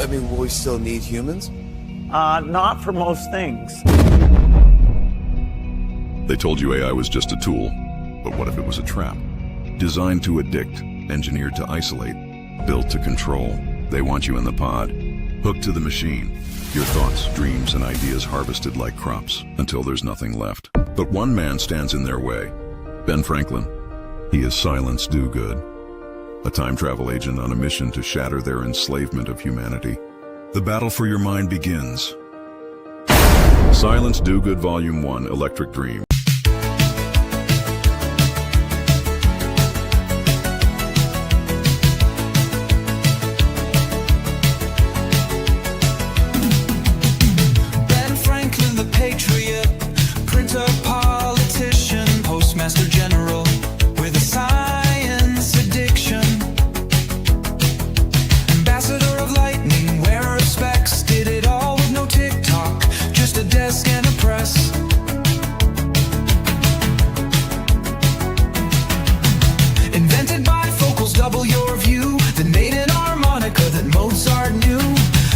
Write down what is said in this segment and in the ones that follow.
I mean, will we still need humans? Not for most things. They told you AI was just a tool, but what if it was a trap? Designed to addict, engineered to isolate, built to control. They want you in the pod, hooked to the machine. Your thoughts, dreams, and ideas harvested like crops until there's nothing left. But one man stands in their way. Ben Franklin. He is Silence Dogood, a time travel agent on a mission to shatter their enslavement of humanity. The battle for your mind begins. Silence Dogood Volume 1, Electric Dream. Ben Franklin, the patriot, printer, politician, postmaster general, with a science addiction. Ambassador of lightning, wearer of specs, did it all with no TikTok, just a desk and a press. Invented bifocals, double your view, the maiden harmonica that Mozart knew.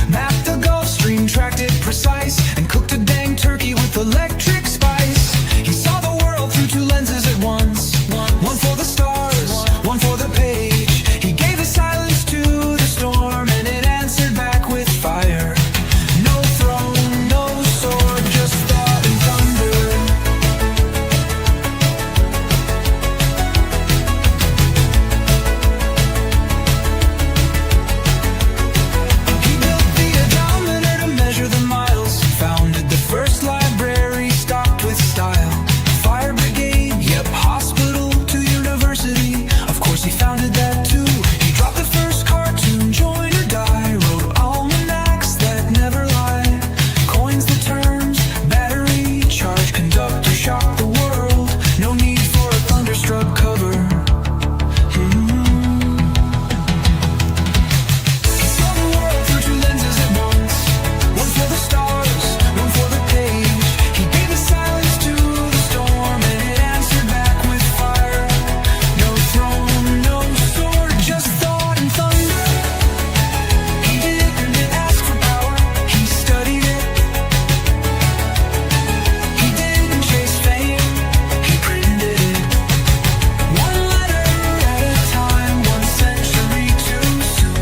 Mapped the Gulf Stream, tracked it precise, and cooked a dang turkey with electric spice. He saw the world through two lenses at once, one for the stars, one for the page. He gave his silence to the storm, and it answered back with fire. No throne, no sword, just thought and thunder. He built the odometer to measure the miles, founded the first library stocked with style. Fire brigade, yep, hospital to university, of course he founded that too. He dropped the first cartoon, join or die, wrote almanacs that never lie. Coins the terms, battery, charge, conductor, shock the world. No need for a thunderstruck cover. He saw the world through two lenses at once, one for the stars, one for the page. He gave his silence to the storm, and it answered back with fire. No throne, no sword, just thought and thunder. He didn't ask for power, he studied it. He didn't chase fame, he printed it. One letter at a time, 1 century too soon.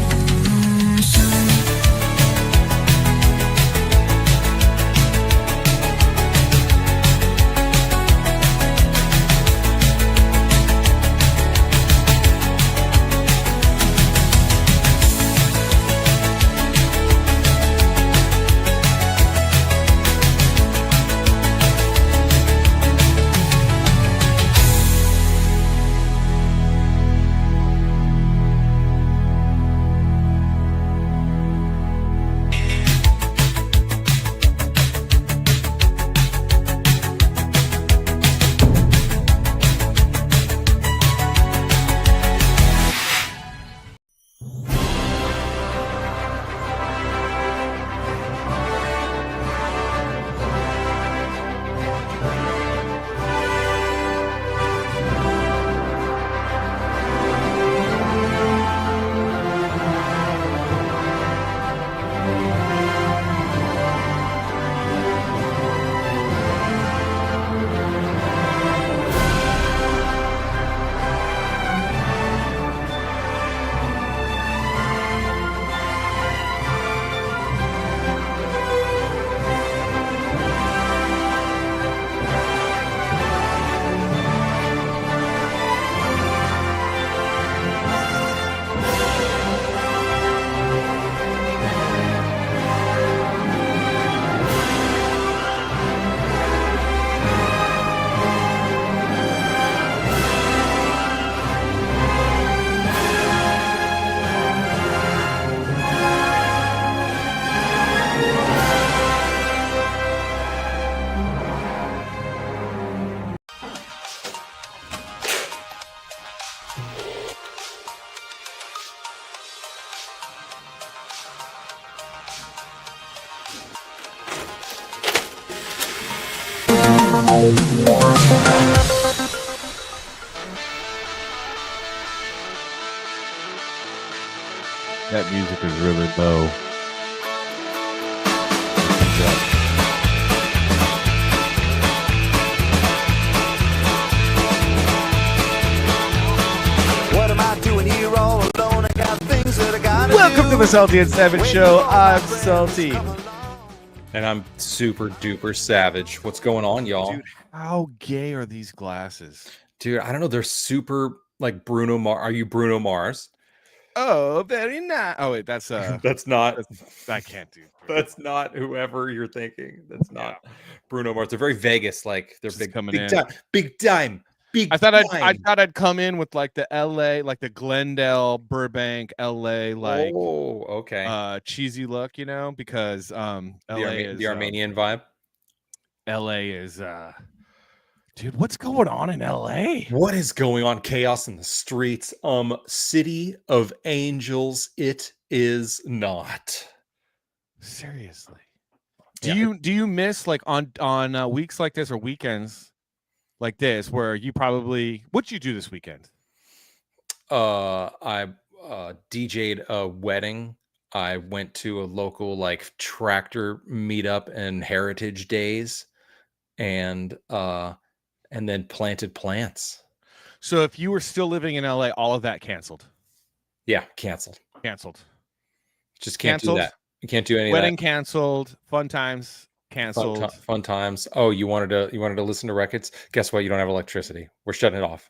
That music is really low. to the Salty at 7 show. I'm Salty. And I'm super duper savage. What's going on, y'all? Dude, how gay are these glasses? Dude, I don't know. They're super like Bruno Mars. Are you Bruno Mars? Oh, very nice. Oh, wait, that's That's not. I can't do. That's not whoever you're thinking. That's not Bruno Mars. They're very Vegas. Like they're Just big, coming big in. time, big time, big. I thought time. I'd come in with like the LA, like the Glendale, Burbank, LA, like okay. cheesy look, you know, because LA is the Armenian vibe. LA is dude, what's going on in LA? What is going on? Chaos in the streets. City of Angels. It is not. Seriously. Yeah. Do you miss like on weeks like this or weekends like this where you probably what'd you do this weekend? I DJ'd a wedding. I went to a local like tractor meetup and heritage days, and then planted plants. So if you were still living in LA, all of that canceled. Yeah, canceled. Just can't do that. You can't do any wedding of that. Canceled. Fun times canceled. Fun times. Oh, you wanted to listen to records? Guess what? You don't have electricity. We're shutting it off.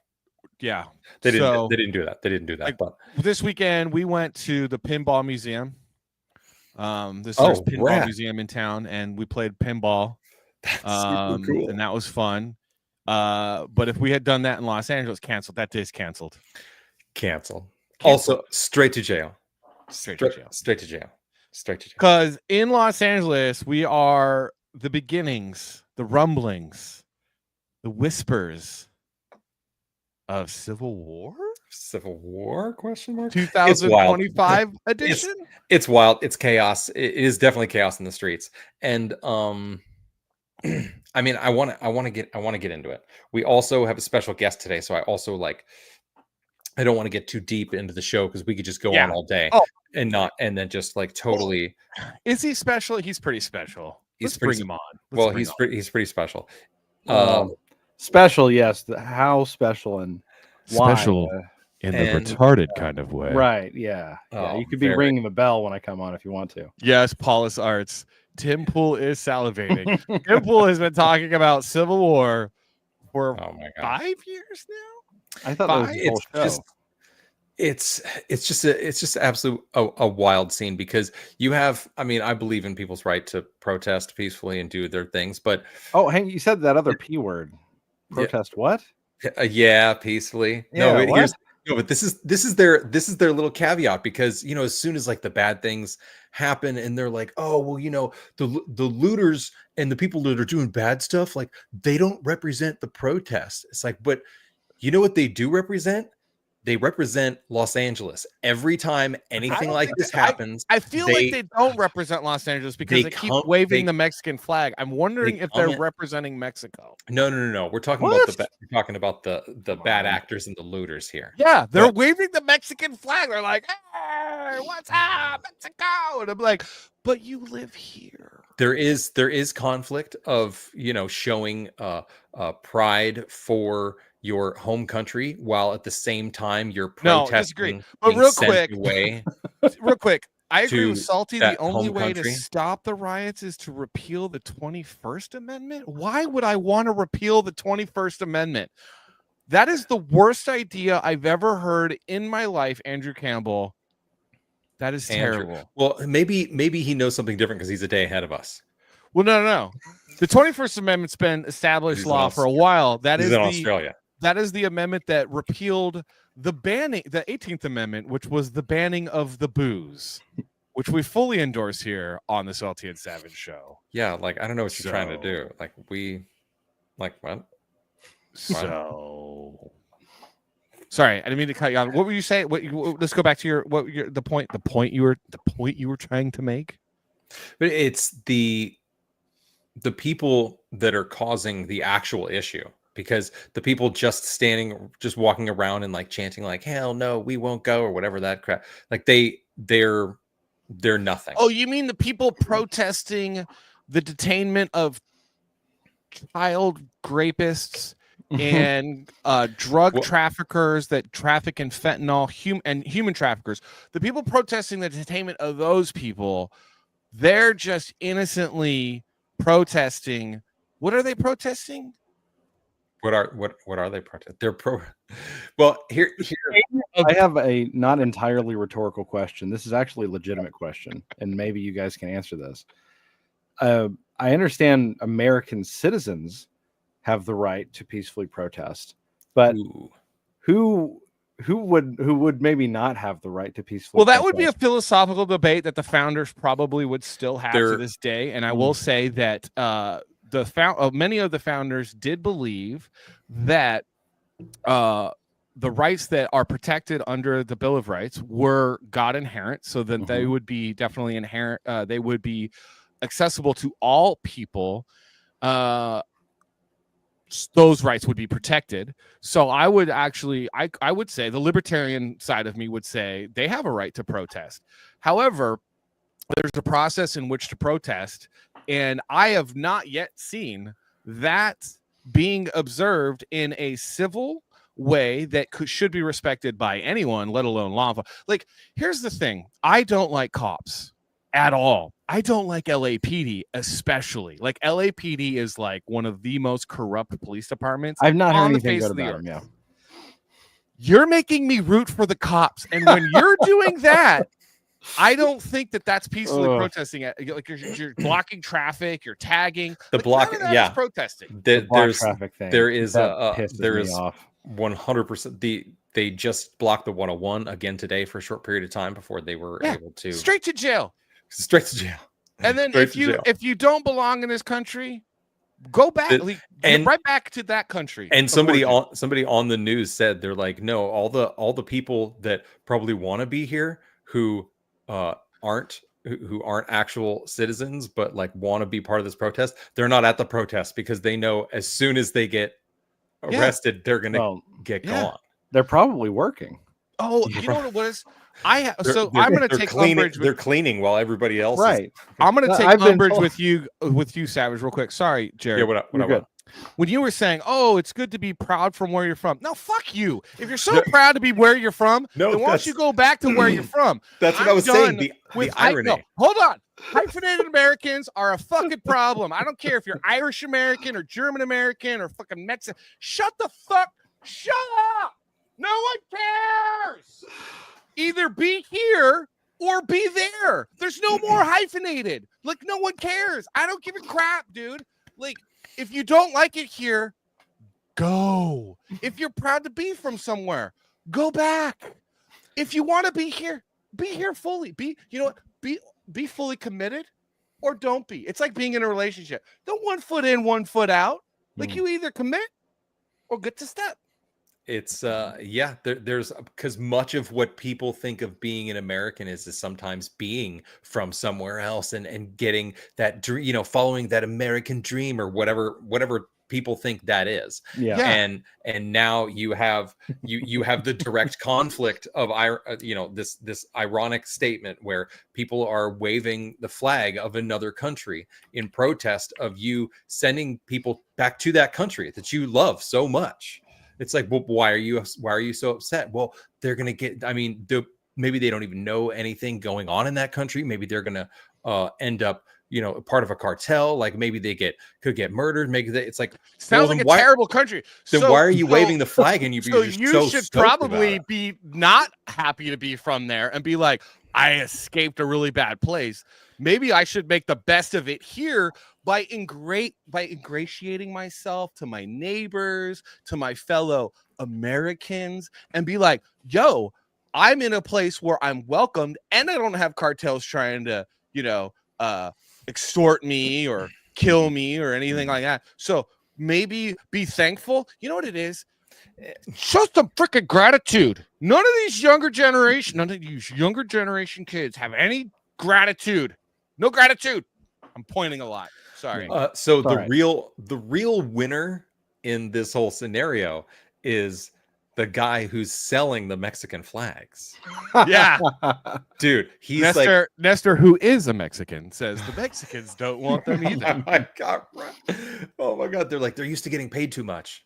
Yeah. They didn't do that. They didn't do that. Like, but this weekend we went to the pinball museum. This year's pinball museum in town, and we played pinball. That's super cool. And that was fun. But if we had done that in Los Angeles, canceled. That day's canceled. Canceled. Also, straight to jail. Straight to jail. Straight to jail. Because in Los Angeles, we are the beginnings, the rumblings, the whispers of Civil War? Civil War? Question mark. 2025 edition? It's wild. It's chaos. It is definitely chaos in the streets. And I mean, I want to get into it. We also have a special guest today, so I don't want to get too deep into the show because we could just go on all day and then just like totally. Is he special? He's pretty special. Let's bring him on. He's pretty special. Special, yes. How special and why? Special in the retarded kind of way. Right, yeah. You could be ringing the bell when I come on if you want to. Yes, Paulus Arts. Tim Pool is salivating. Tim Pool has been talking about Civil War for 5 years now. I thought that was the whole show. It's just absolute a wild scene because you have, I mean, I believe in people's right to protest peacefully and do their things, but hang, you said that other P word. Protest what? Yeah, peacefully. Yeah, but this is their little caveat because as soon as like the bad things happen and they're like, oh well, the looters and the people that are doing bad stuff, like they don't represent the protest. It's like, but you know what they do represent? They represent Los Angeles. Every time anything like this happens, I feel like they don't represent Los Angeles because they keep waving the Mexican flag. I'm wondering if they're representing Mexico. No. We're talking about the bad actors and the looters here. Yeah, they're waving the Mexican flag. They're like, "Hey, what's up, Mexico?" And I'm like, "But you live here." There is conflict of showing pride for your home country while at the same time you're protesting. But real quick, I agree with Salty. The only way to stop the riots is to repeal the 21st Amendment. Why would I want to repeal the 21st Amendment? That is the worst idea I've ever heard in my life, Andrew Campbell. That is terrible. Well, maybe he knows something different because he's a day ahead of us. Well, no. The 21st Amendment's been established law for a while. That is Australia. That is the amendment that repealed the 18th Amendment, which was the banning of the booze, which we fully endorse here on the Salty and Savage show. Yeah, like I don't know what you're trying to do. What? So sorry, I didn't mean to cut you off. What were you saying? Let's go back to the point you were trying to make. But it's the people that are causing the actual issue. Because the people just walking around and like chanting like hell no, we won't go or whatever that crap, like they're nothing. Oh, you mean the people protesting the detainment of child rapists and drug traffickers that traffic in fentanyl, human traffickers. The people protesting the detainment of those people, they're just innocently protesting. What are they protesting? What are they protesting? They're Well, here I have a not entirely rhetorical question. This is actually a legitimate question, and maybe you guys can answer this. I understand American citizens have the right to peacefully protest, but who would maybe not have the right to peacefully Well, that protest? would be a philosophical debate that the founders probably would still have to this day. And I will say that many of the founders did believe that the rights that are protected under the Bill of Rights were God inherent, so that they would be definitely inherent. They would be accessible to all people. Those rights would be protected. So I would actually, I would say the libertarian side of me would say they have a right to protest. However, there's a process in which to protest, and I have not yet seen that being observed in a civil way that should be respected by anyone, let alone law enforcement. Like, here's the thing. I don't like cops at all. I don't like LAPD, especially. Like, LAPD is like one of the most corrupt police departments. I've not heard anything good about them. Yeah, you're making me root for the cops, and when you're doing that, I don't think that that's peacefully protesting. Like, you're blocking traffic, you're tagging. The like, block, yeah, protesting. There's traffic thing. There is there is 100%. They just blocked the 101 again today for a short period of time before they were able to straight to jail. Straight to jail. And then if you don't belong in this country, go back and right back to that country. And somebody on the news said, they're like, no, all the people that probably want to be here who aren't actual citizens but like want to be part of this protest, they're not at the protest because they know as soon as they get arrested, they're gonna get gone. They're probably working. Oh, you know what it was? I'm going to take umbrage. They're cleaning while everybody else is. I'm going to take umbrage with you, Savage, real quick. Sorry, Jared. Yeah, what? When you were saying, "Oh, it's good to be proud from where you're from," no, fuck you. If you're so proud to be where you're from, then why don't you go back to where you're from? That's what I was saying. The irony. Hold on. Hyphenated Americans are a fucking problem. I don't care if you're Irish American or German American or fucking Mexican. Shut up. No one cares. Either be here or be there. There's no more hyphenated. Like, no one cares. I don't give a crap, dude. Like, if you don't like it here, go. If you're proud to be from somewhere, go back. If you want to be here fully. Be fully committed or don't be. It's like being in a relationship. Don't 1 foot in, 1 foot out. Like, you either commit or get to step. It's there's because much of what people think of being an American is sometimes being from somewhere else and getting that dream, following that American dream or whatever people think that is. And now you have the direct conflict of this ironic statement where people are waving the flag of another country in protest of you sending people back to that country that you love so much. It's like, well, why are you so upset? Well, they're going to get, maybe they don't even know anything going on in that country. Maybe they're going to end up, part of a cartel. Like maybe they could get murdered. Maybe it's like, sounds like a terrible country. Then why are you waving the flag and you should probably be not happy to be from there and be like, I escaped a really bad place. Maybe I should make the best of it here by ingratiating myself to my neighbors, to my fellow Americans, and be like, yo, I'm in a place where I'm welcomed and I don't have cartels trying to, extort me or kill me or anything like that. So maybe be thankful. You know what it is? Just some freaking gratitude. None of these younger generation kids have any gratitude. No gratitude. I'm pointing a lot. Sorry. The real winner in this whole scenario is the guy who's selling the Mexican flags. Yeah. Dude, he's Nestor, who is a Mexican, says the Mexicans don't want them either. Oh my God. They're used to getting paid too much.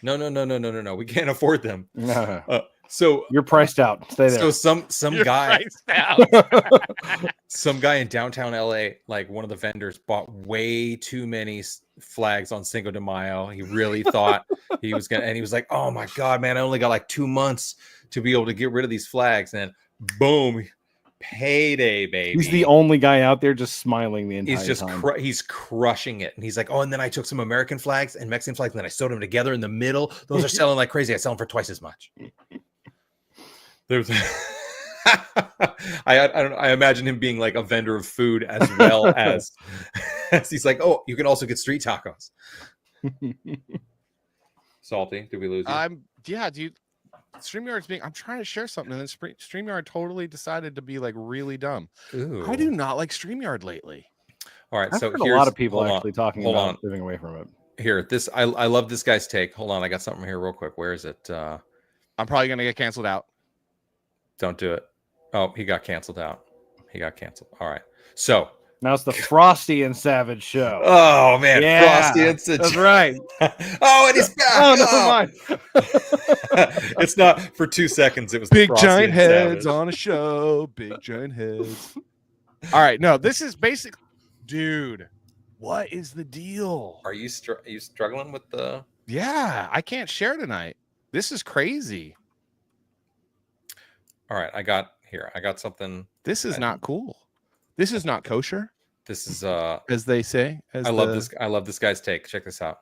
No. We can't afford them. No. So You're priced out. Stay there. So some guy, some guy in downtown LA, like one of the vendors, bought way too many flags on Cinco de Mayo. He really thought he was gonna, and he was like, "Oh my god, man! I only got like 2 months to be able to get rid of these flags." And boom, payday, baby. He's the only guy out there just smiling the entire time. He's crushing it. And he's like, "Oh, and then I took some American flags and Mexican flags, and then I sewed them together in the middle. Those are selling like crazy. I sell them for twice as much." There's I don't know. I imagine him being like a vendor of food as well as he's like, "Oh, you can also get street tacos." Salty, did we lose you? Yeah, dude. StreamYard's being, I'm trying to share something, and then StreamYard totally decided to be like really dumb. Ooh. I do not like StreamYard lately. All right, I've so heard a lot of people actually talking about moving away from it. Here, I love this guy's take. Hold on, I got something here real quick. Where is it? I'm probably gonna get canceled out. Don't do it. Oh, he got canceled out. He got canceled. All right. So now it's the Frosty and Savage show. Oh man, yeah, Frosty and Savage. That's right. Oh, and he's back. Oh, never mind. It's not for 2 seconds. It was big Frosty giant and heads Savage. on a show. Big giant heads. All right. No, this is basic. Dude, what is the deal? Are you struggling with the? Yeah, I can't share tonight. This is crazy. All right, I got something. This is not cool. This is not kosher. This is as they say. I love this guy's take. Check this out.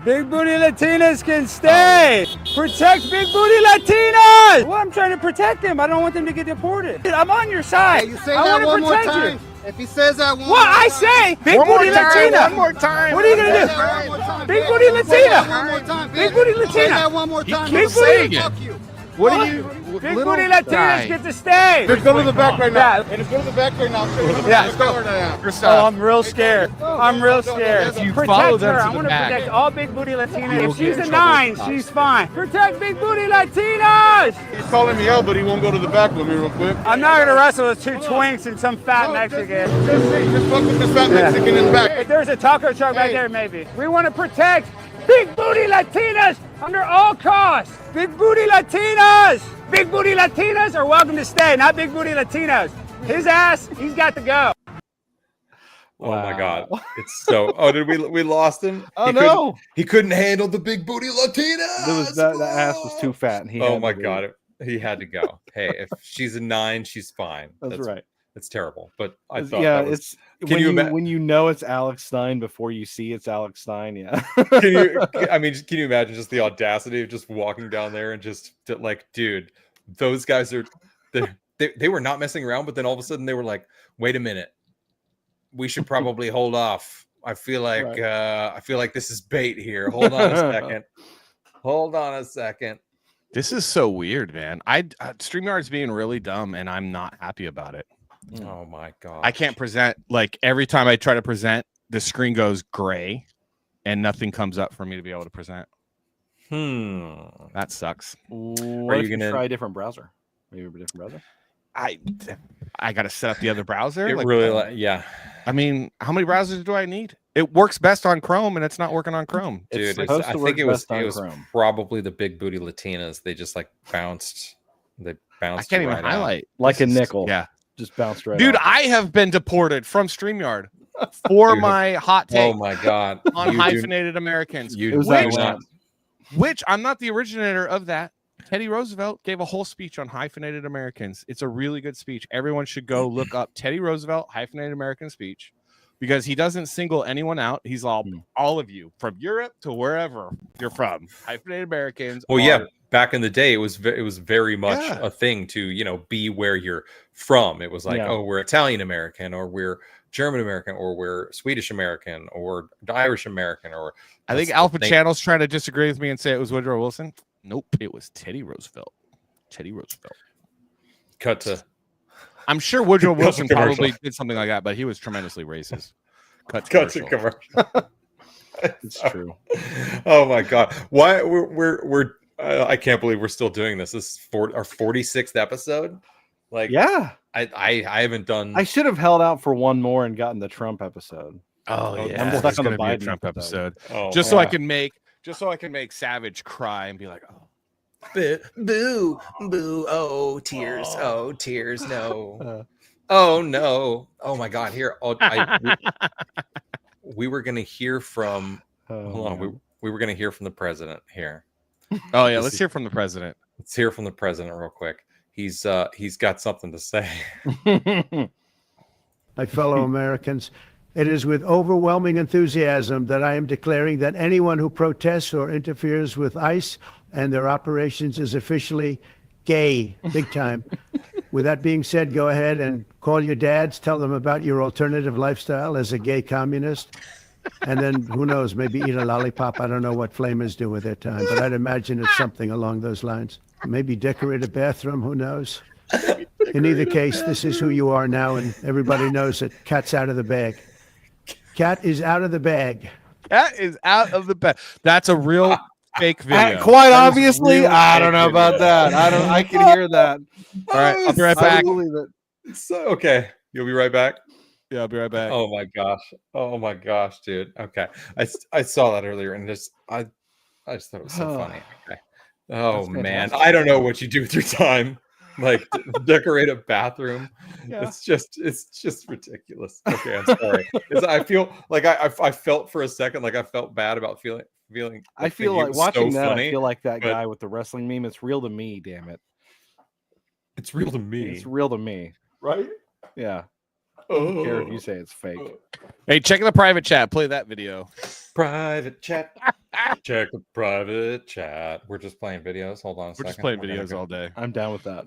Big booty Latinas can stay. Protect big booty Latinas. Well, I'm trying to protect them. I don't want them to get deported. I'm on your side. You say that one more time. If he says that one more What I time. say, big booty Latina. One more time. What are you gonna do? Big booty Latina. One more time. Big booty Latina. Say that one more time. Big booty. Fuck you. What are you? Big booty Latinas get to stay. Let's go to the back right now. Let's go to the back right now. Yeah, let's go. Oh, I'm real scared. I'm real scared. If you Protect follow her. them to I the want to back, protect all big booty Latinas. you will If she's get a in 9, trouble. she's fine. Protect big booty Latinas. He's calling me out, but he won't go to the back with me real quick. I'm not gonna wrestle with 2 twinks and some fat Mexican. Just fuck with this fat Mexican in the back. If there's a taco truck back there, maybe. We want to protect big booty Latinas under all costs. Big booty Latinas. Big booty Latinas are welcome to stay, not big booty Latinos. His ass, he's got to go. Oh my god, it's so. Oh, did we lost him? Oh no, he couldn't handle the big booty Latina. That ass was too fat. And oh my god, he had to go. Hey, if she's a 9, she's fine. That's right. It's terrible, but I thought it's when you know it's Alex Stein before you see it's Alex Stein. Yeah. can you imagine just the audacity of just walking down there and just like, dude, those guys are they were not messing around, but then all of a sudden they were like, wait a minute, we should probably hold off. I feel like this is bait here. Hold on a second. This is so weird, man. StreamYard's being really dumb, and I'm not happy about it. Oh my god! I can't present. Like every time I try to present, the screen goes gray, and nothing comes up for me to be able to present. That sucks. What if you try a different browser? Maybe a different browser. I got to set up the other browser. Yeah. I mean, how many browsers do I need? It works best on Chrome, and it's not working on Chrome. Dude, I think it was probably the big booty Latinas. They just like bounced. They bounced. I can't even highlight like a nickel. Yeah, just bounced right. Dude, off. I have been deported from StreamYard for my hot take. Oh my god! On hyphenated Americans. Which I'm not the originator of that. Teddy Roosevelt gave a whole speech on hyphenated Americans. It's a really good speech. Everyone should go look up Teddy Roosevelt hyphenated American speech, because he doesn't single anyone out. He's all of you from Europe to wherever you're from. Hyphenated Americans. Well, yeah, back in the day, it was very much a thing to be where you're from. It was like, oh, we're Italian American, or we're German American, or we're Swedish American, or Irish American, or I think Alpha Channel's trying to disagree with me and say it was Woodrow Wilson. Nope, it was Teddy Roosevelt. Teddy Roosevelt. Cut to. I'm sure Woodrow Wilson probably did something like that, but he was tremendously racist. Cut to commercial. It's true. Oh my god! Why we're I can't believe we're still doing this. This is our 46th episode. Like, yeah, I haven't done. I should have held out for one more and gotten the Trump episode. Oh yeah, I'm stuck on the Biden Trump episode. Oh, just so I can make just so I can make Savage cry and be like, oh. Boo, boo, oh, tears, oh, tears, no. Oh, no. Oh, my God. Here, we were going to hear from, hold on, we were going to hear from the president here. Oh, yeah, let's hear from the president. Let's hear from the president real quick. He's got something to say. My fellow Americans, it is with overwhelming enthusiasm that I am declaring that anyone who protests or interferes with ICE and their operations is officially gay, big time. With that being said, go ahead and call your dads, tell them about your alternative lifestyle as a gay communist, and then who knows, maybe eat a lollipop. I don't know what flamers do with their time, but I'd imagine it's something along those lines. Maybe decorate a bathroom, who knows? In either case, this is who you are now, and everybody knows that Cat's out of the bag. Cat is out of the bag. Cat is out of the bag. That's a real fake video. Quite obviously, I don't know about that. I can hear that. All right, I'll be right back. So, okay, you'll be right back. Yeah, I'll be right back. Oh my gosh, dude. Okay, I saw that earlier, and I just thought it was so funny. Okay. Oh man, I don't know what you do with your time. Like decorate a bathroom. Yeah. It's just ridiculous. Okay, I'm sorry. I feel like I felt for a second like I felt bad about feeling. I feel like watching that. Funny, I feel like that guy with the wrestling meme. It's real to me. Damn it. It's real to me. It's real to me. Right? Yeah. I don't care if you say it's fake. Hey, check the private chat. Play that video. Private chat. Check the private chat. We're just playing videos. Hold on a second. We're just playing videos all day. I'm down with that.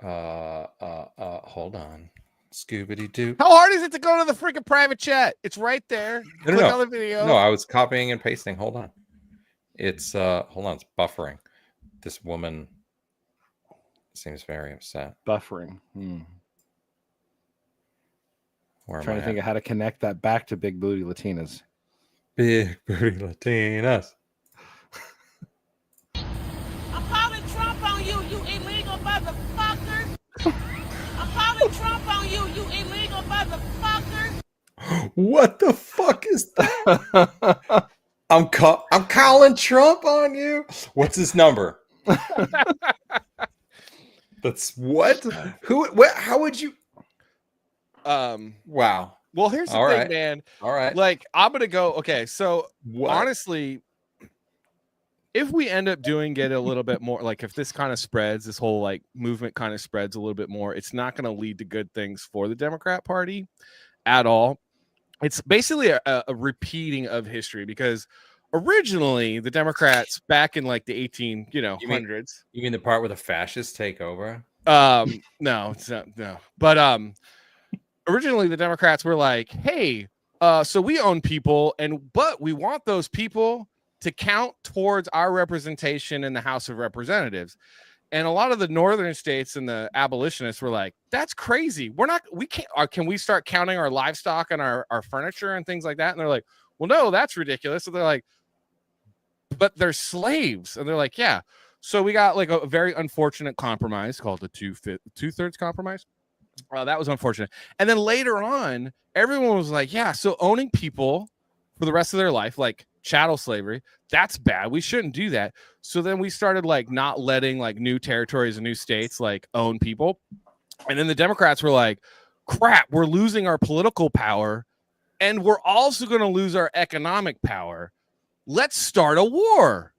Hold on. Scooby Doo. How hard is it to go to the freaking private chat? It's right there. Click on the video. No, I was copying and pasting. Hold on. It's hold on, it's buffering. This woman seems very upset. Buffering. Where trying to think of how to connect that back to big booty Latinas. Big booty Latinas. I'm calling Trump on you, you illegal motherfucker. I'm calling Trump on you, you illegal motherfucker. What the fuck is that? I'm calling Trump on you. What's his number? That's what? Who? What? How would you? Wow. Well, here's the thing, man. All right. Like, I'm gonna go. Okay, so honestly, if we end up doing it a little bit more, like if this kind of spreads, this whole like movement kind of spreads a little bit more, it's not going to lead to good things for the Democrat Party at all. It's basically a repeating of history, because originally the Democrats back in like the 1800s. You mean the part where the fascists take over? No, it's not. No, but originally the Democrats were like, hey, so we own people, but we want those people to count towards our representation in the House of Representatives. And a lot of the northern states and the abolitionists were like, that's crazy. We can't, can we start counting our livestock and our furniture and things like that? And they're like, well, no, that's ridiculous. So they're like, but they're slaves. And they're like, yeah. So we got like a very unfortunate compromise called the two-thirds compromise. That was unfortunate. And then later on, everyone was like, yeah, so owning people for the rest of their life, like chattel slavery, that's bad. We shouldn't do that. So then we started like not letting like new territories and new states like own people. And then the Democrats were like, crap, we're losing our political power and we're also going to lose our economic power. Let's start a war.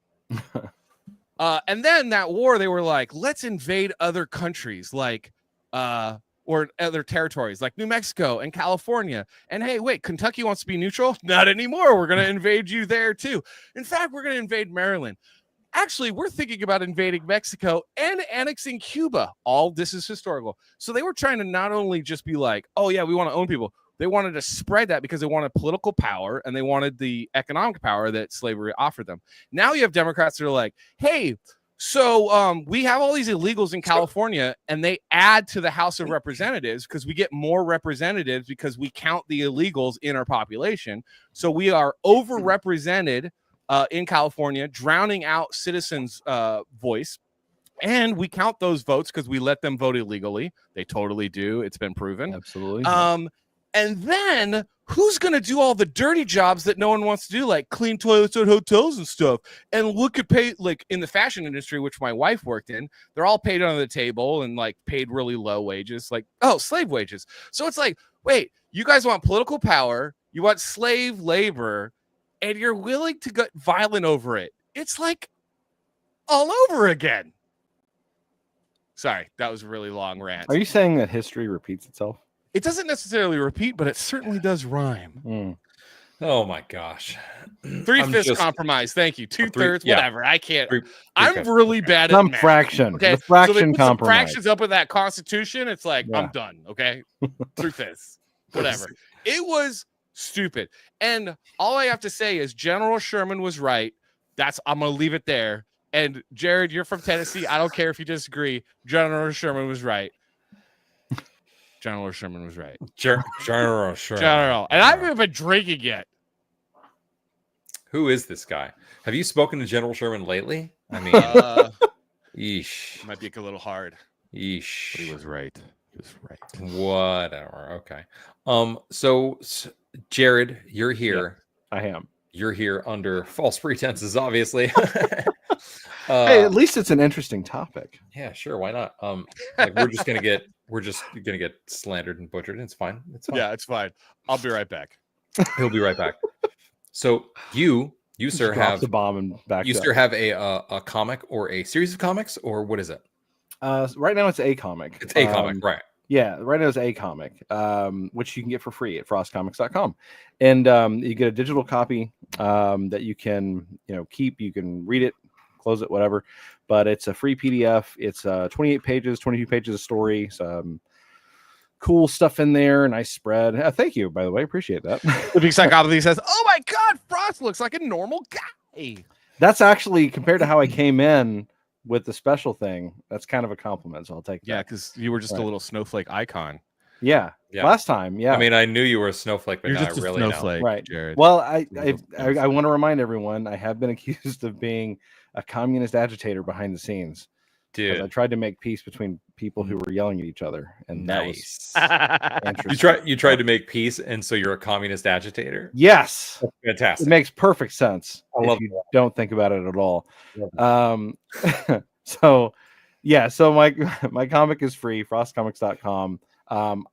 And then that war, they were like, let's invade other countries like or other territories like New Mexico and California. And hey, wait, Kentucky wants to be neutral? Not anymore. We're going to invade you there too. In fact, we're going to invade Maryland. Actually, we're thinking about invading Mexico and annexing Cuba. All this is historical. So they were trying to not only just be like, oh yeah, we want to own people. They wanted to spread that because they wanted political power and they wanted the economic power that slavery offered them. Now you have Democrats that are like, hey, so we have all these illegals in California and they add to the House of Representatives because we get more representatives because we count the illegals in our population. So we are overrepresented in California, drowning out citizens' voice. And we count those votes because we let them vote illegally. They totally do. It's been proven. Absolutely. And then who's going to do all the dirty jobs that no one wants to do, like clean toilets at hotels and stuff? And look at pay, like in the fashion industry, which my wife worked in, they're all paid under the table and like paid really low wages, like, oh, slave wages. So it's like, wait, you guys want political power, you want slave labor, and you're willing to get violent over it. It's like all over again. Sorry, that was a really long rant. Are you saying that history repeats itself? It doesn't necessarily repeat, but it certainly does rhyme. Oh my gosh. 3/5 compromise. Thank you. 2/3, whatever. I can't. I'm three-fifths. really bad at Some math. fraction. Okay. The fraction so they put some compromise. fractions up with that Constitution. It's like, Yeah. I'm done. Okay. 3/5. Whatever. It was stupid. And all I have to say is General Sherman was right. I'm going to leave it there. And Jared, you're from Tennessee. I don't care if you disagree. General Sherman was right. General Sherman was right. General Sherman. General. And I haven't even been drinking yet. Who is this guy? Have you spoken to General Sherman lately? I mean, yeesh. Might be a little hard. Yeesh. But he was right. He was right. Whatever. Okay. So Jared, you're here. Yeah, I am. You're here under false pretenses, obviously. Hey, at least it's an interesting topic. Yeah, sure. Why not? Like we're just gonna get slandered and butchered. It's fine. It's fine. Yeah, it's fine. I'll be right back. He'll be right back. So you sir Drop have the bomb and back. you sir have a comic or a series of comics, or what is it? Right now it's a comic. It's a comic, right? Yeah, right now it's a comic, which you can get for free at frostcomics.com. And you get a digital copy that you can, keep. You can read it, close it, whatever. But it's a free PDF. It's 28 pages, 22 pages of story. Some cool stuff in there. Nice spread. Thank you, by the way. Appreciate that. The big psychopathy says, "Oh my God, Frost looks like a normal guy." That's actually, compared to how I came in with the special thing, that's kind of a compliment. So I'll take that. Yeah, because you were just a little snowflake icon. Yeah. Last time. Yeah. I mean, I knew you were a snowflake, but You're not just a really. snowflake, right, Jared. Well, I want to remind everyone I have been accused of being a communist agitator behind the scenes. Dude, I tried to make peace between people who were yelling at each other, and nice. That was interesting. You tried to make peace, and so you're a communist agitator. Yes, that's fantastic. It makes perfect sense. I love if you don't think about it at all. So my comic is free, frostcomics.com.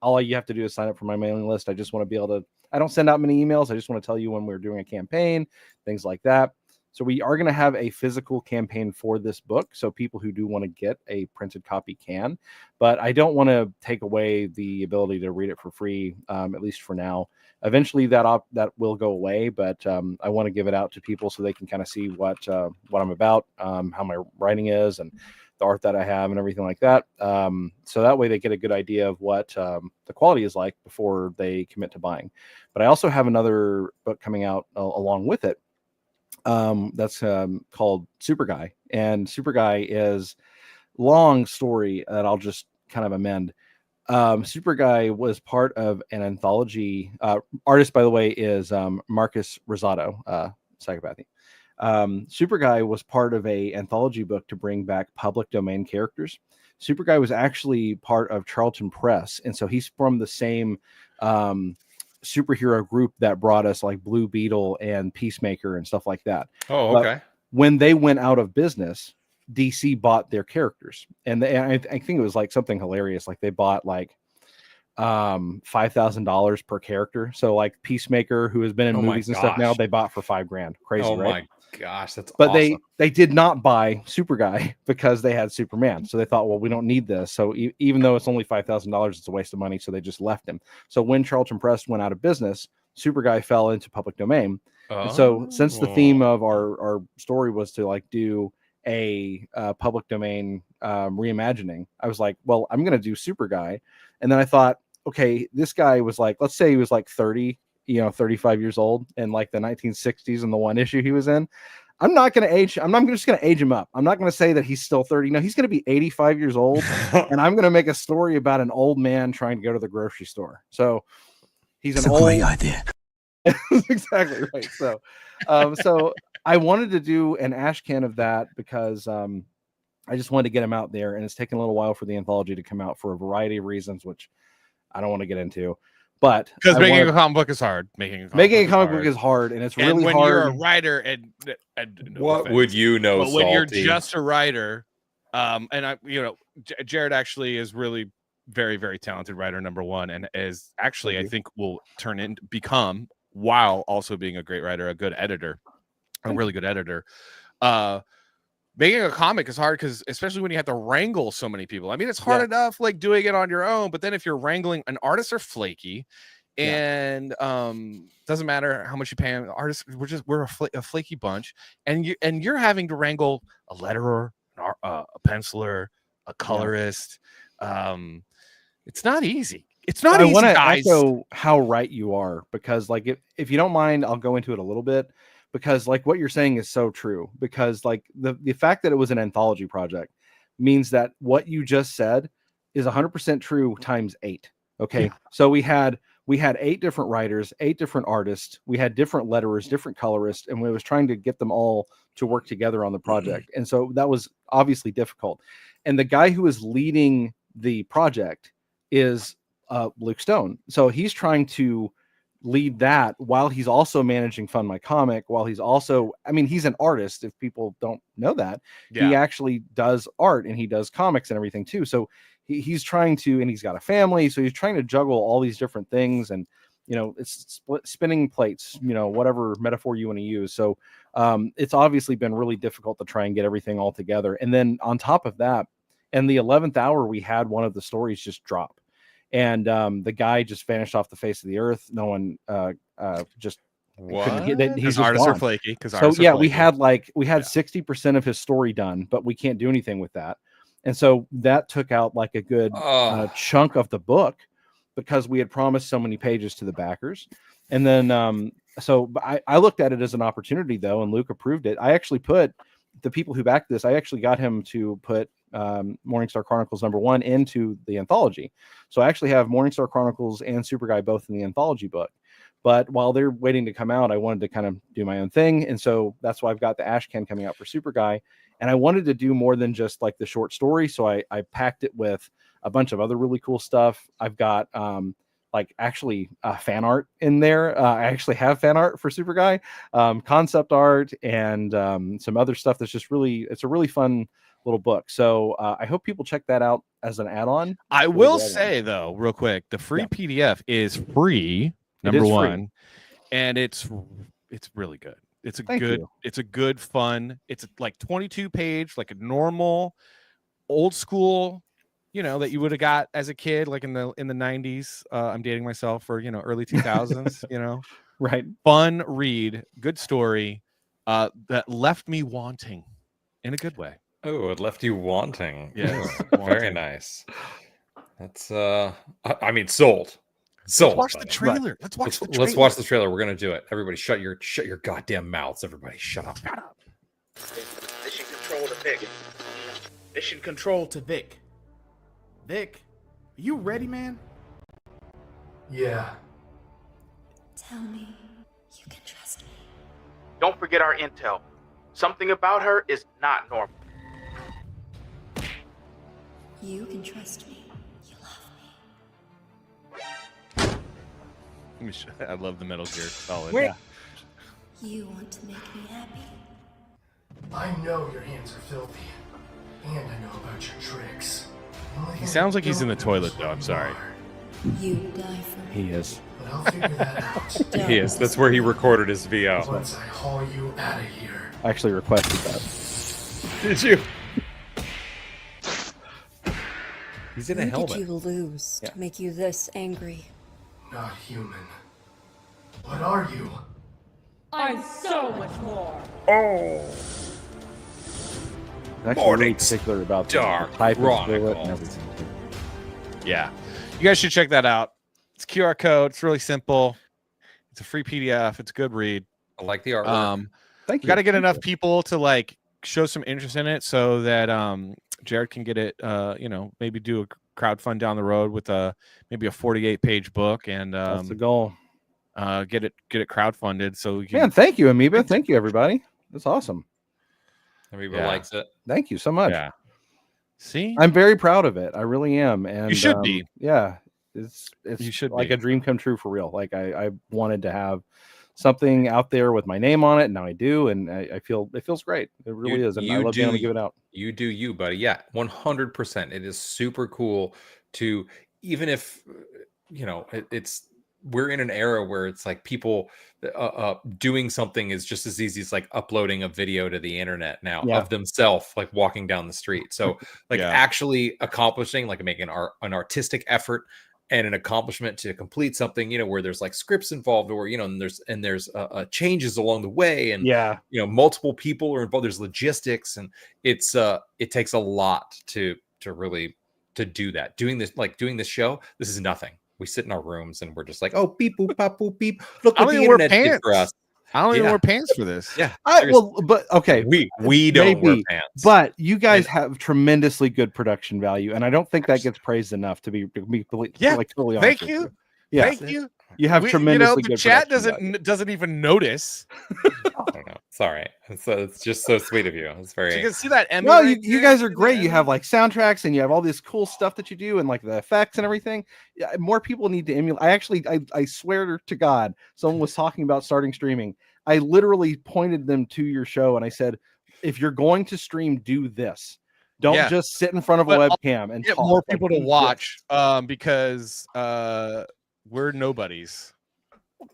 All you have to do is sign up for my mailing list. I just want to be able to, I don't send out many emails. I just want to tell you when we're doing a campaign, things like that. So we are going to have a physical campaign for this book. So people who do want to get a printed copy can, but I don't want to take away the ability to read it for free, at least for now. Eventually that will go away, but I want to give it out to people so they can kind of see what I'm about, how my writing is, and the art that I have and everything like that. So that way they get a good idea of what the quality is like before they commit to buying. But I also have another book coming out along with it. That's called Super Guy, and Super Guy is long story that I'll just kind of amend. Super Guy was part of an anthology. Artist, by the way, is Marcus Rosado, Psychopathy. Super Guy was part of a anthology book to bring back public domain characters. Super Guy was actually part of Charlton Press, and so he's from the same superhero group that brought us like Blue Beetle and Peacemaker and stuff like that. Oh, okay. But when they went out of business, DC bought their characters, and I think it was like something hilarious. Like they bought like $5,000 per character. So like Peacemaker, who has been in movies and stuff now, they bought for $5,000. Crazy, right? My gosh, that's but awesome. They did not buy Super Guy because they had Superman. So they thought, well, we don't need this. So even though it's only $5,000, it's a waste of money. So they just left him. So when Charlton Press went out of business, Super Guy fell into public domain. And so since the theme of our story was to like do a public domain reimagining, I was like, well, I'm going to do Super Guy. And then I thought, okay, this guy was like, let's say he was like 30, 35 years old in like the 1960s and the one issue he was in. I'm not going to age. I'm just going to age him up. I'm not going to say that he's still 30. No, he's going to be 85 years old. And I'm going to make a story about an old man trying to go to the grocery store. So he's an old great idea. Exactly right. So, so I wanted to do an ash can of that because I just wanted to get him out there, and it's taken a little while for the anthology to come out for a variety of reasons, which I don't want to get into. But because making a comic book is hard. Making a comic book is hard, and it's really when hard. You're a writer, and no what offense, would you know? But when you're just a writer, and Jared actually is really very, very talented writer, number one, and is actually I think will become, while also being a great writer, a good editor, a really good editor. Making a comic is hard because especially when you have to wrangle so many people. I mean, it's hard enough like doing it on your own, but then if you're wrangling, and artists are flaky, and doesn't matter how much you pay them. Artists, we're a flaky bunch, and you're having to wrangle a letterer, a penciler, a colorist. It's not easy. It's not easy, guys. I want to echo how right you are, because like if you don't mind, I'll go into it a little bit. Because like what you're saying is so true, because like the fact that it was an anthology project means that what you just said is 100% true times 8. Okay. So we had 8 different writers, 8 different artists. We had different letterers, different colorists, and we was trying to get them all to work together on the project. And so that was obviously difficult. And the guy who is leading the project is Luke Stone. So he's trying to lead that while he's also managing Fund My Comic, while he's also, I mean, he's an artist. If people don't know that, he actually does art and he does comics and everything too. So he's trying to, and he's got a family, so he's trying to juggle all these different things, and it's spinning plates, whatever metaphor you want to use. So it's obviously been really difficult to try and get everything all together. And then on top of that, in the 11th hour, we had one of the stories just drop. And the guy just vanished off the face of the earth. No one just couldn't get it. He's artists gone. Are flaky. We had 60% of his story done, but we can't do anything with that. And so that took out like a good chunk of the book, because we had promised so many pages to the backers. And then so I looked at it as an opportunity though, and Luke approved it. I actually put the people who backed this, I actually got him to put Morningstar Chronicles #1 into the anthology. So I actually have Morningstar Chronicles and Superguy both in the anthology book. But while they're waiting to come out, I wanted to kind of do my own thing. And so that's why I've got the Ashcan coming out for Superguy. And I wanted to do more than just like the short story. So I packed it with a bunch of other really cool stuff. I've got actually fan art in there. I actually have fan art for Superguy, concept art, and some other stuff that's just it's a really fun little book. So I hope people check that out as an add-on. I will say though, real quick, the free PDF is free, number one, and it's really good. It's a good fun. It's like 22 page, like a normal old school, that you would have got as a kid, like in the 90s. I'm dating myself, for early 2000s, right. Fun read, good story, that left me wanting in a good way. Oh, it left you wanting. Yeah, very nice. That's I mean, sold. Let's watch the trailer. Right. Let's watch the trailer. We're gonna do it. Everybody, shut your goddamn mouths. Everybody, shut up. Mission control to Vic. Mission control to Vic. Vic, are you ready, man? Yeah. Tell me you can trust me. Don't forget our intel. Something about her is not normal. You can trust me. You love me. I love the Metal Gear Solid. Yeah. You want to make me happy. I know your hands are filthy, and I know about your tricks. He sounds like he's in the toilet, though. I'm sorry. You die for me. He is. But I'll figure that out. He is. That's where he recorded his VO. Once I haul you out of here. I actually requested that. Did you? He's in a helmet. What did you lose to make you this angry? Not human. What are you? I'm so much more. Actually really particular about the type of bullet and everything too. Yeah, you guys should check that out. It's QR code. It's really simple. It's a free PDF. It's a good read. I like the artwork. Thank you. Got to get enough people to like show some interest in it so that Jared can get it. Maybe do a crowdfund down the road with maybe a 48-page book, and that's the goal. Get it crowdfunded. So man, thank you, Amoeba. Thank you, everybody. That's awesome. Everybody likes it. Thank you so much. Yeah. See, I'm very proud of it. I really am. And you should be. Yeah, it's You should like be. a dream come true for real. Like I wanted to have something out there with my name on it, and now I do, and I feel it feels great. It really is, and I love being able to give it out. You do you, buddy. Yeah, 100%. It is super cool to, even if it's we're in an era where it's like people doing something is just as easy as like uploading a video to the internet now of themselves, like walking down the street. So like actually accomplishing, like making an artistic effort and an accomplishment to complete something, where there's like scripts involved, or and there's changes along the way, and multiple people are involved. There's logistics, and it takes a lot to really do that. Doing this show, this is nothing. We sit in our rooms and we're just like, oh, beep boop pop boop beep. Look what the internet did for us. I don't even wear pants for this. Yeah. But okay, we don't wear pants. But you guys have tremendously good production value, and I don't think that gets praised enough. To be totally honest. Thank you. Yeah. Thank you. You have tremendously good. The chat doesn't even notice. I don't know. Sorry. It's just so sweet of you. It's very. So you can see that Emmy. No, you guys are great. You have like soundtracks, and you have all this cool stuff that you do, and like the effects and everything. Yeah, more people need to emulate. I swear to God, someone was talking about starting streaming. I literally pointed them to your show, and I said, if you're going to stream, do this. Don't just sit in front of a webcam and get talk. More people to watch, because we're nobodies.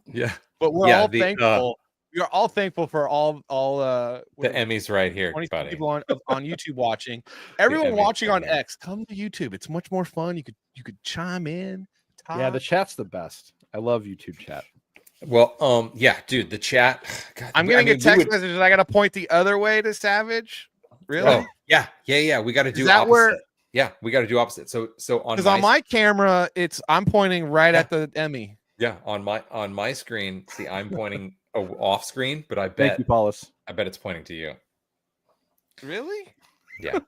Yeah, but we're all thankful. We are all thankful for all the Emmys right here, 20 buddy. people on YouTube watching. Everyone watching on X, come to YouTube. It's much more fun. You could chime in. Talk. Yeah, the chat's the best. I love YouTube chat. Well, yeah, dude, the chat. God, I'm getting a text message. I got to point the other way to Savage. Really? Oh, yeah. We got to do that. Opposite. Where? Yeah, we got to do opposite. So on my camera, I'm pointing right at the Emmy. Yeah, on my screen, see, I'm pointing off screen, but I bet Thank you, Paulus. I bet it's pointing to you. Really? Yeah.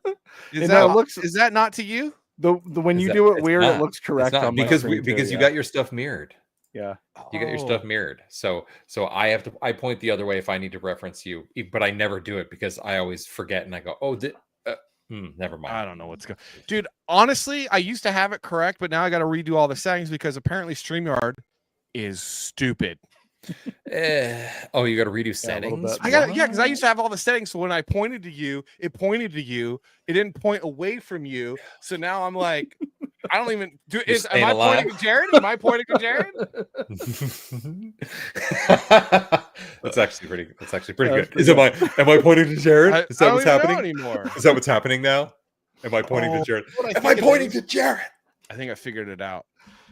Is that not to you? When you do it weird, it looks correct on because my screen you got your stuff mirrored. Yeah. You got your stuff mirrored. So I point the other way if I need to reference you, but I never do it because I always forget and I go, oh, never mind. I don't know what's going. Dude, honestly, I used to have it correct, but now I got to redo all the settings because apparently StreamYard is stupid. Oh, you got to redo settings. Because I used to have all the settings. So when I pointed to you, it pointed to you. It didn't point away from you. So now I'm like, I don't even do. Am I pointing to Jared? Am I pointing to Jared? That's actually pretty good. Am I pointing to Jared? Is that what's happening anymore? Is that what's happening now? Am I pointing to Jared? Am I pointing to Jared? I think I figured it out.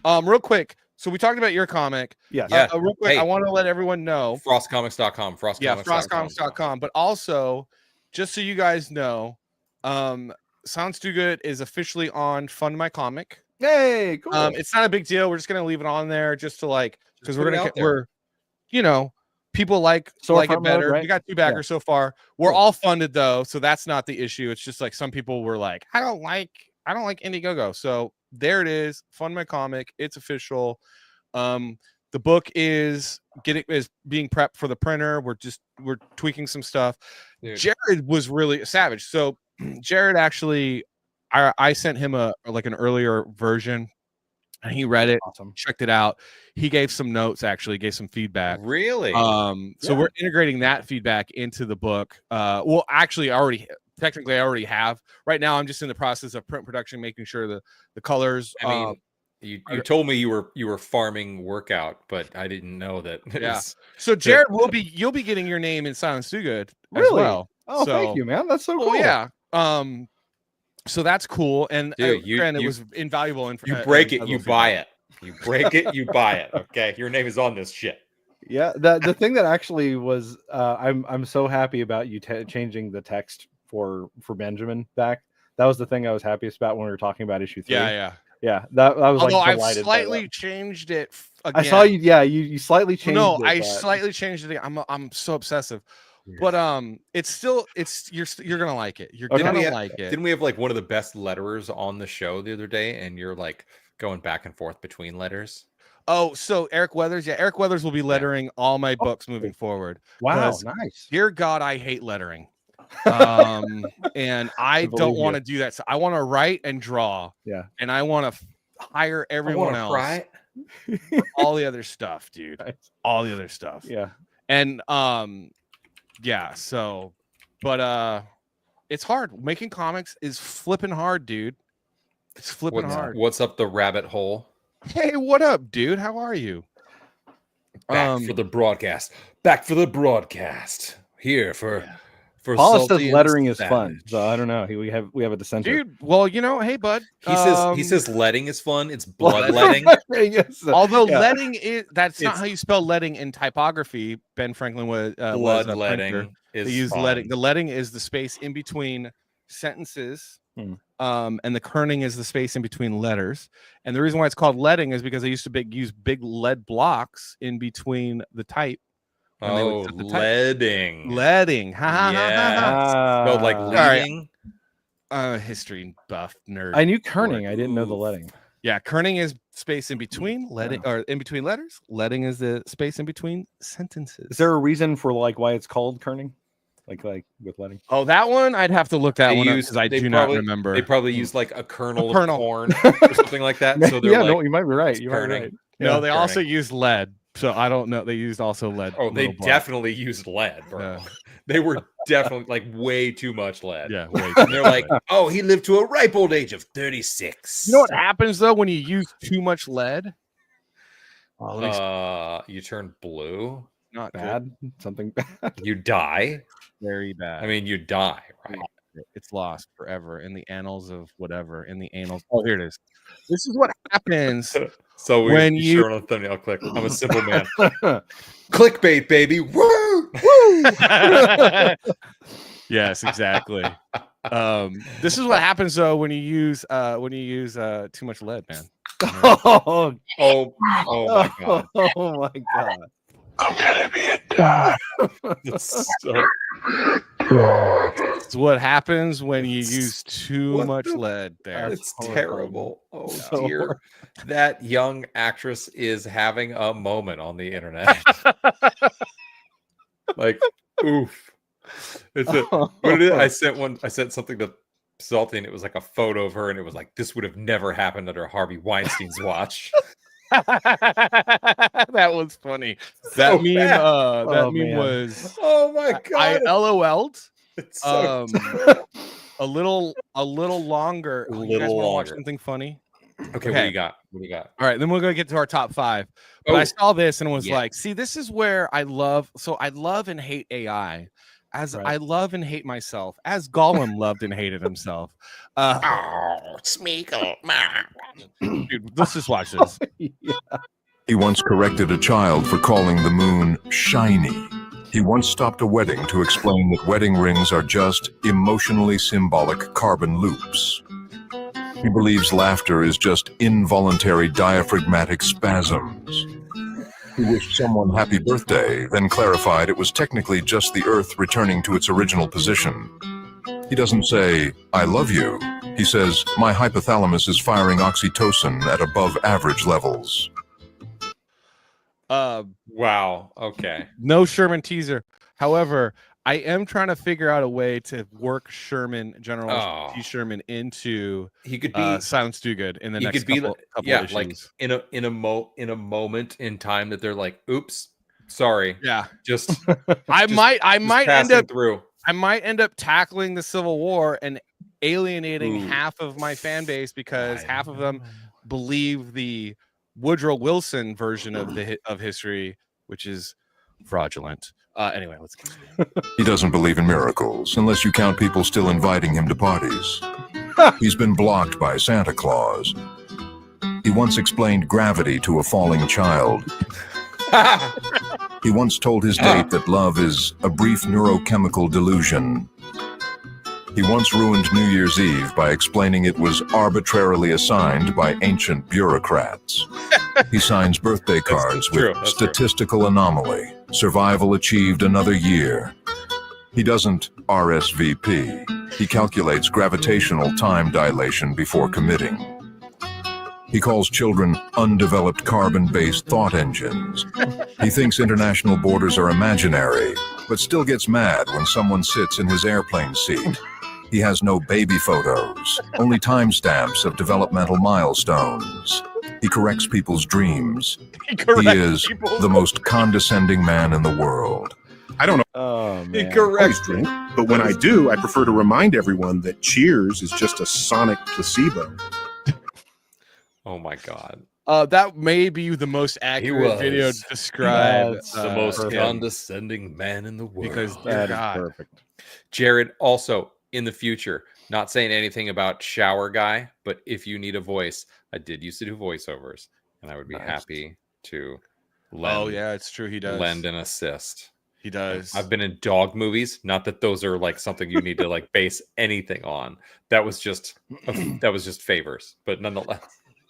Real quick. So we talked about your comic. Yeah. Real quick, I want to let everyone know. Frostcomics.com. Frostcomics.com. But also, just so you guys know, Sounds Too Good is officially on Fund My Comic. Hey, cool. It's not a big deal. We're just gonna leave it on there just to because people like it better. Right? We got 2 backers so far. We're all funded though, so that's not the issue. It's just like some people were like, I don't like Indiegogo. So there it is. Fund My Comic. It's official. The book is being prepped for the printer. We're tweaking some stuff. Dude. Jared was really savage. So Jared actually, I sent him an earlier version, and he read it, checked it out. He gave some notes, actually gave some feedback. Really? So we're integrating that feedback into the book. Well, actually, I already have. Right now, I'm just in the process of print production, making sure the colors. I mean, you told me you were farming workout, but I didn't know that. So Jared, you'll be getting your name in Sounds Too Good as well. Oh, thank you, man. That's so cool. Oh yeah. So that's cool. And dude, it was invaluable information. You break it, you buy it. You break it, you buy it. Okay, your name is on this shit. Yeah. The thing that actually was, I'm so happy about you changing the text for Benjamin back. That was the thing I was happiest about when we were talking about issue 3. Yeah. That I was Although like I've slightly changed it. Again. I saw you. Yeah, you slightly changed. No, I slightly changed it. I'm so obsessive. But you're gonna like it. You're gonna like it. Didn't we have like one of the best letterers on the show the other day, and you're like going back and forth between letters? Oh, so Eric Weathers, Eric Weathers will be lettering all my books moving forward. Wow, nice. Dear God, I hate lettering, and I don't want to do that. So I want to write and draw. Yeah, and I want to hire everyone else. Cry. All the other stuff, dude. All the other stuff. Yeah. And yeah, so but it's hard. Making comics is flipping hard, dude. It's flipping hard. What's up the rabbit hole? Hey, what up, dude? How are you? Back for the broadcast. Back for the broadcast. Here for Paul says Salty lettering and is Savage. fun. So I don't know. We have a dissenter. Dude, well, you know, hey bud. He says letting is fun. It's bloodletting. Although letting is that's not how you spell letting in typography. Ben Franklin was bloodletting is they use fun. letting. The letting is the space in between sentences. And the kerning is the space in between letters. And the reason why it's called letting is because they used to use big lead blocks in between the type. Oh, leading. Leading. Yeah. Spelled like leading. History buff nerd. I knew kerning. I didn't know the letting. Yeah, kerning is space in between letting or in between letters. Letting is the space in between sentences. Is there a reason for like why it's called kerning? Like with letting? Oh, that one I'd have to look that one up because I do not remember. They probably use like a kernel of corn or something like that. So they're no, you might be right. You might be kerning. right. No, they also use lead. So I don't know. They used also lead. Oh, they definitely used lead, bro. Yeah. They were definitely like way too much lead. Yeah, way and they're like, oh, he lived to a ripe old age of 36. You know what happens though when you use too much lead? You turn blue. Not bad. Something bad. You die. Very bad. I mean, you die, right? It's lost forever in the annals of whatever. In the annals. Oh, here it is. This is what happens. So when you turn on the thumbnail, click. I'm a simple man. Clickbait, baby. Woo! Woo! Yes, exactly. This is what happens though when you use too much lead, man. Oh my god. Oh my god. I'm gonna be a dog. It's what happens when you use too much lead there. It's terrible. Oh dear. That young actress is having a moment on the internet. Like, oof. It's I sent something to Salty and it was like a photo of her and it was like, this would have never happened under Harvey Weinstein's watch. That was funny. That meme was oh my god. I LOL'd. It's so a little longer. You guys want to watch something funny? Okay, what do you got? All right, then we're gonna get to our top 5. But I saw this and was like, see, this is where I love and hate AI. As I love and hate myself, as Gollum loved and hated himself. Smeagol. Dude, let's just watch this. He once corrected a child for calling the moon shiny. He once stopped a wedding to explain that wedding rings are just emotionally symbolic carbon loops. He believes laughter is just involuntary diaphragmatic spasms. He wished someone happy birthday, then clarified it was technically just the Earth returning to its original position. He doesn't say, I love you. He says, my hypothalamus is firing oxytocin at above average levels. Wow. Okay. No Sherman teaser. However, I am trying to figure out a way to work General T. Sherman into. He could be sounds too good in the he next could be couple yeah, issues. like in a moment in time that they're like, oops, sorry. Yeah, just I might end up through. I might end up tackling the Civil War and alienating half of my fan base because half of them believe the Woodrow Wilson version of history, which is fraudulent. Anyway, let's continue. He doesn't believe in miracles unless you count people still inviting him to parties. He's been blocked by Santa Claus. He once explained gravity to a falling child. He once told his date that love is a brief neurochemical delusion. He once ruined New Year's Eve by explaining it was arbitrarily assigned by ancient bureaucrats. He signs birthday cards with statistical anomaly. Survival achieved another year. He doesn't RSVP. He calculates gravitational time dilation before committing. He calls children undeveloped carbon-based thought engines. He thinks international borders are imaginary, but still gets mad when someone sits in his airplane seat. He has no baby photos, only timestamps of developmental milestones. He corrects people's dreams. He is the most condescending man in the world. I don't know. Oh, man. Always drink, but when I do, I prefer to remind everyone that Cheers is just a sonic placebo. Oh my God. That may be the most accurate video to describe the most condescending man in the world. Because That is perfect. Jared, also in the future, not saying anything about shower guy, but if you need a voice, I did used to do voiceovers, and I would be happy to lend. Oh yeah, it's true. He does lend and assist. He does. I've been in dog movies. Not that those are like something you need to like base anything on. That was just favors, but nonetheless.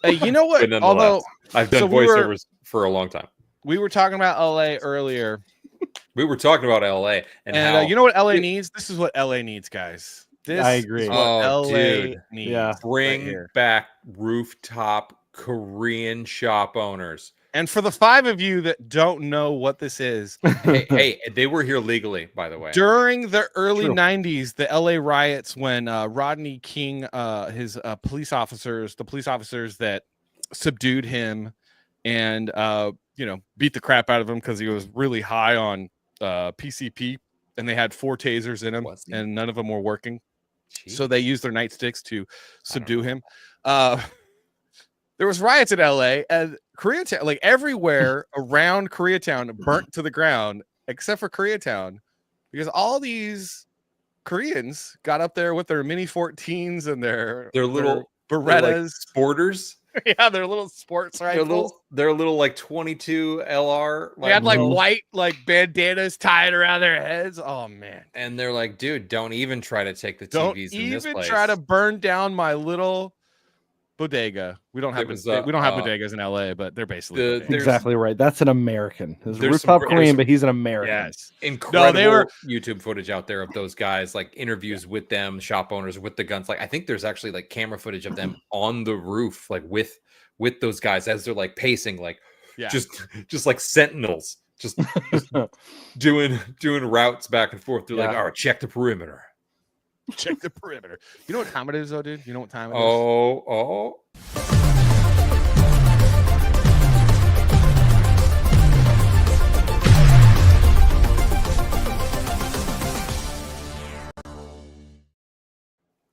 You know what? Although I've done voiceovers for a long time. We were talking about LA earlier. We were talking about LA and how you know what LA needs? This is what LA needs, guys. I agree. Is what LA needs. Yeah. Bring back rooftop Korean shop owners. And for the 5 of you that don't know what this is, hey, they were here legally, by the way. During the early 90s, the LA riots, when Rodney King, his police officers that subdued him and beat the crap out of him because he was really high on PCP, and they had 4 tasers in him, and none of them were working. Jeez. So they used their nightsticks to subdue him. There was riots in LA, and Koreatown, like everywhere around Koreatown, burnt to the ground except for Koreatown, because all these Koreans got up there with their mini 14s and their little Berettas, sporters. Yeah, their little sports rifles. They're little like 22 LR. They had like white like bandanas tied around their heads. Oh man! And they're like, dude, don't even try to take the TVs in this place. Don't even try to burn down my little bodega. We don't have bodegas in LA, but they're basically exactly right. That's an American. There's rooftop Korean, but he's an American. Yes, incredible YouTube footage out there of those guys, like interviews with them, shop owners with the guns. Like I think there's actually like camera footage of them on the roof, like with those guys as they're like pacing, like just like sentinels, just doing routes back and forth. They're like, all right, check the perimeter. Check the perimeter. You know what time it is, though, dude? You know what time it is? Oh.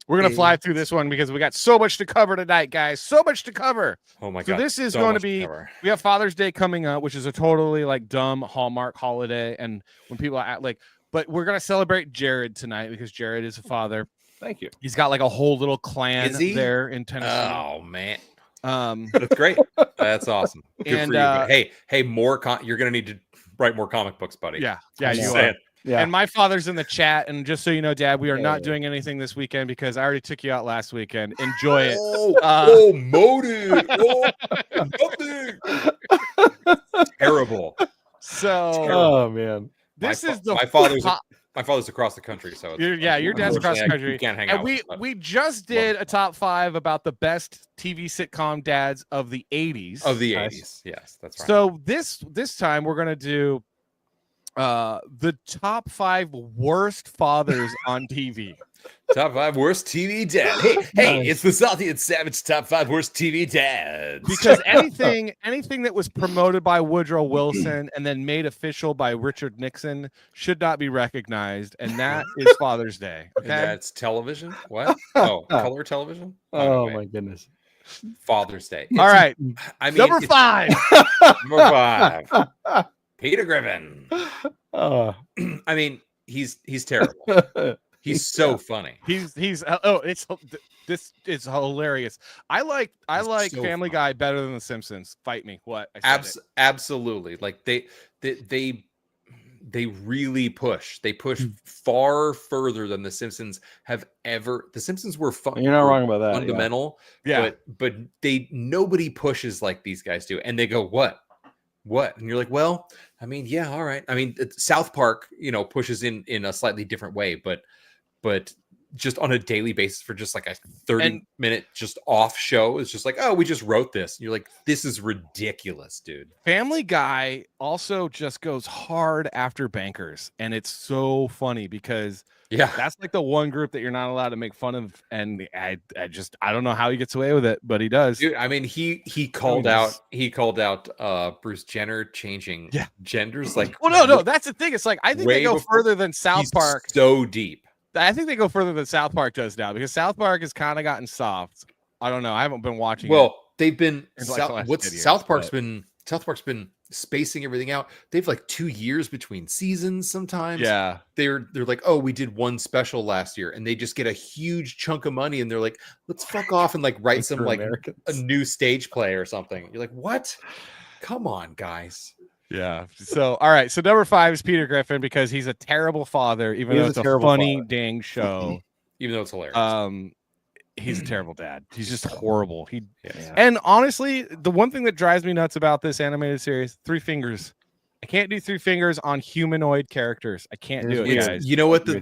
We're going to fly through this one because we got so much to cover tonight, guys. So much to cover. Oh, my So God. this is going to be, we have Father's Day coming up, which is a totally like dumb Hallmark holiday. And when people act like, but we're going to celebrate Jared tonight because Jared is a father. Thank you. He's got like a whole little clan there in Tennessee. Oh, man. That's great. That's awesome. Good for you. But hey, more you're going to need to write more comic books, buddy. Yeah, you are. Yeah. And my father's in the chat. And just so you know, Dad, we are not doing anything this weekend because I already took you out last weekend. Enjoy it. Motive. Nothing. Terrible. So, man. This is my father's across the country, so your dad's across the country. You can't hang and out. We just did a top 5 about the best TV sitcom dads of the 80s. Of the 80s, yes, that's right. So this time we're gonna do the top 5 worst fathers on TV. Top 5 worst TV dad. Hey, it's the Salty and Savage top 5 worst TV dads. Because anything that was promoted by Woodrow Wilson and then made official by Richard Nixon should not be recognized, and that is Father's Day. Okay, and that's television. What? Oh, color television. Oh my goodness. Father's Day. All right. I mean, number 5. Number 5. Peter Griffin. I mean, he's terrible. He's so funny. This is hilarious. I like so Family funny. Guy better than The Simpsons. Fight me. What? Absolutely. Like they really push. They push far further than The Simpsons have ever. The Simpsons were fun. You're not wrong about that. Fundamental. Yeah. But nobody pushes like these guys do. And they go, what? And you're like, well, I mean, yeah, all right. I mean, South Park, pushes in a slightly different way, but just on a daily basis for just like a 30-minute just off show. It's just like, oh, we just wrote this. You're like, this is ridiculous, dude. Family Guy also just goes hard after bankers, and it's so funny because that's like the one group that you're not allowed to make fun of, and I don't know how he gets away with it, but he does. Dude, I mean, he called out Bruce Jenner changing genders. Like, well, no, that's the thing. It's like I think they go further than South Park. So deep. I think they go further than South Park does now, because South Park has kind of gotten soft. I don't know. I haven't been watching. Well, they've been South Park's been spacing everything out. They've like 2 years between seasons sometimes. Yeah. They're like, oh, we did one special last year, and they just get a huge chunk of money, and they're like, let's fuck off and like write some like a new stage play or something. You're like, what? Come on, guys. Yeah. So, all right. So number 5 is Peter Griffin, because he's a terrible father, even though it's a funny dang show. Even though it's hilarious. He's a terrible dad. He's just horrible. And honestly, the one thing that drives me nuts about this animated series, 3 fingers. I can't do 3 fingers on humanoid characters. I can't do it, guys. You know what the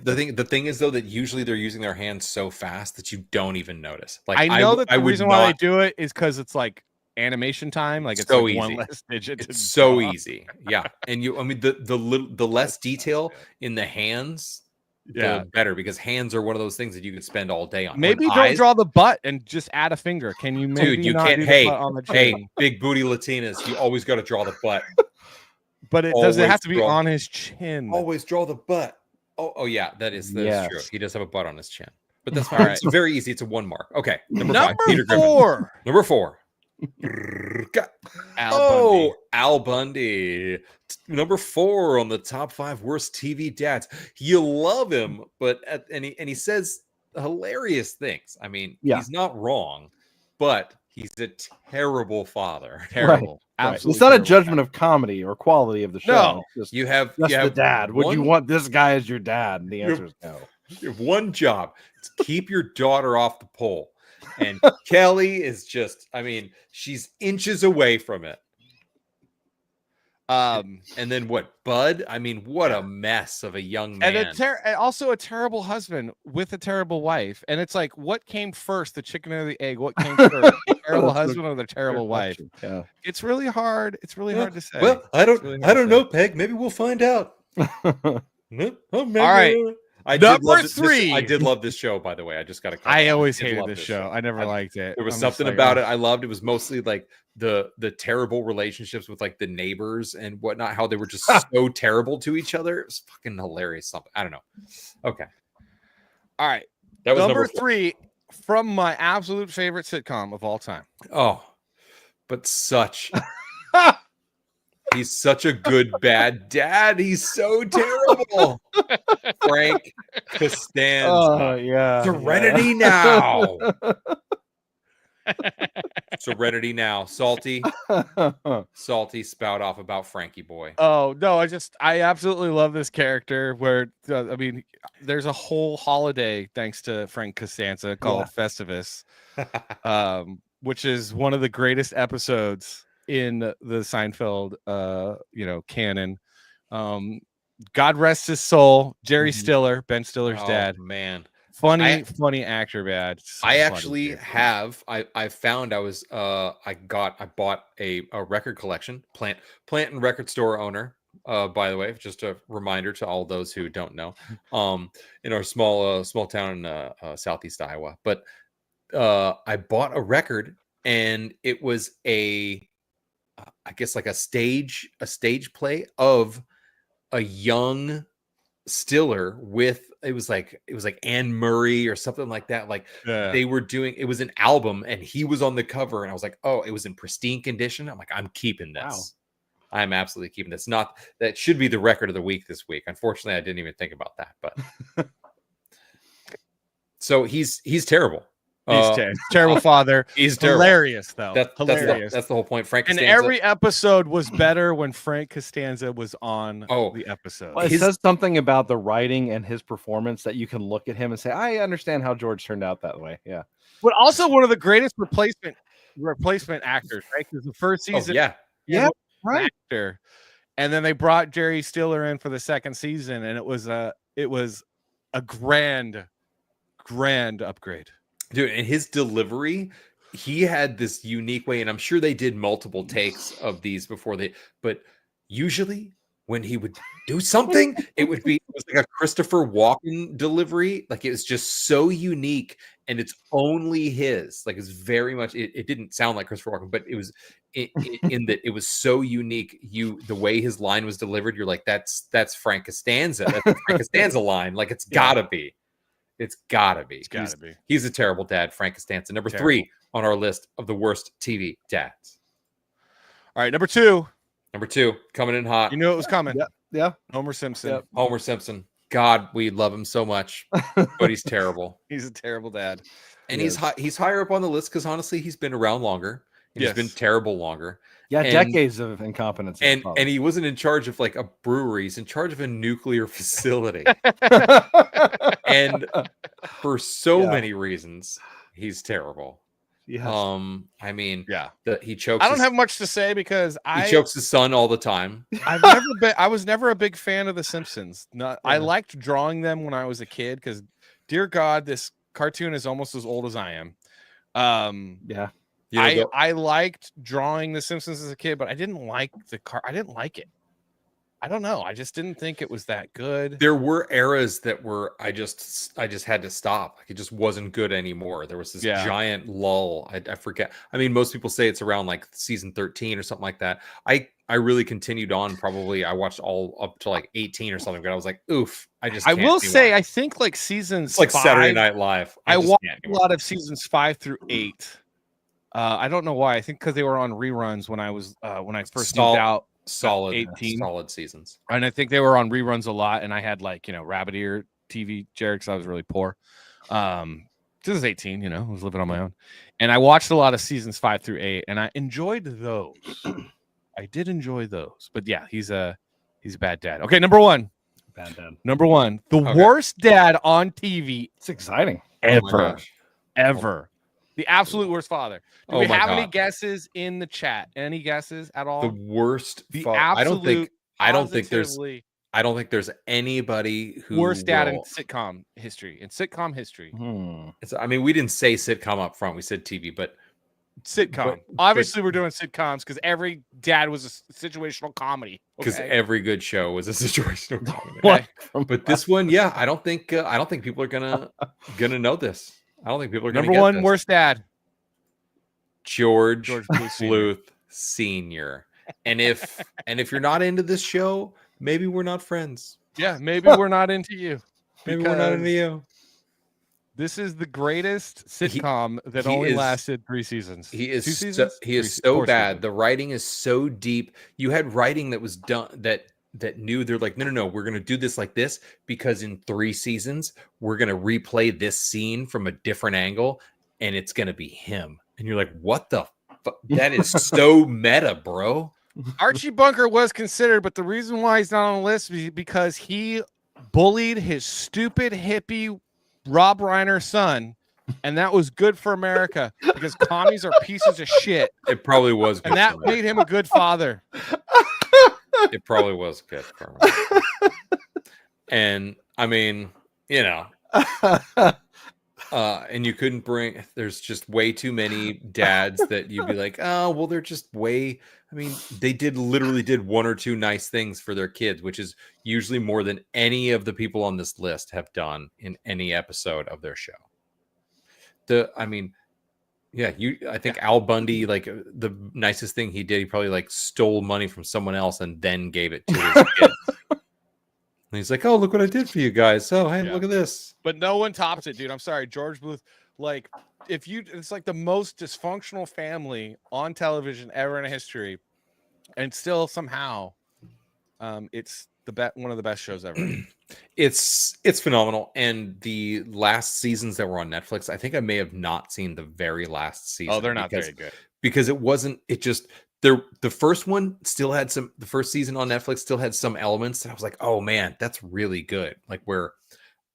thing is though, that usually they're using their hands so fast that you don't even notice. Like I know that the reason why they do it is because it's like animation time, like it's so like easy. one less digit. It's so easy. Yeah. And the less detail in the hands, the better, because hands are one of those things that you could spend all day on. Maybe don't draw the butt and just add a finger. Can you maybe Dude, you not can't. do the butt on the chin? Big booty Latinas, you always got to draw the butt. But it does it have to be on his chin? Always draw the butt. Oh yeah, that is true. He does have a butt on his chin. But that's fine. All right. It's very easy. It's a 1 mark. Okay. Number 4. 5, Peter Griffin. Number 4. Al Bundy. Number 4 on the top 5 worst TV dads. You love him, but he says hilarious things. I mean, he's not wrong, but he's a terrible father. Terrible. Right. Absolutely. It's not a judgment of comedy or quality of the show. No, just, you have the dad. Would you want this guy as your dad? And the answer is no. You have one job. It's keep your daughter off the pole. And Kelly is just, I mean, she's inches away from it. And then what, Bud? I mean, what a mess of a young man. And also a terrible husband with a terrible wife. And it's like, what came first, the chicken or the egg? What came first, the terrible husband or the terrible wife? Yeah. It's really hard. It's really hard to say. Well, I don't know, Peg. Maybe we'll find out. All right. Number 3. I did love this show, by the way. I just got to. I always hated this show. I never liked it. There was something about it I loved. It was mostly like the terrible relationships with like the neighbors and whatnot. How they were just so terrible to each other. It was fucking hilarious. Something I don't know. Okay. All right. That was number 3 from my absolute favorite sitcom of all time. Oh, but such. He's such a good bad dad. He's so terrible. Frank Costanza. Oh, yeah. Serenity now. Serenity now. Salty spout off about Frankie boy. Oh, no, I absolutely love this character where, I mean, there's a whole holiday thanks to Frank Costanza called Festivus, which is one of the greatest episodes in the Seinfeld canon. God rest his soul, Jerry Stiller, Ben Stiller's dad. Man, funny actor, bad. I actually have. I found I bought a record collection. Plant and record store owner. By the way, just a reminder to all those who don't know. In our small town in southeast Iowa, but I bought a record, and it was I guess like a stage play of a young Stiller with it was like Anne Murray or something like that. Like they were doing, it was an album and he was on the cover, and I was like, oh, it was in pristine condition. I'm like, I'm keeping this. Wow. I'm absolutely keeping this. That should be the record of the week this week. Unfortunately, I didn't even think about that, but so he's terrible. He's terrible father. He's terrible. Hilarious though. Hilarious. That's the whole point. Frank Costanza. And every episode was better when Frank Costanza was on the episode. Well, it says something about the writing and his performance that you can look at him and say, I understand how George turned out that way. Yeah. But also one of the greatest replacement actors, right? Because the first season, right. Actor, and then they brought Jerry Stiller in for the second season, and it was a grand grand upgrade. Dude, and his delivery, he had this unique way, and I'm sure they did multiple takes of these before but usually when he would do something, it was like a Christopher Walken delivery. Like, it was just so unique, and it's only his. Like, it's very much, it didn't sound like Christopher Walken, but it was in that it was so unique. The way his line was delivered, you're like, that's Frank Costanza. That's a Frank Costanza line. Like, it's gotta be. It's gotta be. He's a terrible dad, Frank Costanza. Number 3 on our list of the worst TV dads. All right, number two, coming in hot. You knew it was coming. Yeah. Homer Simpson. Yep. Homer Simpson. God, we love him so much, but he's terrible. He's a terrible dad. And he's higher up on the list because, honestly, he's been around longer. He's been terrible longer. Yeah, decades of incompetence. And he wasn't in charge of like a brewery. He's in charge of a nuclear facility. And for so many reasons, he's terrible. Yes. I mean, yeah, he chokes. I don't have much to say because he chokes his son all the time. I was never a big fan of The Simpsons. I liked drawing them when I was a kid because, dear God, this cartoon is almost as old as I am. I liked drawing The Simpsons as a kid, but I didn't like I didn't like it. I don't know. I just didn't think it was that good. There were eras that were I just had to stop. Like, it just wasn't good anymore. There was this giant lull. I forget. I mean, most people say it's around like season 13 or something like that. I really continued on. Probably I watched all up to like 18 or something, but I was like, oof. I will say, I think like seasons, it's like 5, Saturday Night Live. I watched a lot of seasons 5 through 8. I don't know why. I think because they were on reruns when I first moved out. Solid 18 solid seasons, and I think they were on reruns a lot, and I had like rabbit ear TV, Jared, because I was really poor. This is 18, I was living on my own, and I watched a lot of seasons 5 through 8, and I enjoyed those. I did enjoy those, but yeah, he's a bad dad. Okay, number one, the worst dad on TV. It's exciting. Ever. The absolute worst father. Do we have any guesses in the chat? Any guesses at all? The worst. I don't think there's anybody who worst dad in sitcom history. I mean, we didn't say sitcom up front. We said TV, but sitcom. Obviously, we're doing sitcoms because every dad was a situational comedy. Because every good show was a situational comedy. But this one, I don't think people are gonna know this. I don't think people are going to Number one worst dad. George Bluth Sr. And if you're not into this show, maybe we're not friends. Yeah, maybe we're not into you. Maybe we're not into you. This is the greatest sitcom that only lasted 3 seasons. He is so bad. The writing is so deep. You had writing that was done that knew they're like, no, we're going to do this like this because in 3 seasons, we're going to replay this scene from a different angle and it's going to be him. And you're like, what the fuck? That is so meta, bro. Archie Bunker was considered, but the reason why he's not on the list is because he bullied his stupid hippie Rob Reiner son. And that was good for America because commies are pieces of shit. It probably was good. And that made him a good father. It probably was good for him. And I mean, and you couldn't there's just way too many dads that you'd be like, oh, well, they're just way. I mean, they literally did 1 or 2 nice things for their kids, which is usually more than any of the people on this list have done in any episode of their show. I think Al Bundy, like the nicest thing he did, he probably like stole money from someone else and then gave it to his kids. And he's like, "Oh, look what I did for you guys! Oh, hey, look at this!" But no one tops it, dude. I'm sorry, George Bluth. Like, it's like the most dysfunctional family on television ever in history, and still somehow, it's one of the best shows ever. It's phenomenal. And the last seasons that were on Netflix, I think I may have not seen the very last season. Oh, they're not very good because the first one still had the first season on Netflix still had some elements that I was like, oh man, that's really good. Like where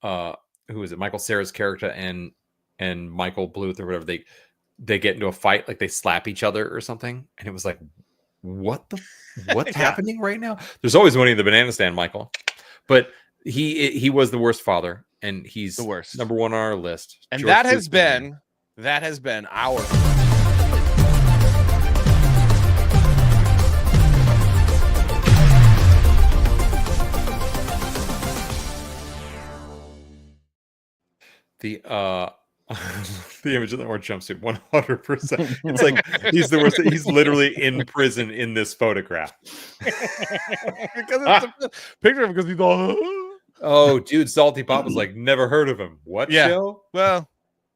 who is it? Michael Cera's character and Michael Bluth or whatever, they get into a fight, like they slap each other or something, and it was like, what's happening right now? There's always money in the banana stand, Michael. But he was the worst father, and he's the worst, number one on our list. And George that has Clooney. been our. The the image of the orange jumpsuit, 100%. It's like he's the worst. He's literally in prison in this photograph. Because it's a picture of him because he's all. Oh, dude, Salty Pop was like, never heard of him. What show? Well,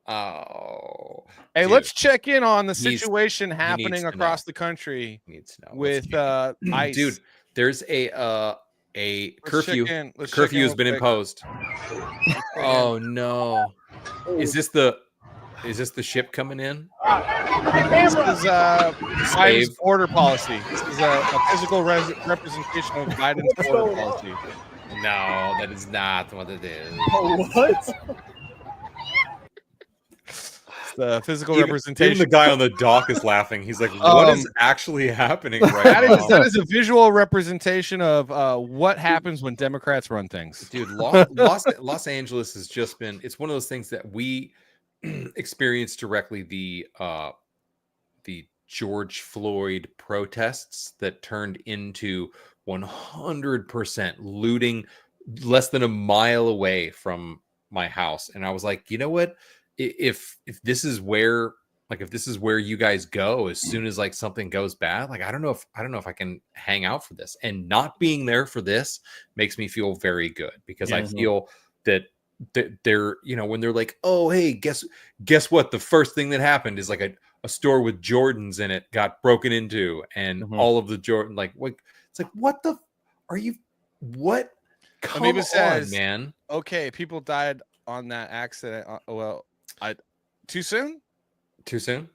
oh, hey, dude. let's check in on the situation happening across the country with ICE. Dude, there's a curfew. Curfew has been imposed. Oh no! Is this the ship coming in? This is Biden's border policy. This is a physical representation of Biden's border policy. No, that is not what it is. What? It's the physical representation. Even the guy on the dock is laughing. He's like, "What is actually happening right now?" That is a visual representation of what happens when Democrats run things. Dude, Los Angeles has just been. It's one of those things that we experienced directly. The George Floyd protests that turned into 100% looting less than a mile away from my house. And I was like, you know what? If this is where you guys go as soon as like something goes bad, like I don't know if I can hang out for this. And not being there for this makes me feel very good because I feel that they're, you know, when they're like, oh hey, guess what? The first thing that happened is like a store with Jordans in it got broken into, and all of the Jordan, like what. It's like, what the are you? What? Come on, says, man. Okay, people died on that accident. Too soon? Too soon?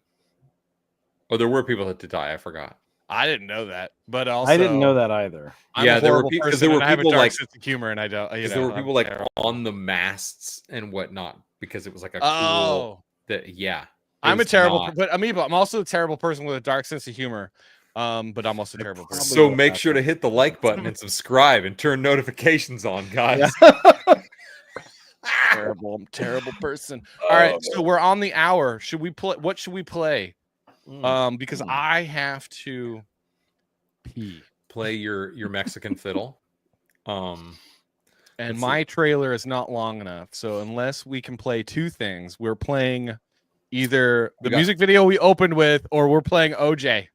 Oh, there were people that did die. I forgot. I didn't know that, but also I didn't know that either. Yeah, there were people. There were people like sense of humor, and I don't. There were people like on the masts and whatnot because it was like a cool. That yeah. I'm a terrible, but I'm also a terrible person with a dark sense of humor. But I'm also a terrible person. So make sure to hit the like button and subscribe and turn notifications on, guys. Terrible person. All right, so we're on the hour. Should we play? What should we play? Because I have to pee. Play your Mexican fiddle. And my trailer is not long enough. So unless we can play two things, we're playing either the music video we opened with, or we're playing OJ.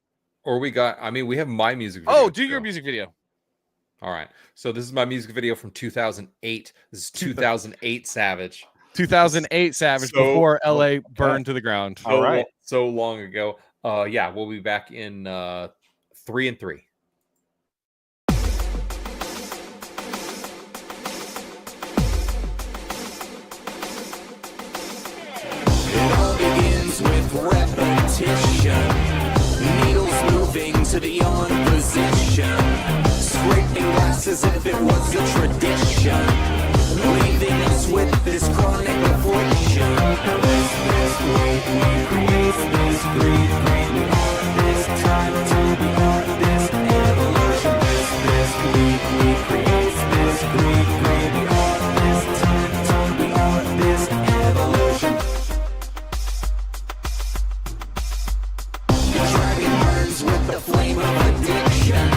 Or we have my music video. Oh, do your music video. All right. So this is my music video from 2008. This is 2008 Savage. 2008 Savage before LA burned to the ground. All right. So long ago. Yeah, we'll be back in 3 and 3. It all begins with repetition. Needles moving to the on position. Scraping glass as if it was a tradition. Leaving us with this chronic affliction. This way we create this greed. We are this time to be on this evolution. This week we create this greed. We are this time to be on this evolution. With the flame of addiction,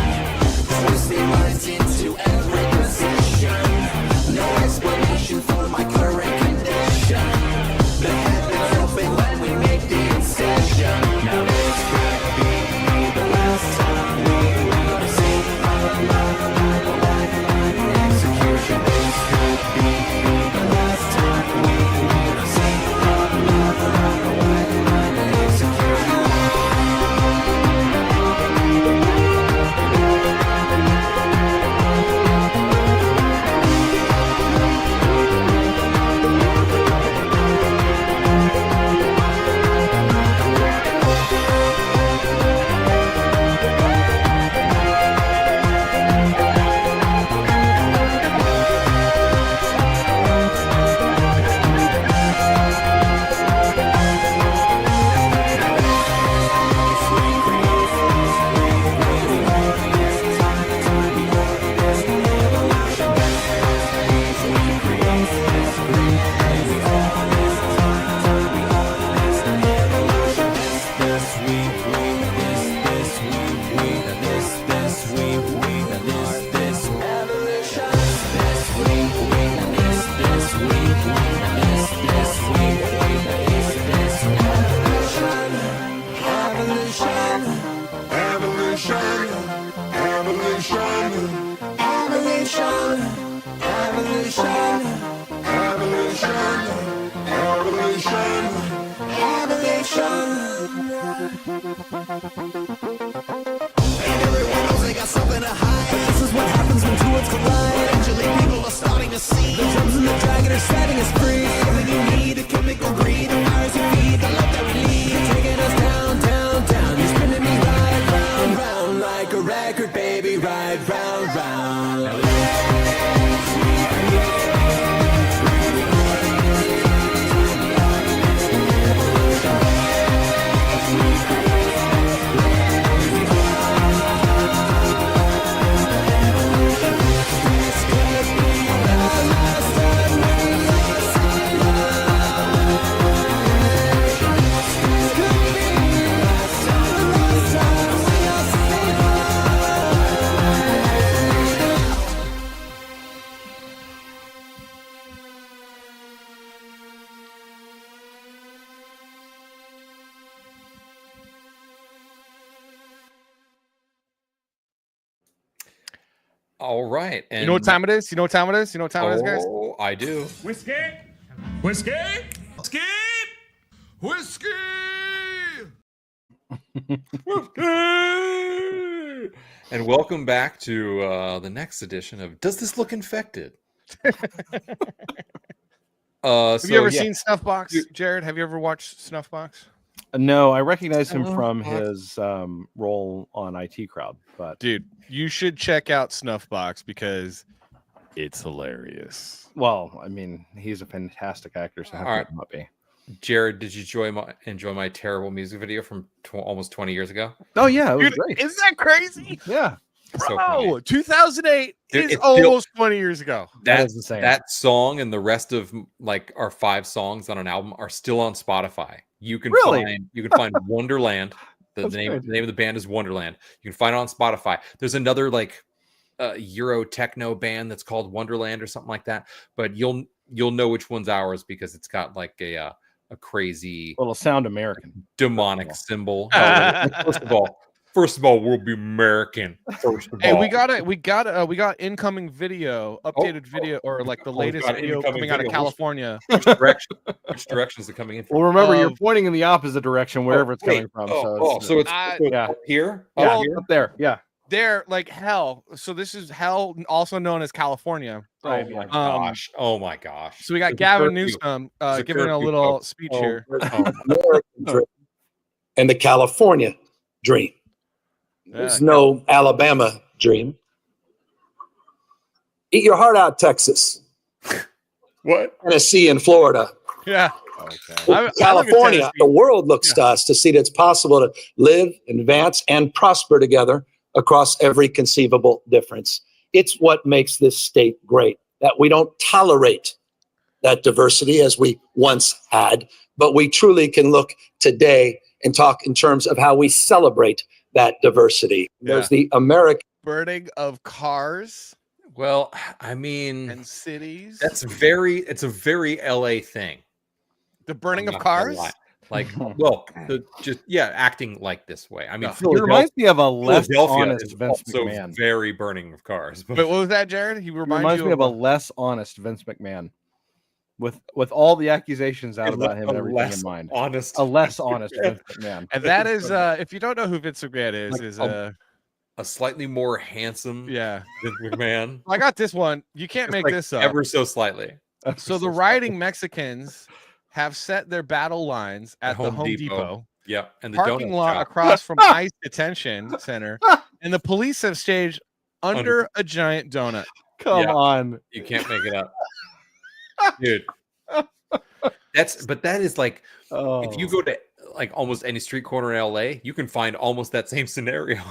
twisting minds into every position. No explanation for my current condition. The heavens open when we make the All right. And you know what time it is? You know what time it is? You know what time it is, guys? Oh, I do. Whiskey. Whiskey. Whiskey. Whiskey. And welcome back to the next edition of Does This Look Infected? Have you ever seen Snuffbox, Jared? Have you ever watched Snuffbox? No, I recognize him from his role on IT Crowd. But dude, you should check out Snuffbox because it's hilarious. Well, I mean, he's a fantastic actor, so how could it not be? Jared, did you enjoy my terrible music video from almost 20 years ago? Oh yeah, it was great. Isn't that crazy? Yeah. Bro, 2008 is almost 20 years ago. That is insane. That song and the rest of like our 5 songs on an album are still on Spotify. You can find Wonderland. The name of the band is Wonderland. You can find it on Spotify. There's another like Euro techno band that's called Wonderland or something like that. But you'll know which one's ours because it's got like a crazy little sound American demonic symbol. First of all, we'll be American. First of hey, all. we got incoming video, updated video, or like the latest video coming out of California. Which direction is it coming in from? Well, remember, you're pointing in the opposite direction wherever it's coming from. So it's up here? Yeah, up there. Yeah. They're like hell. So this is hell, also known as California. Oh my gosh. Oh my gosh. So we got Gavin Newsom giving a little speech here. And the California dream. There's no Alabama dream. Eat your heart out, Texas. What? Tennessee and Florida. Yeah. Okay. California, the world looks to us to see that it's possible to live, advance, and prosper together across every conceivable difference. It's what makes this state great, that we don't tolerate that diversity as we once had, but we truly can look today and talk in terms of how we celebrate that diversity. There's the American burning of cars. Well, I mean, and cities. It's a very LA thing. The burning of cars. Like, acting like this way. I mean, it reminds me of a less honest Vince McMahon. Very burning of cars. But what was that, Jared? He reminds me of a less honest Vince McMahon. With all the accusations out about him and everything in mind. A less honest Vince McMahon. And that is, if you don't know who Vince McMahon is a slightly more handsome Vince McMahon. I got this one. You can't make this up. Ever so slightly. So the rioting Mexicans have set their battle lines at the Home Depot. Yeah. And the parking lot across from ICE Detention Center. And the police have staged under a giant donut. Come on. You can't make it up. Dude, that is like if you go to like almost any street corner in LA, you can find almost that same scenario.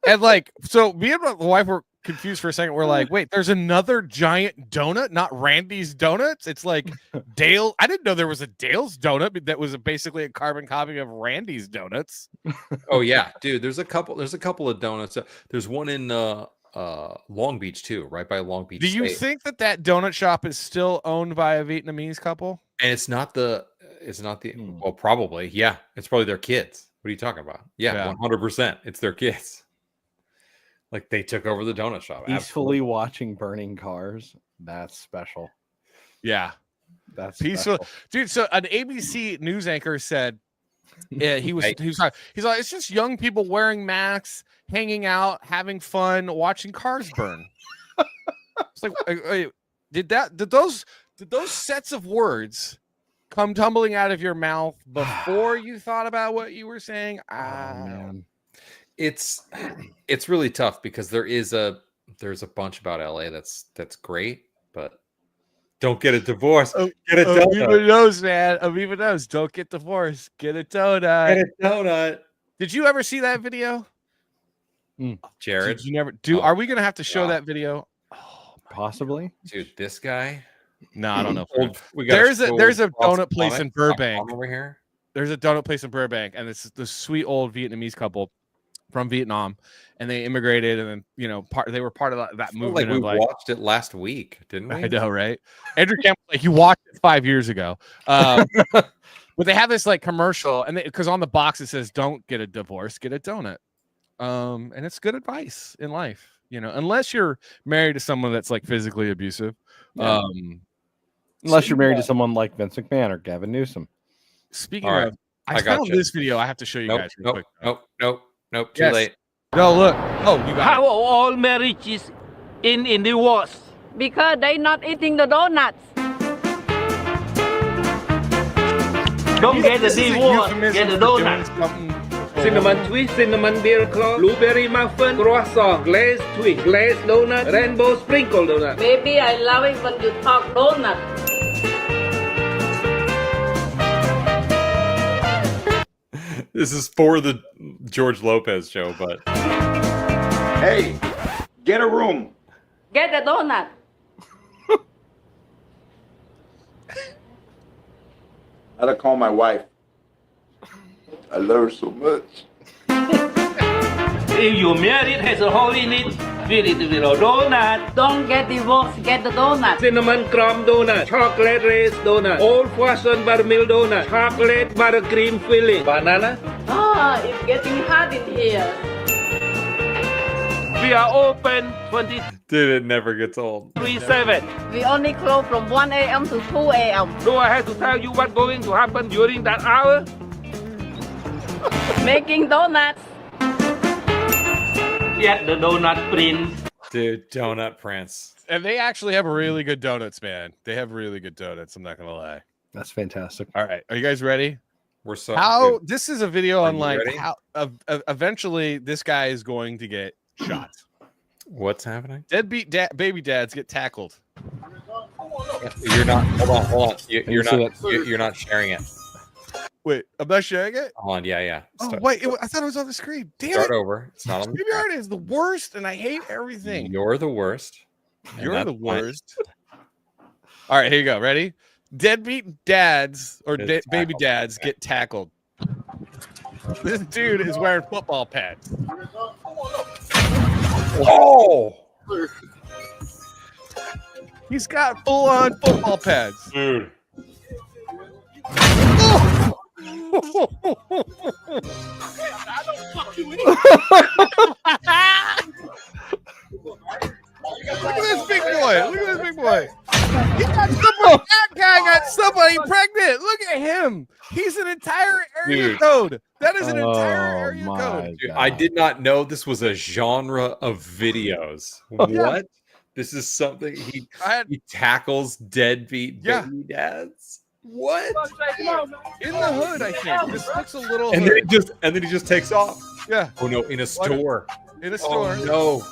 And like, so me and my wife were confused for a second. We're like, wait, there's another giant donut, not Randy's Donuts. It's like Dale. I didn't know there was a Dale's donut that was basically a carbon copy of Randy's Donuts. Oh yeah, dude. There's a couple of donuts. There's one in Long Beach too, right by Long Beach. Do you think that donut shop is still owned by a Vietnamese couple? And it's not the well, probably, yeah. It's probably their kids. What are you talking about? Yeah. 100%. It's their kids. Like they took over the donut shop. Peacefully watching burning cars. That's special. Yeah. That's peaceful, special. dude. So an ABC news anchor said, yeah, he's like, it's just young people wearing masks, hanging out, having fun, watching cars burn. It's like, wait, did those sets of words come tumbling out of your mouth before you thought about what you were saying? Man. It's really tough because there's a bunch about LA that's great, but don't get a divorce. Get a donut. Aviva knows, man. Aviva knows. Don't get divorced. Get a donut. Get a donut. Did you ever see that video? Jared, did you never do? Are we gonna have to show that video? Possibly, dude. This guy. No, I don't know. There's a donut place in Burbank over here. There's a donut place in Burbank, and it's this sweet old Vietnamese couple from Vietnam, and they immigrated, and then they were part of that movement. We watched it last week, didn't we? I know, right? Andrew Campbell, like, you watched it 5 years ago, but they have this like commercial, and because on the box it says, "Don't get a divorce, get a donut," and it's good advice in life, unless you're married to someone that's like physically abusive. Yeah. Unless you're married to someone like Vince McMahon or Gavin Newsom. Speaking of, I found this video. I have to show you guys real quick. Nope. Too late. No, look. Oh, you got How are all marriages in divorce? Because they not eating the donuts. Don't get the divorce, get the donut. Cinnamon twist, cinnamon beer claw, blueberry muffin, croissant, glazed twist, glazed donut, rainbow sprinkle donut. Baby, I love it when you talk donut. This is for the George Lopez show, but hey, get a room. Get a donut. I gotta call my wife. I love her so much. If you're married, has a hole in it. Fill it with a donut. Don't get divorced, get the donut. Cinnamon crumb donut, chocolate raised donut, old-fashioned buttermilk donut, chocolate buttercream filling, banana. Ah, it's getting hot in here. We are open 23/7. dude, it never gets old. We only close from 1 a.m. to 2 a.m. Do I have to tell you what's going to happen during that hour? Making donuts. Get the donut prince. Dude, donut prince. And they actually have really good donuts, man. They have really good donuts. I'm not gonna lie. That's fantastic. All right, are you guys ready? We're so. Dude, this is a video on like ready? how eventually this guy is going to get shot. What's happening? Deadbeat baby dads get tackled. You're not. Hold on. You're not sharing it. Wait, I'm not sharing it. Hold on. Yeah. Oh wait, I thought it was on the screen. Damn Start it! over. It's not on the StreamYard is the worst, and I hate everything. You're the worst. You're the worst. All right, here you go. Ready? Deadbeat dads or baby dads get tackled. This dude is wearing football pads. Oh! He's got full-on football pads. Dude. Look at this big boy. Look at this big boy. He got somebody, that guy got somebody pregnant. Look at him. He's an entire area code. That is an entire area code. Dude, I did not know this was a genre of videos. What? This is something he tackles deadbeat baby dads. What? In the hood, I think. This looks a little. And then he just takes off. Yeah. Oh no! In a store. In a store. Oh no!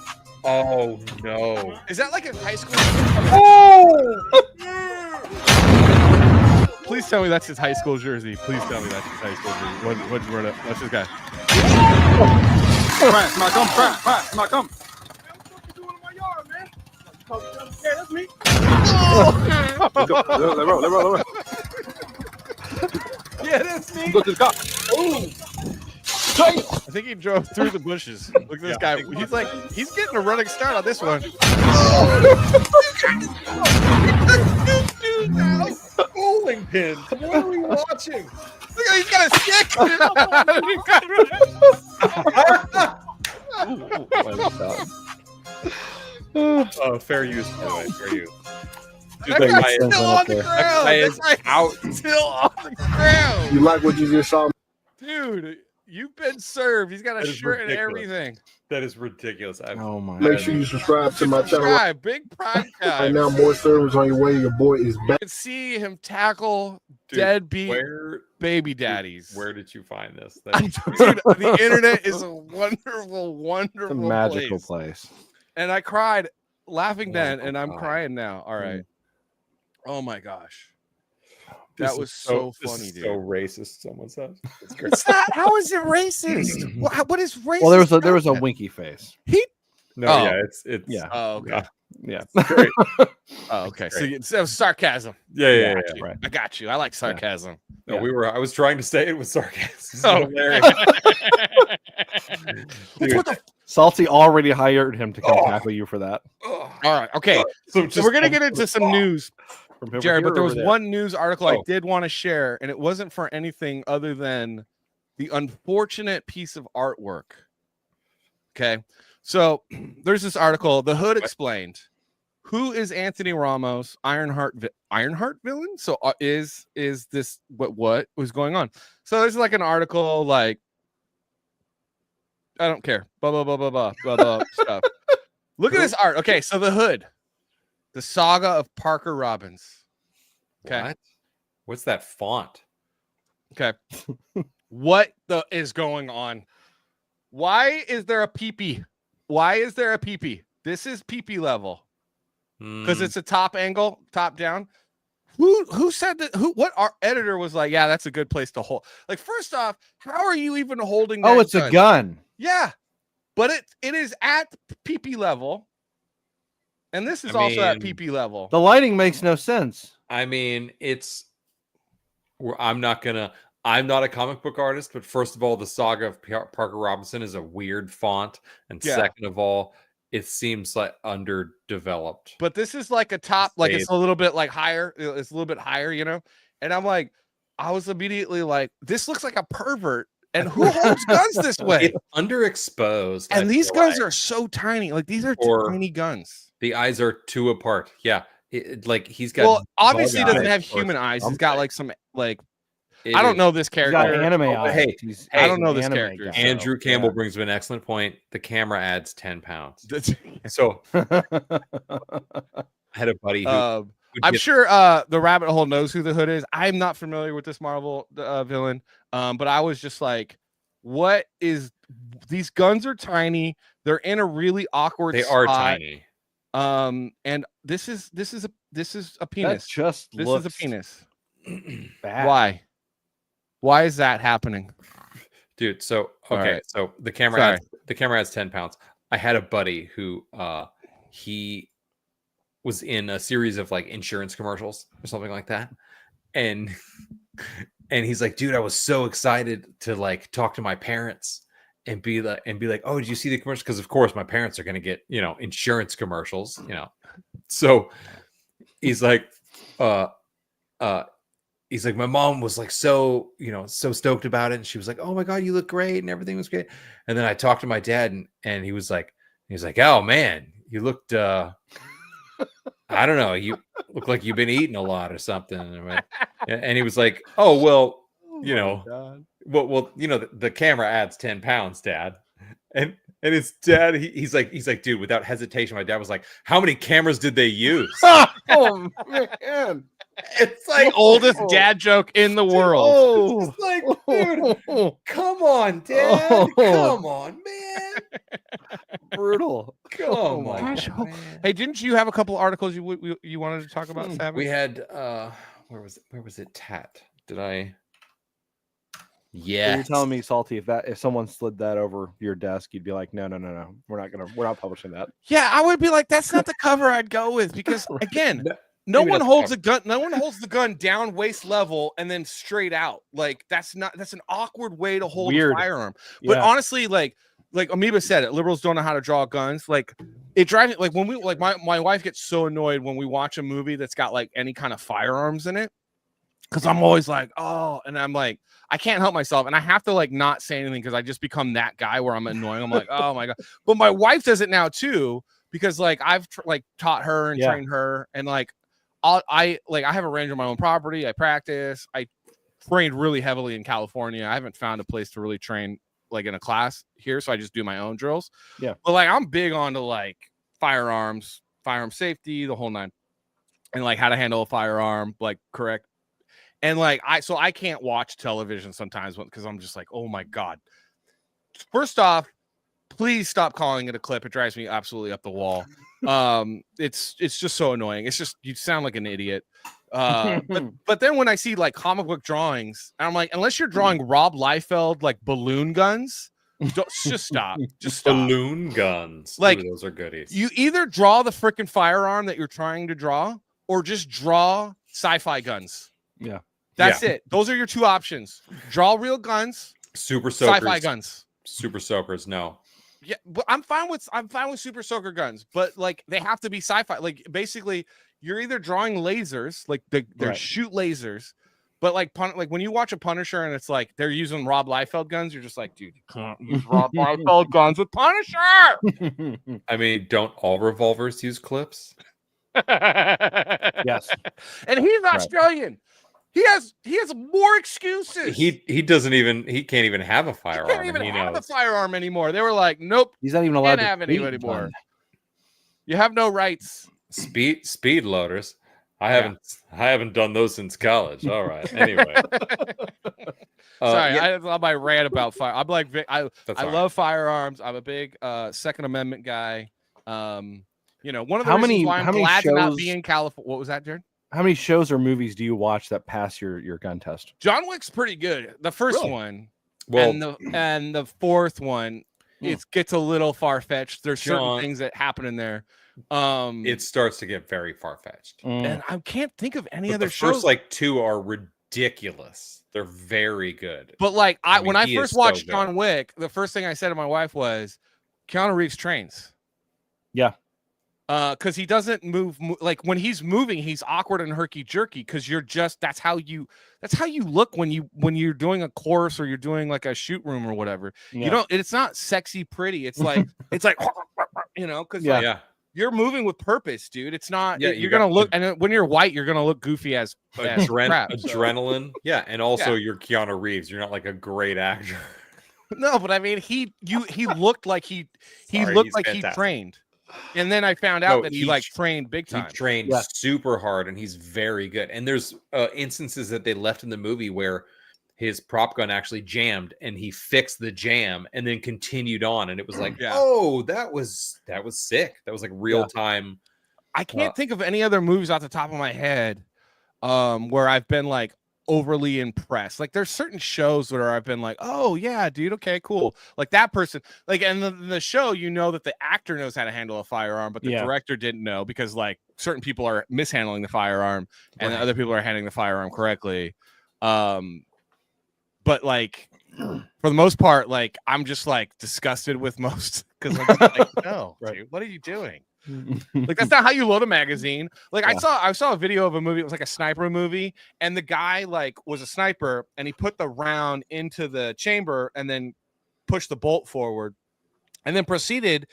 Oh no! Is that like a high school? Oh! Please tell me that's his high school jersey. Please tell me that's his high school jersey. What's this guy? Come. Yeah, that's me. Let roll. Yeah, that's me. Go to the cop. I think he drove through the bushes. Look at this guy. He's getting a running start on this one. Bowling pin. What are we watching? Look at he's got a stick. Fair use, by the way. Fair use. Dude, That guy's still on the ground. That guy's still on the ground. You like what you just saw? Dude, you've been served. He's got a That is shirt and ridiculous. everything. That is ridiculous. Oh my! Make sure you subscribe to my channel. Guy, big pride guy. Right now, more servers on your way. Your boy is You back. can see him tackle Dude, deadbeat where, baby daddies. where did you find this? Dude, the internet is a wonderful, wonderful It's a magical place. And I cried laughing then, and I'm God. crying now. All right. Oh my gosh. This That was is so this funny, is dude. so racist. Someone says it's great. It's not. How is it racist? what is racist? Well, there was a about that? winky face. No, Oh. yeah, it's Yeah. Oh, okay. Yeah. great. Oh, okay. So it was sarcasm. Yeah, Got you. right. I got you. I like sarcasm. No, I was trying to say it with sarcasm. Oh. Dude. What the Salty already hired him to come tackle you for that. All right. Okay. So we're gonna get into some news, From over Jared. here But there or was over there? one news article I Oh. did want to share, and it wasn't for anything other than the unfortunate piece of artwork. Okay. So there's this article, The Hood Explained. Who is Anthony Ramos, Ironheart villain? So is this what was going on? So there's like an article like, I don't care. Blah blah blah blah blah blah blah stuff. Look at this art. Okay, so The Hood, the saga of Parker Robbins. Okay. What? What's that font? Okay. What is going on? Why is there a peepee? Why is there a peepee? This is peepee level. Because it's a top angle, top down. Who said that? What our editor was like, yeah, that's a good place to hold. Like, first off, how are you even holding that? Oh, it's a gun. Yeah. But it is at PP level. And this is also at PP level. The lighting makes no sense. I mean, I'm not a comic book artist, but first of all, the saga of Parker Robinson is a weird font. And second of all, it seems like underdeveloped. But this is like a top, like it's a little bit like higher. It's a little bit higher, you know? And I'm like, I was immediately like, this looks like a pervert. And who holds guns this way? It's underexposed. And these guns are so tiny. Like these are tiny guns. The eyes are too apart. Yeah. Like he's got. Well, obviously he doesn't have human eyes. He's got like some like. I don't know this character. He's got anime eyes. Hey, I don't know this character. guy. Andrew Campbell brings up an excellent point. The camera adds 10 pounds. So I had a buddy who I'm sure the rabbit hole knows who the Hood is. I'm not familiar with this Marvel villain, but I was just like, what is these guns are tiny. They're in a really awkward They spot. are tiny. And this is a penis. This is a penis. Bad. Why is that happening? Dude, so okay, right. so the camera adds 10 pounds. I had a buddy who he was in a series of like insurance commercials or something like that. And he's like, dude, I was so excited to like talk to my parents and be like, oh, did you see the commercial? Because of course my parents are gonna get, insurance commercials, So he's like, my mom was like so stoked about it, and she was like, oh my god, you look great, and everything was great. And then I talked to my dad, and he was like, oh man, you looked I don't know, you look like you've been eating a lot or something. And he was like, oh well, the camera adds 10 pounds, Dad. And his dad, he's like, dude, without hesitation, my dad was like, how many cameras did they use? Oh man. It's like oldest dad joke in the world. It's like, dude, come on, Dad. Come on, man. Brutal. Come on. Hey, didn't you have a couple articles you wanted to talk about, Savage? We had where was it? Tat. Did I? Yeah. So you're telling me, Salty, if someone slid that over your desk, you'd be like, no, we're not publishing that. Yeah, I would be like, that's not the cover I'd go with, because again, no one holds a gun. No one holds the gun down waist level and then straight out. Like that's an awkward way to hold a firearm. But honestly, like Amoeba said, it liberals don't know how to draw guns. Like it drives me, like when we like my wife gets so annoyed when we watch a movie that's got like any kind of firearms in it. Cause I'm always like, oh, and I'm like, I can't help myself. And I have to like not say anything because I just become that guy where I'm annoying. I'm like, oh my God. But my wife does it now too. because like I've taught her and trained her, and like I have a range on my own property. I practice. I trained really heavily in California. I haven't found a place to really train like in a class here, so I just do my own drills. Yeah, but like I'm big on to like firearm safety, the whole nine, and like how to handle a firearm like correct. And like I can't watch television sometimes because I'm just like, oh my God. First off, please stop calling it a clip. It drives me absolutely up the wall. It's just so annoying. It's just you sound like an idiot. But then when I see like comic book drawings, I'm like, unless you're drawing Rob Liefeld like balloon guns, just stop. Just stop. Balloon guns. Like, ooh, those are goodies. You either draw the freaking firearm that you're trying to draw, or just draw sci-fi guns. Yeah. That's it. Those are your two options. Draw real guns. Super soakers. Sci-fi guns. Super soakers. No. Yeah, but I'm fine with super soaker guns, but like they have to be sci-fi. Like basically, you're either drawing lasers, like they're shoot lasers, but like when you watch a Punisher and it's like they're using Rob Liefeld guns, you're just like, dude, you can't use Rob Liefeld guns with Punisher. I mean, don't all revolvers use clips? Yes. And he's Australian. He has more excuses. He can't even have a firearm. He can't even have a firearm anymore. They were like, nope, he's not even allowed to have any anymore. You have no rights. Speed loaders. I haven't done those since college. All right. Anyway. Sorry, I love my rant about fire. I'm like, I love firearms. I'm a big Second Amendment guy. You know, one of the reasons why I'm glad to not be in California. What was that, Jared? How many shows or movies do you watch that pass your gun test? John Wick's pretty good. The first one, well, and the fourth one, it gets a little far fetched. There's certain things that happen in there. It starts to get very far fetched, and I can't think of any other the shows. First like two are ridiculous. They're very good. But like when I first watched John Wick, the first thing I said to my wife was, "Keanu Reeves trains." Yeah. Because he doesn't move like when he's moving, he's awkward and herky jerky. Because that's how you look when you're doing a course or you're doing like a shoot room or whatever. Yeah. You don't. It's not sexy pretty. It's like you know, because you're moving with purpose, dude. It's not. Yeah, you're gonna look, and when you're white, you're gonna look goofy as crap, adrenaline. Yeah, and also you're Keanu Reeves. You're not like a great actor. No, but I mean, he looked like he looked like he trained. And then I found out that he like trained big time. He trained super hard, and he's very good. And there's instances that they left in the movie where his prop gun actually jammed, and he fixed the jam and then continued on. And it was like, oh, that was sick. That was like real time. I can't think of any other movies off the top of my head where I've been like overly impressed. Like there's certain shows where I've been like, oh yeah, dude, okay, cool. Like that person, like, and the show, you know that the actor knows how to handle a firearm, but the director didn't know, because like certain people are mishandling the firearm and other people are handling the firearm correctly. But like for the most part, like I'm just like disgusted with most, because I'm just like, no, dude, what are you doing? Like that's not how you load a magazine. Like I saw a video of a movie. It was like a sniper movie, and the guy like was a sniper, and he put the round into the chamber and then pushed the bolt forward, and then proceeded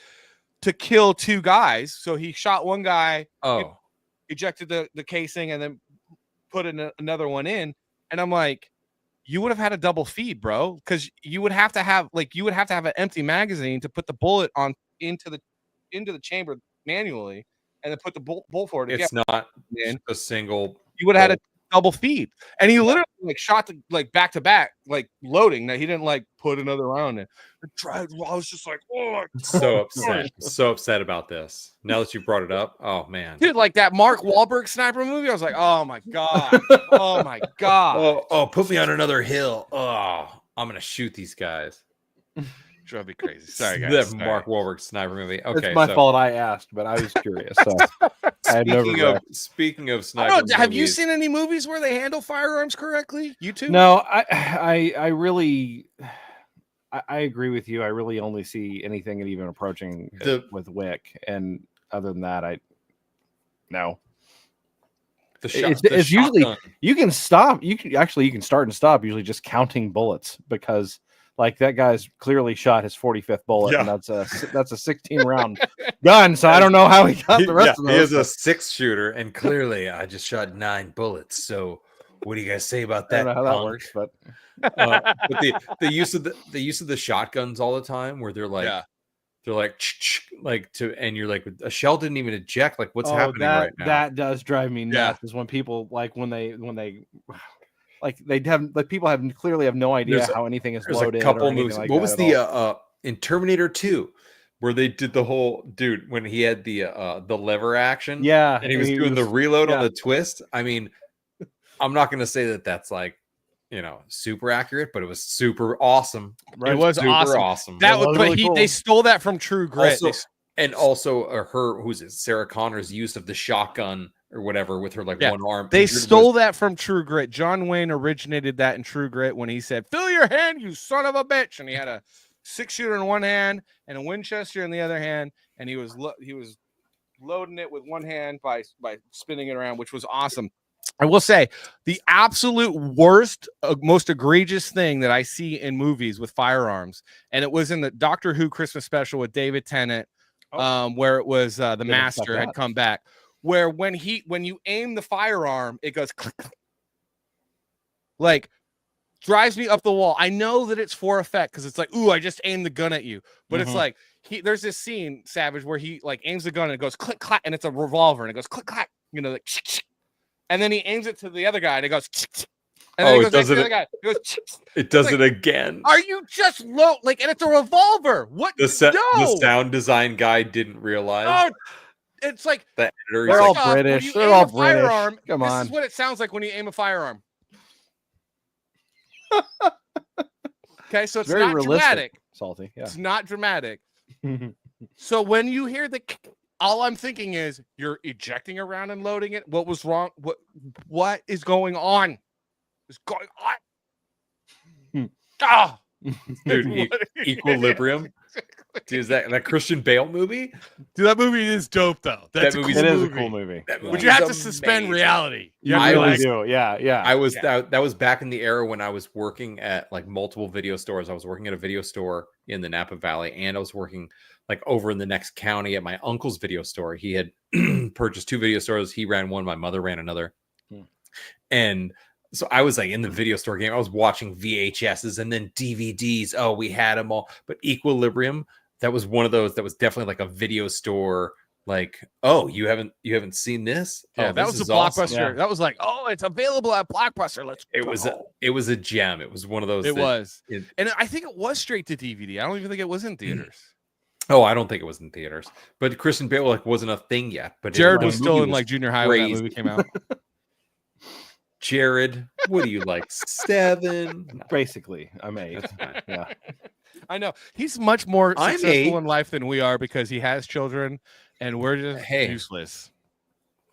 to kill two guys. So he shot one guy, ejected the casing, and then put another one in. And I'm like, you would have had a double feed, bro, because you would have to have an empty magazine to put the bullet on into the chamber manually, and then put the bolt forward. It's not a single. You would have had a double feed, and he literally like shot like back to back, like loading. That he didn't like put another round in. I was just like, oh, so upset about this. Now that you brought it up, oh man, dude, like that Mark Wahlberg sniper movie. I was like, oh my god, oh my god, oh, put me on another hill. Oh, I'm gonna shoot these guys. Drove me crazy. Sorry, guys. That Mark Wahlberg sniper movie. Okay, it's my fault. I asked, but I was curious. So I had speaking of sniper movies, have you seen any movies where they handle firearms correctly? You too? No, I really, I agree with you. I really only see anything and even approaching with Wick, and other than that, no. It's usually you can stop. You can start and stop. Usually just counting bullets, because Like that guy's clearly shot his 45th bullet, Yeah. and that's a 16 round gun. So I don't know how he got the rest of those. He is a 6-shooter, and clearly I just shot 9 bullets. So what do you guys say about that? I don't know how that works, but the use of the shotguns all the time, where they're like, and you're like, a shell didn't even eject. Like, what's happening right now? That does drive me nuts. Is when people like when they people clearly have no idea how anything is loaded. A couple or anything moves. Like What that was at the all. in Terminator 2, where they did the whole when he had the lever action? Yeah, and he was doing the reload on the twist. I mean, I'm not going to say that that's like, super accurate, but it was super awesome. Right. It was super awesome. That was, but they stole that from True Grit. Also, her, who's it, Sarah Connor's use of the shotgun or whatever with her one arm. They stole that from True Grit. John Wayne originated that in True Grit when he said, "Fill your hand, you son of a bitch," and he had a 6-shooter in one hand and a Winchester in the other hand, and he was loading it with one hand by spinning it around, which was awesome. I will say the absolute worst, most egregious thing that I see in movies with firearms, and it was in the Doctor Who Christmas special with David Tennant, where it was the Master had come back, where when you aim the firearm, it goes click, click, like drives me up the wall. I know that it's for effect because it's like, ooh, I just aimed the gun at you, but it's like there's this scene, Savage, where he like aims the gun and it goes click clack, and it's a revolver and it goes click clack, like. And then he aims it to the other guy, and it goes. And then he goes back to the other guy. It goes. It does it again. Are you just low? And it's a revolver. What? The sound design guy didn't realize. Oh, it's like the editor. They're all British. They're all British. Firearm, Come on. This is what it sounds like when you aim a firearm. Okay, so it's very not realistic, dramatic. Salty. Yeah. It's not dramatic. So when you hear all I'm thinking is you're ejecting around and loading it. What was wrong? What is going on? What's going on? Ah, dude, Equilibrium. Dude, is that Christian Bale movie? Dude, that movie is dope though. That's a cool movie. But you have to suspend reality. I really do. Yeah. I was that was back in the era when I was working at like multiple video stores. I was working at a video store in the Napa Valley, and I was working like over in the next county at my uncle's video store. He had purchased 2 video stores. He ran one, my mother ran another. And so I was like in the video store game. I was watching VHSs and then DVDs. Oh, we had them all. But Equilibrium, that was one of those that was definitely like a video store. Like, oh, you haven't seen this? Yeah, oh, that was a Blockbuster. Awesome. Yeah. That was like, oh, it's available at Blockbuster. It was a gem. It was one of those. And I think it was straight to DVD. I don't even think it was in theaters. Oh, I don't think it was in theaters. But Christian Bale wasn't a thing yet. But Jared was still in like junior high when that movie came out. Jared, what do you like? 7? Basically, I'm 8. Yeah. I know. He's much more successful in life than we are because he has children and we're just useless.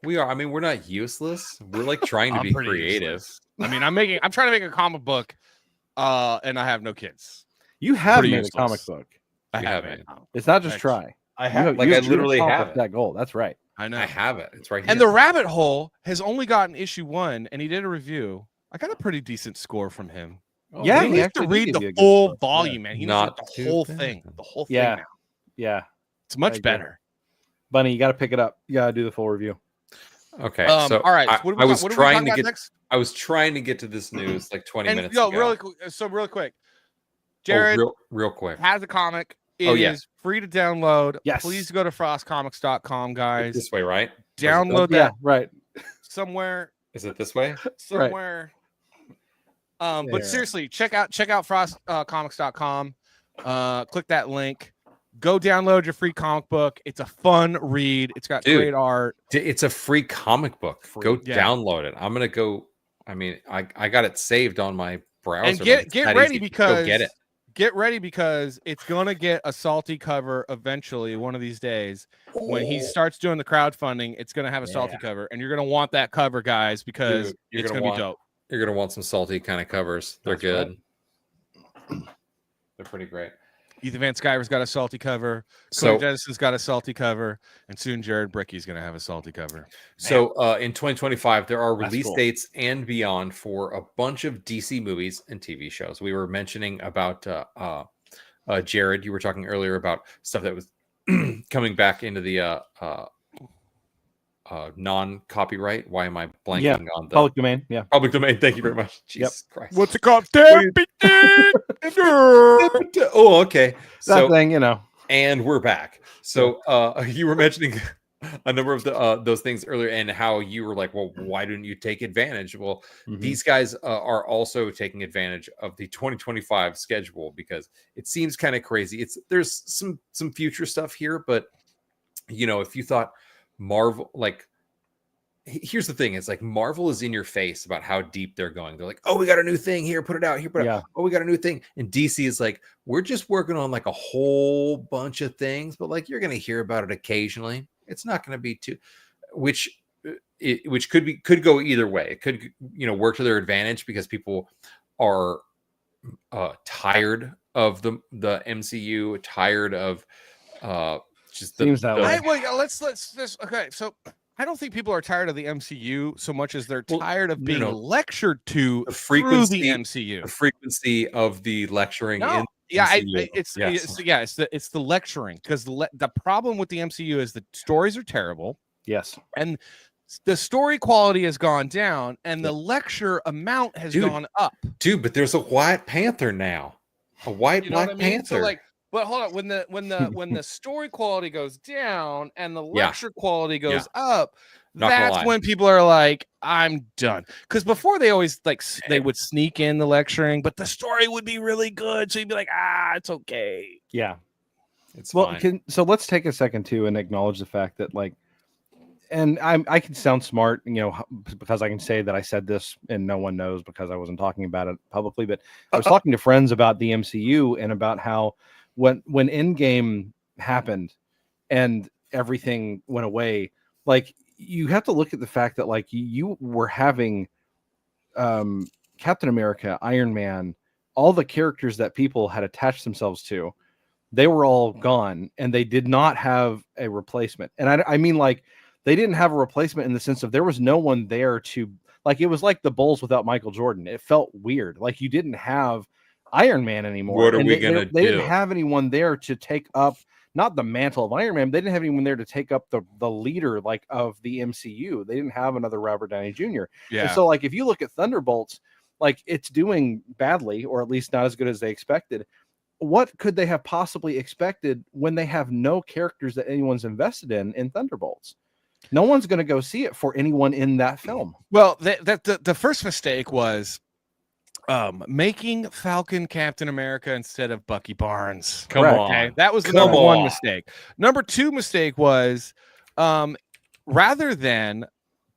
We are. I mean, we're not useless. We're like trying to be creative. Useless. I mean, I'm trying to make a comic book and I have no kids. You have made a comic book. I haven't. It's not just try. I have. I literally have that goal. That's right. I know. I have it. It's right here. And The Rabbit Hole has only gotten issue 1, and he did a review. I got a pretty decent score from him. Oh, yeah, he needs to read the full volume, man. He needs the whole thing. The whole thing. Yeah. Now. Yeah. It's much better. Bunny, you got to pick it up. You got to do the full review. Okay. So all right. I was trying to get to this news like 20 minutes ago. Real quick. Jared, real quick, has a comic. It is free to download. Yes. Please go to frostcomics.com, guys. This way, right? Download that. Yeah, right. Somewhere. Is it this way? Somewhere. Right. But seriously, check out frostcomics.com. Click that link. Go download your free comic book. It's a fun read. It's got great art. It's a free comic book. Go download it. I'm gonna go. I mean, I got it saved on my browser. And get ready because go get it. Get ready because it's gonna get a salty cover eventually one of these days. When he starts doing the crowdfunding, it's gonna have a salty cover, and you're gonna want that cover, guys, because it's gonna be dope. You're gonna want some salty kind of covers. They're good. Right. They're pretty great. Ethan Van Sciver's got a salty cover. So Cody Dennison's got a salty cover, and soon Jared Brickey's going to have a salty cover. So in 2025, there are release dates and beyond for a bunch of DC movies and TV shows. We were mentioning about Jared. You were talking earlier about stuff that was coming back into the non-copyright. Why am I blanking on the public domain? Yeah, public domain. Thank you very much. Jesus Christ. What's it called? Oh, okay. That thing, you know. And we're back. So you were mentioning a number of those things earlier, and how you were like, well, why didn't you take advantage? Well, these guys are also taking advantage of the 2025 schedule, because it seems kind of crazy. There's some future stuff here, but you know, if you thought Marvel, like, here's the thing, it's like Marvel is in your face about how deep they're going. They're like, oh, we got a new thing here, put it out here, put it out. Oh, we got a new thing. And DC is like, we're just working on like a whole bunch of things, but like, you're going to hear about it occasionally. It's not going to be too, which could go either way. It could, you know, work to their advantage, because people are tired of the MCU, tired of just the, seems that way. Let's okay. So I don't think people are tired of the MCU so much as they're tired of being lectured to through the MCU. The frequency of the lecturing. No. It's the lecturing, because the problem with the MCU is the stories are terrible. Yes, and the story quality has gone down, and the lecture amount has gone up. Dude, but there's a White Panther now, a White Black Panther. So like, but hold on, when the story quality goes down and the lecture quality goes up, that's when people are like, I'm done. Because before they always they would sneak in the lecturing, but the story would be really good, so you'd be like, it's okay. Yeah, it's fine. So let's take a second too and acknowledge the fact that, like, and I can sound smart, you know, because I can say that I said this and no one knows, because I wasn't talking about it publicly, but I was talking to friends about the MCU and about how when Endgame happened and everything went away, like, you have to look at the fact that, like, you were having Captain America, Iron Man, all the characters that people had attached themselves to, they were all gone, and they did not have a replacement. And I mean, like, they didn't have a replacement in the sense of there was no one there to, like, it was like the Bulls without Michael Jordan. It felt weird. Like, you didn't have Iron Man anymore. What are we going to do? They didn't have anyone there to take up, not the mantle of Iron Man. They didn't have anyone there to take up the leader, like, of the MCU. They didn't have another Robert Downey Jr. Yeah. And so, like, if you look at Thunderbolts, like, it's doing badly, or at least not as good as they expected. What could they have possibly expected when they have no characters that anyone's invested in Thunderbolts? No one's going to go see it for anyone in that film. Well, the first mistake was making Falcon Captain America instead of Bucky Barnes. Come on. Okay? That was the number one mistake. Number two mistake was rather than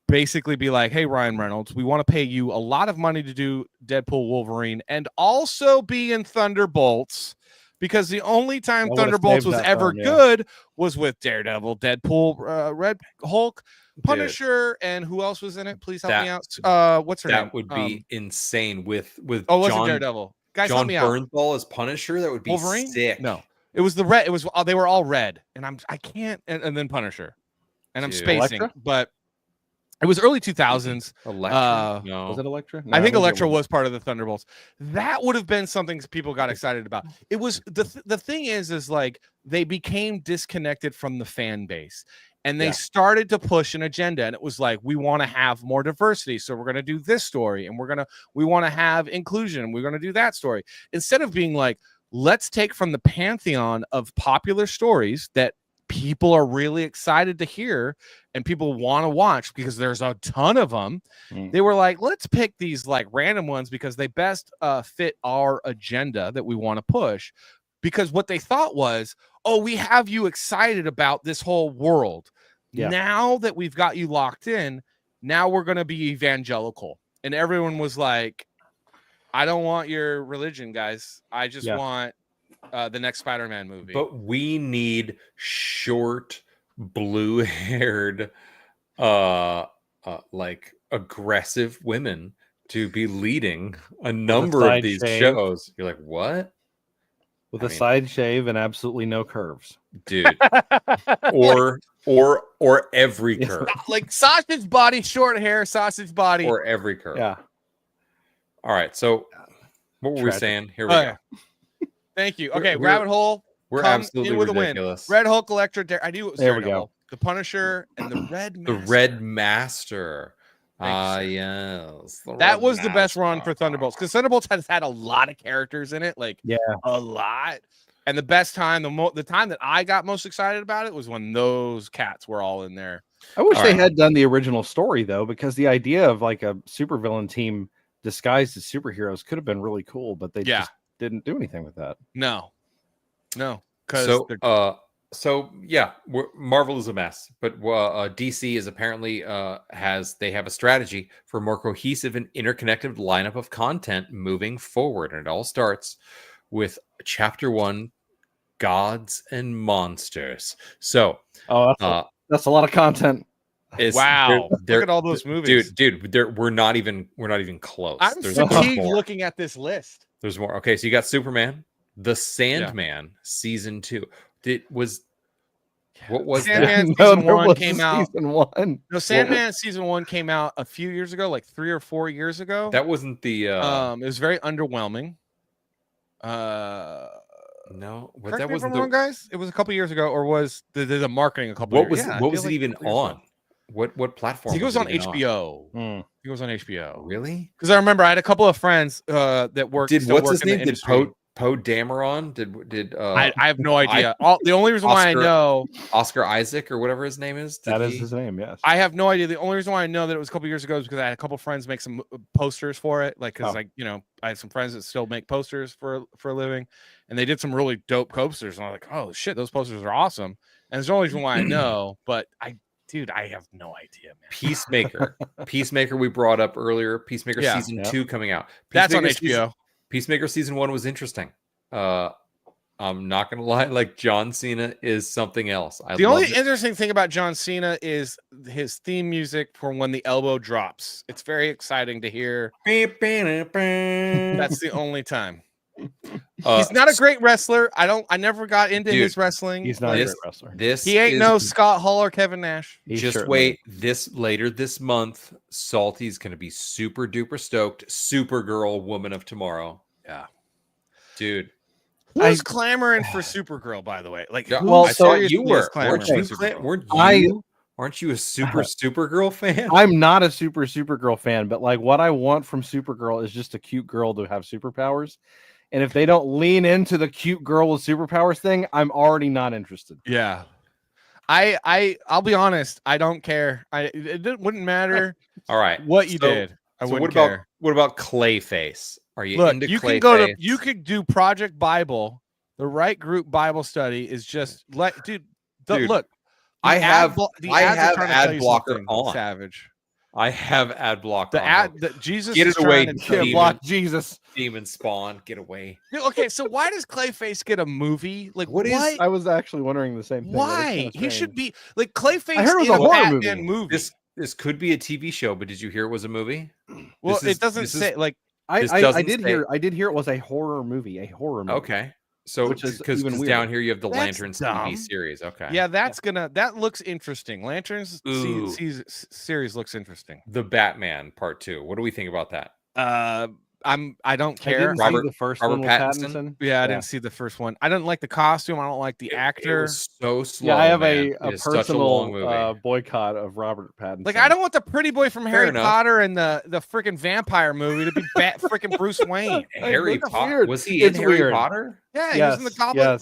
basically be like, hey, Ryan Reynolds, we want to pay you a lot of money to do Deadpool Wolverine and also be in Thunderbolts, because the only time Thunderbolts was ever good was with Daredevil, Deadpool, Red Hulk, Punisher, and who else was in it? Please help me out. What's her name? That would be insane with John Daredevil. Guys, John help me out. Bernthal as Punisher. That would be Wolverine? sick. No, it was the red. It was they were all red, and I can't. And then Punisher, and I'm spacing, Elektra? but it was early 2000s. Elektra? No. Was it Elektra? I think Elektra was part of the Thunderbolts. That would have been something people got excited about. It was the thing is like they became disconnected from the fan base, and they started to push an agenda. And it was like, we want to have more diversity, so we're going to do this story, and we want to have inclusion, and we're going to do that story, instead of being like, let's take from the pantheon of popular stories that people are really excited to hear and people want to watch because there's a ton of them. They were like, let's pick these like random ones because they best fit our agenda that we want to push. Because what they thought was, oh, we have you excited about this whole world. Now that we've got you locked in, now we're going to be evangelical. And everyone was like, I don't want your religion, guys. I just want the next Spider-Man movie. But we need short, blue-haired, like aggressive women to be leading a number of these shows. You're like, what? with a side shave and absolutely no curves, dude. or every curve, like sausage body, short hair, sausage body, or every curve. Yeah. All right. So, what were we saying? Here we go. Thank you. Okay, rabbit hole. We're come absolutely in with ridiculous. A win. Red Hulk, Electra. I knew it was there. We Daredevil. go. The Punisher and the Red Master. The Red Master. Yes. That was the best run for Thunderbolts because Thunderbolts has had a lot of characters in it, like a lot. And the best time, the time that I got most excited about it was when those cats were all in there. I wish they had done the original story though, because the idea of like a supervillain team disguised as superheroes could have been really cool, but they just didn't do anything with that. No. So yeah, Marvel is a mess, but DC is apparently they have a strategy for a more cohesive and interconnected lineup of content moving forward, and it all starts with Chapter 1, Gods and Monsters. So, that's a lot of content. Wow! Look at all those movies, dude. We're not even close. I'm fatigued looking at this list. There's more. Okay, so you got Superman, The Sandman, season 2. What was Sandman that? season 1 came out. Season 1. No, Sandman season 1 came out a few years ago, like 3 or 4 years ago. That wasn't the. It was very underwhelming. No, but that wasn't wasn't wrong, guys. It was a couple years ago, or was the marketing a couple? What years? was what was it even on? What platform? He goes on HBO. He goes on HBO. Really? Because I remember I had a couple of friends that worked. What's his name? Did Poe Dameron? Did I have no idea. The only reason why I know Oscar Isaac or whatever his name is. That is his name. Yes. I have no idea. The only reason why I know that it was a couple years ago is because I had a couple friends make some posters for it. Like, because I have some friends that still make posters for a living, and they did some really dope posters. And I was like, oh shit, those posters are awesome. And it's the only reason why I know. But I have no idea, man. Peacemaker. We brought up earlier. Peacemaker season 2 coming out. That's on HBO. Peacemaker season 1 was interesting. I'm not gonna lie, like John Cena is something else. The only interesting thing about John Cena is his theme music for when the elbow drops. It's very exciting to hear. That's the only time. He's not a great wrestler. I never got into his wrestling. He's not a great wrestler. He ain't no Scott Hall or Kevin Nash. Just wait. Later this month, Salty's gonna be super duper stoked. Supergirl, Woman of Tomorrow. Yeah. Dude. Who's clamoring for Supergirl, by the way? Like, I saw you were. Aren't you a Supergirl fan? I'm not a Supergirl fan, but like what I want from Supergirl is just a cute girl to have superpowers. And if they don't lean into the cute girl with superpowers thing, I'm already not interested. Yeah. I'll be honest, I don't care. It wouldn't matter. All right. What you did. I wouldn't care. What about Clayface? Are you into you Clayface? You could do Project Bible. The right group Bible study is just dude. Look, I have ad blocker on. Savage. I have ad blocker. Jesus. Get it away. Block Jesus. Demon Spawn. Get away. Okay, so why does Clayface get a movie? Like what is? I was actually wondering the same thing. Why he should be like Clayface? I heard it was a horror movie. This could be a TV show, but did you hear it was a movie? Well, it doesn't say like. I did hear it was a horror movie. Okay. So because down here you have the Lanterns TV series. Okay. Yeah, that looks interesting. Lanterns series looks interesting. The Batman Part 2. What do we think about that? I don't care. The first one with Pattinson. Yeah, I didn't see the first one. I didn't like the costume. I don't like the actor. It was so slow. Yeah, I have a personal boycott of Robert Pattinson. Like, I don't want the pretty boy from Harry Potter and the freaking vampire movie to be freaking Bruce Wayne. Harry Potter? Was he in Harry Potter? Yeah, he was in the Goblet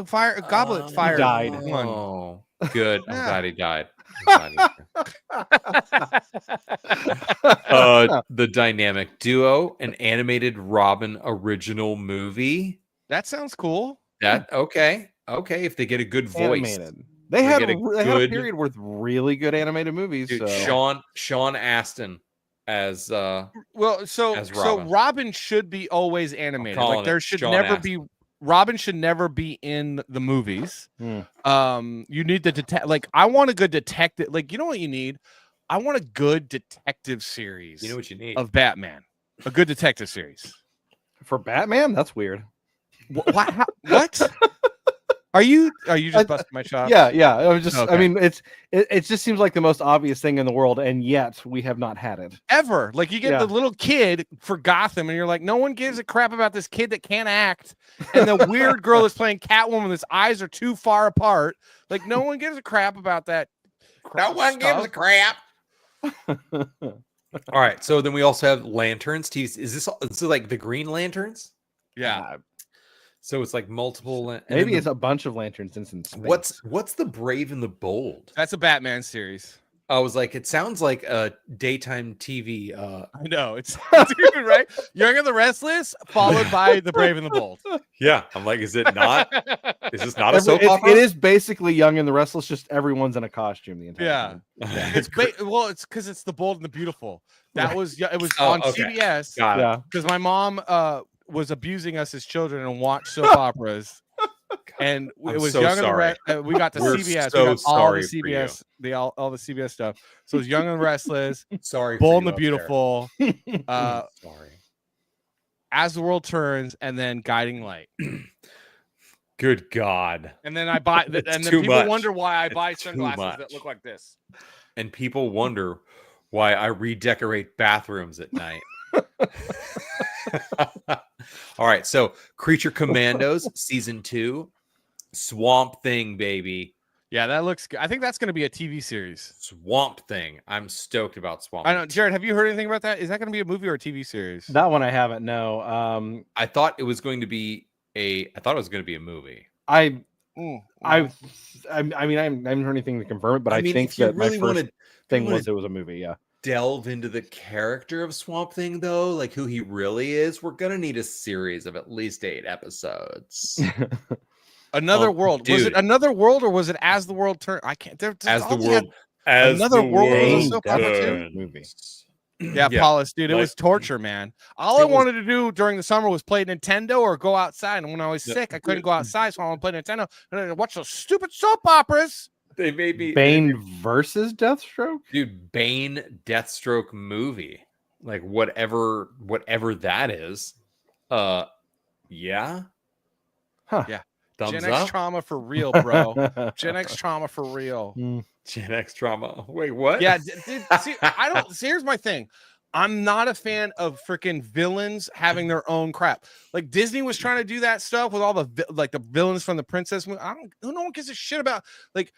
Fire. He died. Oh, good. I'm glad he died. The Dynamic Duo, an animated Robin original movie. That sounds cool. Okay. If they get a good voice. Animated. They had a period with really good animated movies. Dude, so. Sean Astin as Robin should be always animated. Like there should never be. Robin should never be in the movies. You need the detective. Like, I want a good detective. Like, you know what you need? I want a good detective series. You know what you need? Of Batman. A good detective series. For Batman? That's weird. What? What? Are you just busting my chops? Yeah. I was just. Okay. I mean, it just seems like the most obvious thing in the world, and yet we have not had it Ever. Like you get the little kid for Gotham, and you're like, no one gives a crap about this kid that can't act, and the weird girl that's playing Catwoman, his eyes are too far apart. Like no one gives a crap about that. No one gives a crap. All right, so then we also have lanterns. Is this like the Green Lanterns? Yeah. So it's like multiple. Maybe it's a bunch of lanterns in some space. What's the Brave and the Bold? That's a Batman series. I was like, it sounds like a daytime TV. I know it's stupid, right? Young and the Restless, followed by the Brave and the Bold. Yeah, I'm like, is it not? Is this not a soap opera? It is basically Young and the Restless. Just everyone's in a costume the entire time. It's it's because it's the Bold and the Beautiful. It was on CBS. Yeah, because my mom was abusing us as children and watched soap operas. And it was so Young sorry. and the we got to We're CBS. so we got all the sorry for CBS, all the CBS stuff. So it was Young and the Restless, Sorry, Bold and for the you up Beautiful, sorry. As the World Turns, and then Guiding Light. Good God! And then I buy, and then too people much. wonder why I It's buy too sunglasses much. that look like this. And people wonder why I redecorate bathrooms at night. All right, so Creature Commandos season 2, Swamp Thing, baby. Yeah, that looks good. I think that's going to be a TV series. Swamp Thing. I'm stoked about Swamp I Thing. know, Jared. Have you heard anything about that? Is that going to be a movie or a TV series? that one I haven't. No. I thought it was going to be a movie. I mean, I haven't heard anything to confirm it, but I think if you that really my first wanna- thing was it was a movie. Yeah. Delve into the character of Swamp Thing, though, like who he really is, we're gonna need a series of at least 8 episodes. Another World. Was dude. it Another World or was it As the World Turns? I can't. As the world, as Another the World was world a soap opera too? turns. Movie. Yeah, Yeah, Paulus, dude, it like- was torture, man. All I It was- wanted to do during the summer was play Nintendo or go outside. And when I was sick, I couldn't go outside, so I wanted to play Nintendo and I watch those stupid soap operas. They made me Bane versus Deathstroke. dude. Bane Deathstroke movie, like whatever that is. Yeah. Huh. Yeah. Thumbs Gen X up. trauma for real, bro. Gen X trauma for real. Gen X trauma. Wait, what? Yeah, dude, see, I don't. See, here's my thing. I'm not a fan of freaking villains having their own crap. Like Disney was trying to do that stuff with all the the villains from the princess movie. No one gives a shit about like.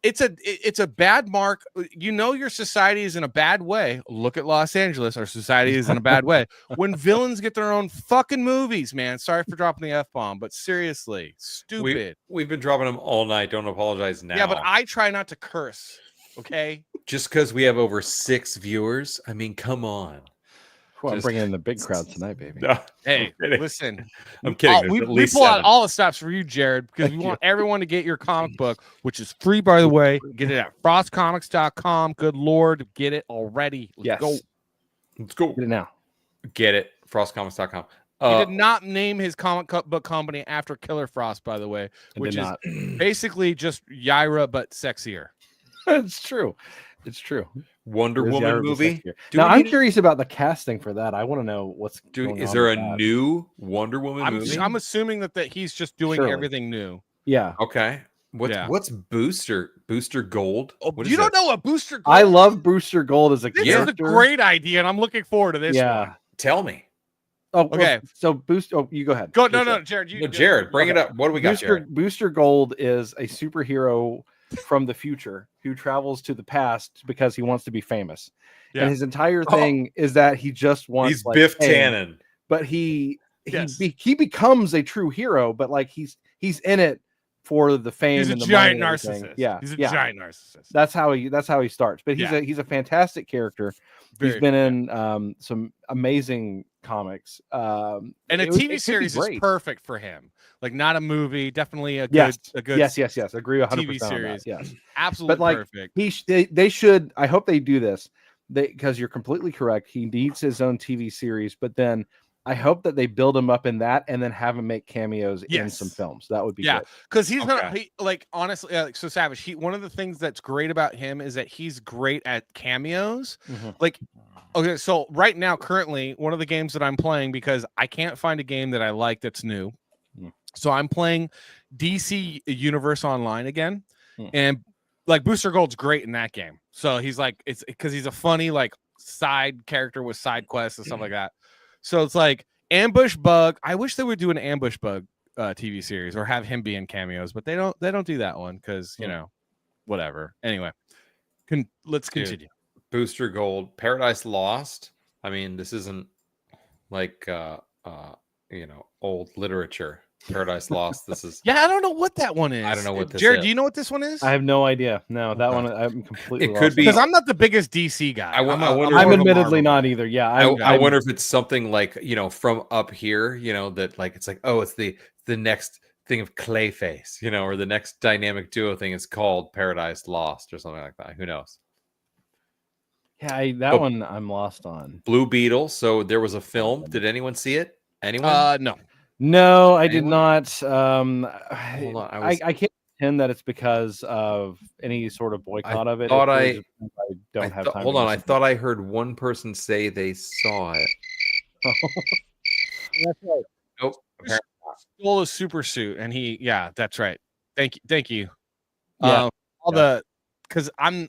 It's a bad mark. You know your society is in a bad way. Look at Los Angeles. Our society is in a bad way. When villains get their own fucking movies, man. Sorry for dropping the F-bomb, but seriously, stupid. We've been dropping them all night. Don't apologize now. Yeah, but I try not to curse. Okay. Just because we have over 6 viewers, I mean, come on. Well, I'm bringing in the big crowd tonight, baby. No, Hey, I'm kidding. listen. I'm kidding. We pull out all the stops for you, Jared, because we want everyone to get your comic book, which is free, by the way. Get it at frostcomics.com. Good Lord, get it already. Let's go. Let's go. Get it now. Get it. Frostcomics.com. He did not name his comic book company after Killer Frost, by the way, which is basically just Yaira but sexier. It's true. It's true. Wonder Woman movie. Now I'm curious about the casting for that. I want to know what's Dude, going is on there with a that. new Wonder Woman movie? I'm assuming that he's just doing Surely. everything new. Yeah. Okay. What's Booster Gold? What is You don't that? know what Booster Gold I love Booster Gold as a This character. is a great idea, and I'm looking forward to this Yeah. one. Tell me. Oh, Okay. So Booster. Oh, you go ahead. No, Jared. No, Jared, bring it up. What do we got, Jared? Booster Gold is a superhero from the future who travels to the past because he wants to be famous. Yeah. And his entire thing is that he just wants He's Biff fame. Tannen. But he Yes. he becomes a true hero, but like he's in it for the fame. He's a and the giant money and everything. narcissist. Yeah, He's a yeah. giant narcissist. That's how he starts. But he's Yeah. he's a fantastic character. He's Very been in some amazing comics. And a it was- it TV could be series is great. perfect for him. Like not a movie, definitely a good, Yes, a good yes. Agree 100% TV on that. series. Yes, Absolutely but like perfect. they should. I hope they do this. Because you're completely correct. He needs his own TV series, but then I hope that they build him up in that and then have him make cameos in some films. That would be good. because he's gonna like honestly, so Savage. One of the things that's great about him is that he's great at cameos. Like, okay, so right now, currently, one of the games that I'm playing because I can't find a game that I like that's new, so I'm playing DC Universe Online again, and like Booster Gold's great in that game. So he's like, it's because he's a funny like side character with side quests and stuff like that. So it's like Ambush Bug. I wish they would do an Ambush Bug TV series or have him be in cameos, but they don't do that one because you know, whatever. Anyway, let's continue. Booster Gold, Paradise Lost. I mean, this isn't like you know, old literature. Paradise Lost. This is I don't know what that one is. I don't know what this Jared, is. do you know what this one is? I have no idea. No, that one I'm completely. It could be because I'm not the biggest DC guy. I'm admittedly not either. Yeah, I wonder if it's something like, you know, from up here, you know, that like it's like, oh, it's the next thing of Clayface, you know, or the next dynamic duo thing is called Paradise Lost or something like that. Who knows? Yeah, that one I'm lost on. Blue Beetle. So there was a film. Did anyone see it? Anyone? No, I did not. Hold on, I can't pretend that it's because of any sort of boycott of it. I don't have time. Hold on, I thought I heard one person say they saw it. That's right. Nope. Stole a super suit, and that's right. Thank you. Yeah. Because I'm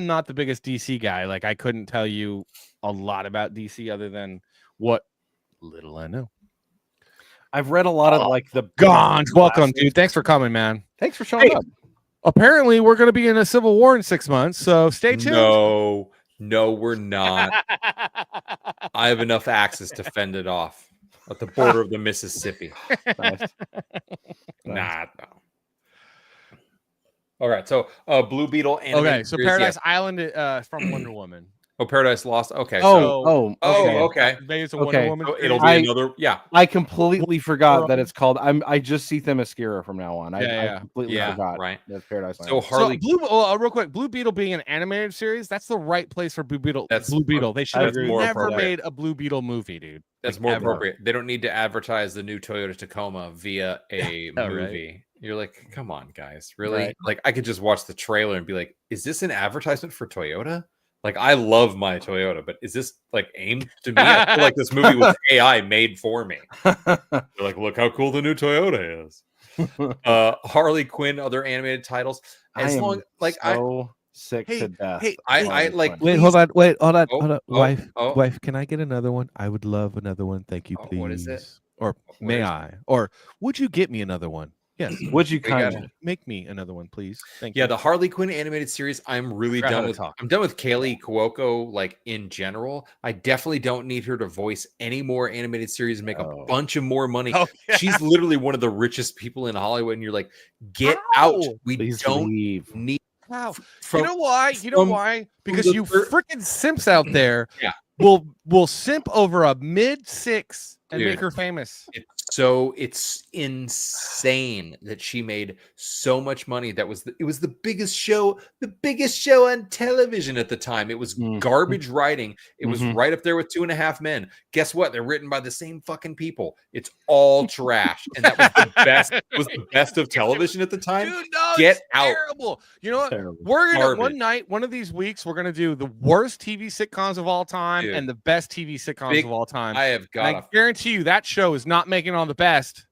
not the biggest DC guy. Like I couldn't tell you a lot about DC other than what little I know. I've read a lot of like the Gone. Welcome, dude. Thanks for coming, man. Thanks for showing up. Apparently, we're going to be in a civil war in 6 months, so stay tuned. No, we're not. I have enough axes to fend it off at the border of the Mississippi. Nice. Nah, no. All right, so Blue Beetle. Okay, so Paradise Island from Wonder Woman. Oh, Paradise Lost. Okay. Okay. It's a Wonder Woman. So it'll be another. Yeah. I completely forgot that it's called. I just see Themyscira from now on. I completely forgot. Right. That's Paradise So Island. Harley. Real quick, Blue Beetle being an animated series, that's the right place for Blue Beetle. Blue Beetle. They should have never made a Blue Beetle movie, dude. That's more appropriate. They don't need to advertise the new Toyota Tacoma via a movie. Right. You're like, come on, guys, really? Right. Like, I could just watch the trailer and be like, is this an advertisement for Toyota? Like, I love my Toyota, but is this like aimed to me? I feel like this movie was AI made for me. They're like, look how cool the new Toyota is. Harley Quinn, other animated titles. Sick to death. Hey, I like. Wait, hold on. Oh, Wife, can I get another one? I would love another one. Thank you, please. What is it? Or may I? Or would you get me another one? Yes. Would you kind of make me another one, please? Thank you. Yeah, the Harley Quinn animated series. I'm really done with. I'm done with Kaylee Cuoco. Like in general, I definitely don't need her to voice any more animated series and make a bunch of more money. She's literally one of the richest people in Hollywood, and you're like, get out. We don't need. Wow. You know why? Because you freaking simps out there will simp over a mid-6 and make her famous. It's insane that she made so much money. It was the biggest show on television at the time. It was garbage writing. It was right up there with 2.5 Men. Guess what? They're written by the same fucking people. It's all trash. And that was the best. It was the best of television at the time. Dude, no, Get out. Terrible. You know what? We're gonna one of these weeks, we're gonna do the worst TV sitcoms of all time and the best TV sitcoms of all time. I guarantee you that show is not making on the best.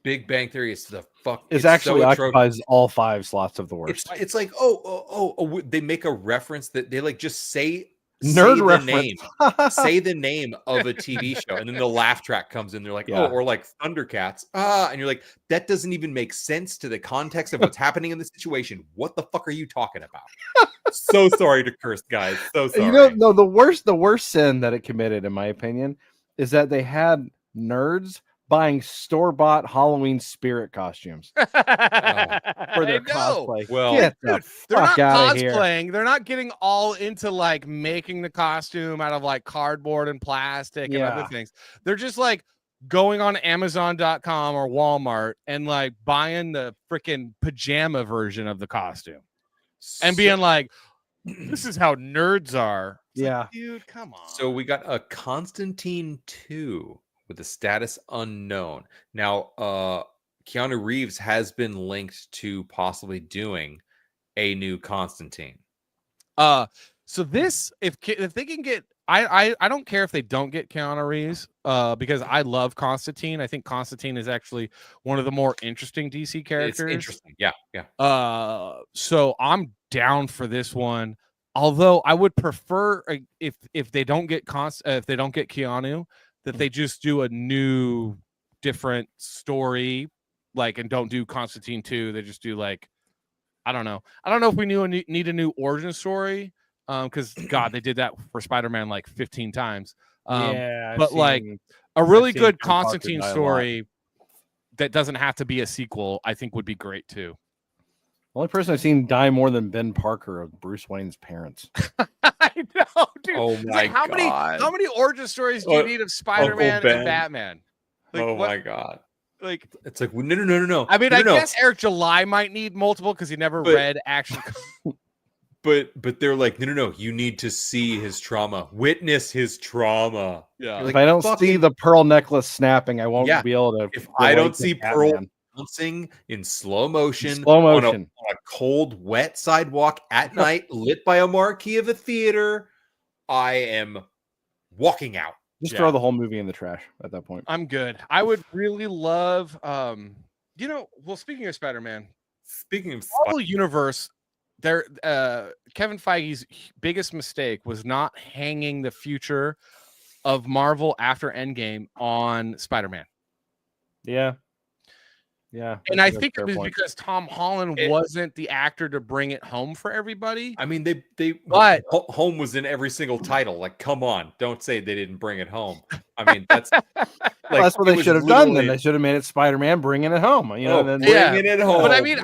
Big Bang Theory is the fuck. It actually occupies all 5 slots of the worst. It's like they make a reference that they like just say reference. Say the name of a TV show, and then the laugh track comes in. They're like, or like Thundercats, and you're like, that doesn't even make sense to the context of what's happening in the situation. What the fuck are you talking about? So sorry to curse, guys. So sorry. You know, no, the worst sin that it committed, in my opinion, is that they had nerds buying store-bought Halloween spirit costumes for their cosplay. Well, get the fuck out of here. They're not getting all into like making the costume out of like cardboard and plastic and other things. They're just like going on Amazon.com or Walmart and like buying the freaking pajama version of the costume and being like, this is how nerds are. It's like, dude, come on. So we got a Constantine 2. with a status unknown. Now, Keanu Reeves has been linked to possibly doing a new Constantine. So this, if they can get, I don't care if they don't get Keanu Reeves, because I love Constantine. I think Constantine is actually one of the more interesting DC characters. It's interesting, yeah. So I'm down for this one. Although I would prefer if they don't get Keanu, that they just do a new, different story, like, and don't do Constantine 2. They just do like, I don't know if we need a new origin story. Because God, they did that for Spider-Man like 15 times. But like a really good Constantine story that doesn't have to be a sequel, I think would be great too. The only person I've seen die more than Ben Parker of Bruce Wayne's parents. I know, dude. Oh my God. How many origin stories do you need of Spider-Man and Batman? Like, my God. Like, it's like no. I mean, I guess Eric July might need multiple because he never read Action. But they're like, no, you need to see his trauma, witness his trauma. Yeah. If I don't see the pearl necklace snapping, I won't be able to. If I don't see Pearl bouncing in slow motion, on a cold, wet sidewalk at night, lit by a marquee of a theater, I am walking out. Just throw the whole movie in the trash at that point. I'm good. I would really love, speaking of Spider-Man, Marvel Universe, Kevin Feige's biggest mistake was not hanging the future of Marvel after Endgame on Spider-Man. Yeah. And I think it was because Tom Holland wasn't the actor to bring it home for everybody. I mean, but home was in every single title. Like, come on, don't say they didn't bring it home. I mean, that's that's what they should have done. Then they should have made it Spider-Man bringing it home. Bringing it home. But I mean,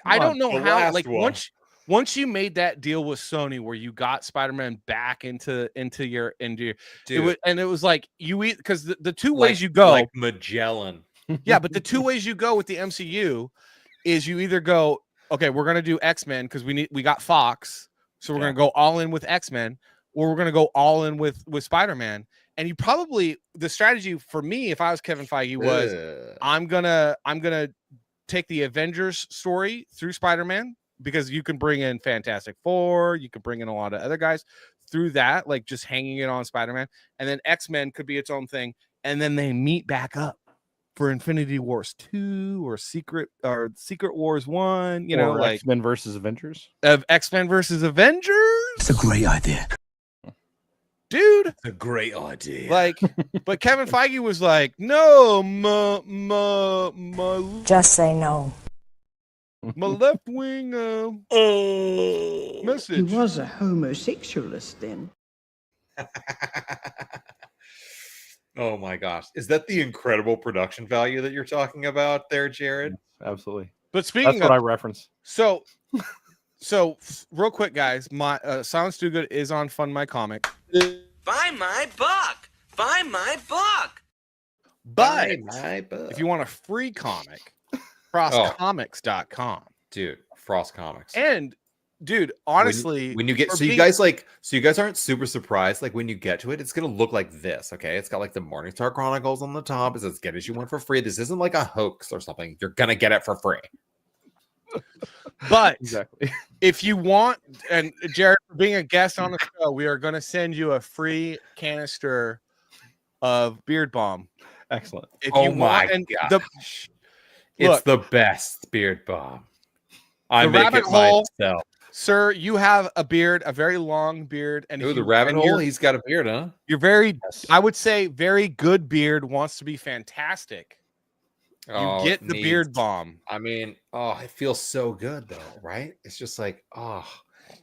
I don't know how. Like, once you made that deal with Sony where you got Spider-Man back into your it was like you eat, because the two ways you go, like Magellan. Yeah, but the two ways you go with the MCU is you either go, okay, we're gonna do X-Men because we got Fox, so we're gonna go all in with X-Men, or we're gonna go all in with Spider-Man. And you probably, the strategy for me, if I was Kevin Feige, was I'm gonna take the Avengers story through Spider-Man, because you can bring in Fantastic Four, you can bring in a lot of other guys through that, like just hanging it on Spider-Man, and then X-Men could be its own thing, and then they meet back up for Infinity Wars 2 or Secret Wars 1, like X-Men versus Avengers. X-Men versus Avengers. It's a great idea. Dude, it's a great idea. Like, but Kevin Feige was like, no, Just say no. My left wing message. He was a homosexualist then. Oh my gosh. Is that the incredible production value that you're talking about there, Jared? Absolutely. But speaking That's what I reference. So real quick, guys, my Silence Do Good is on Fund My Comic. Buy my book. Buy my book. But if you want a free comic, frostcomics.com. Dude, Frost Comics. And dude, honestly, when you get you guys aren't super surprised, like when you get to it, it's gonna look like this. Okay, it's got like the Morningstar Chronicles on the top. It says get as you want for free. This isn't like a hoax or something. You're gonna get it for free. But exactly, if you want, and Jared, for being a guest on the show, we are gonna send you a free canister of Beard Balm. Excellent. If you want, and it's the best Beard Balm. I the make rabbit it hole, myself. Sir, you have a beard, a very long beard, and the rabbit hole. He's got a beard, huh? You're very, I would say, very good beard. Wants to be fantastic. You get the Beard Balm. I mean, it feels so good though, right? It's just like,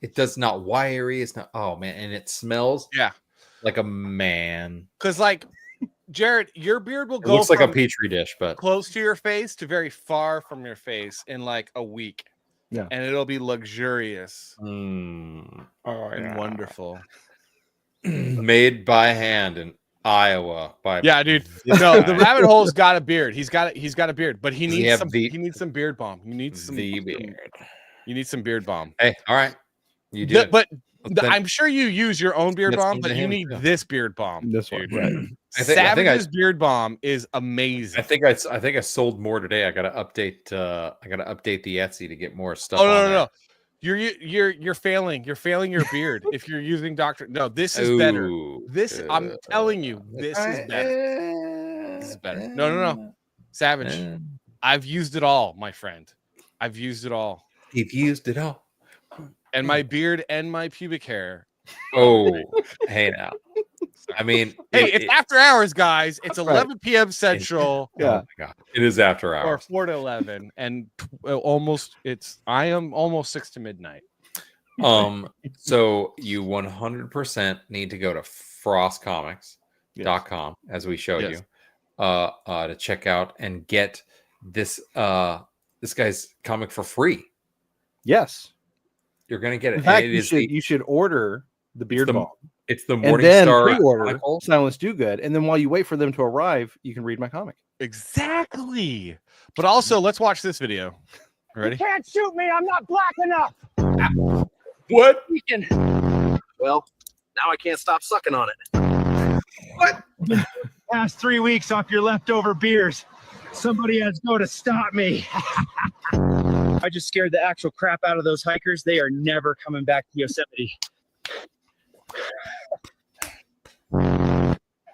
it does not wiry. It's not. Oh man, and it smells like a man. Because like, Jared, your beard will It go looks like a from petri dish, but close to your face to very far from your face in like a week. Yeah, and it'll be luxurious and wonderful. Made by hand in Iowa. Dude. No, the rabbit hole's got a beard. He's got a beard, but he needs some beard balm. You need some beard. You need some Beard Balm. Hey, all right, you do. But I'm sure you use your own Beard Balm, but you need this Beard Balm. This one, right? Savage's Beard Balm is amazing. I think I sold more today. I gotta update the Etsy to get more stuff. Oh no. You're failing. You're failing your beard if you're using Dr. No, this is better. This I'm telling you, this is better. This is better. No. Savage. I've used it all, my friend. I've used it all. You've used it all. And my beard and my pubic hair. Oh, hey now. I mean, hey, it's after hours, guys. It's 11 p.m. Central. Yeah. Oh my God. It is after hours. Or 4 to 11. And I am almost 6 to midnight. So you 100% need to go to frostcomics.com as we showed you to check out and get this guy's comic for free. Yes. You're gonna get it. In fact, you should order the Beard Balm. It's the Morning Star pre-order Silence Do Good, and then while you wait for them to arrive, you can read my comic. Exactly. But also, let's watch this video. Ready? You can't shoot me. I'm not black enough. What? Well, now I can't stop sucking on it. What? Past 3 weeks off your leftover beers. Somebody has to go to stop me. I just scared the actual crap out of those hikers. They are never coming back to Yosemite.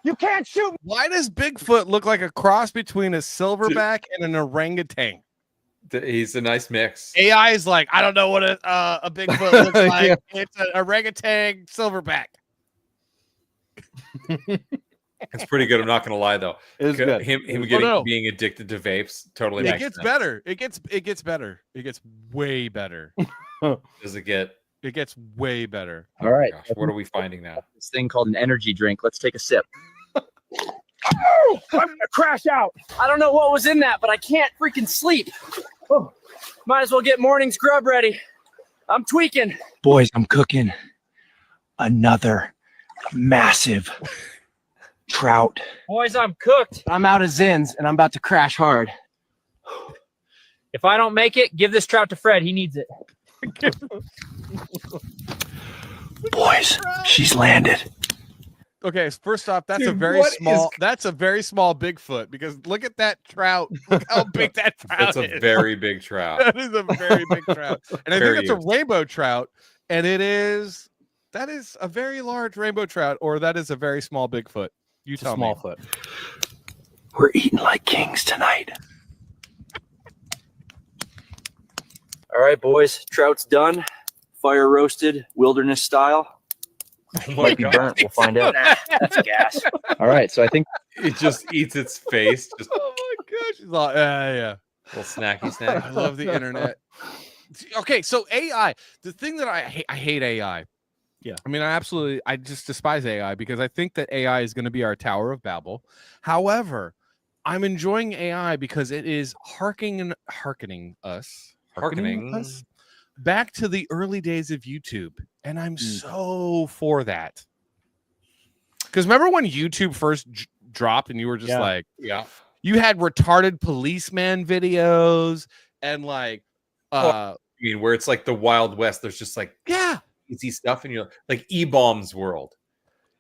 You can't shoot. Why does Bigfoot look like a cross between a silverback and an orangutan? He's a nice mix. AI is like, I don't know what a Bigfoot looks like. Yeah. It's an orangutan silverback. It's pretty good. I'm not gonna lie though. It's good. Him being addicted to vapes totally. It gets better. It gets better. It gets way better. Does it get? It gets way better. All right. Gosh, what are we finding now? This thing called an energy drink. Let's take a sip. Oh, I'm gonna crash out. I don't know what was in that, but I can't freaking sleep. Oh, might as well get morning scrub ready. I'm tweaking. Boys, I'm cooking another massive trout. Boys, I'm cooked. I'm out of Zins and I'm about to crash hard. If I don't make it, give this trout to Fred. He needs it. Boys, she's landed. Okay, first off, that's Dude, a very small. That's a very small Bigfoot because look at that trout. Look how big that trout is. That's a very big trout. That is a very big trout, and I think it's a rainbow trout, and that is a very large rainbow trout, or that is a very small Bigfoot. You tell me. Small foot. We're eating like kings tonight. All right, boys, trout's done. Fire roasted, wilderness style. Might be burnt. We'll find out. That's gas. All right, so I think it just eats its face. Just oh my gosh, she's like, yeah. Little snacky snack. I love the internet. Okay, so AI. The thing that I hate AI. Yeah, I mean, I just despise AI because I think that AI is going to be our Tower of Babel. However, I'm enjoying AI because it is hearkening us back to the early days of YouTube, and I'm so for that. Because remember when YouTube first dropped, and you were just like, you had retarded policeman videos and like, I mean, where it's like the Wild West. There's just like easy stuff, and you're like E-Bomb's world.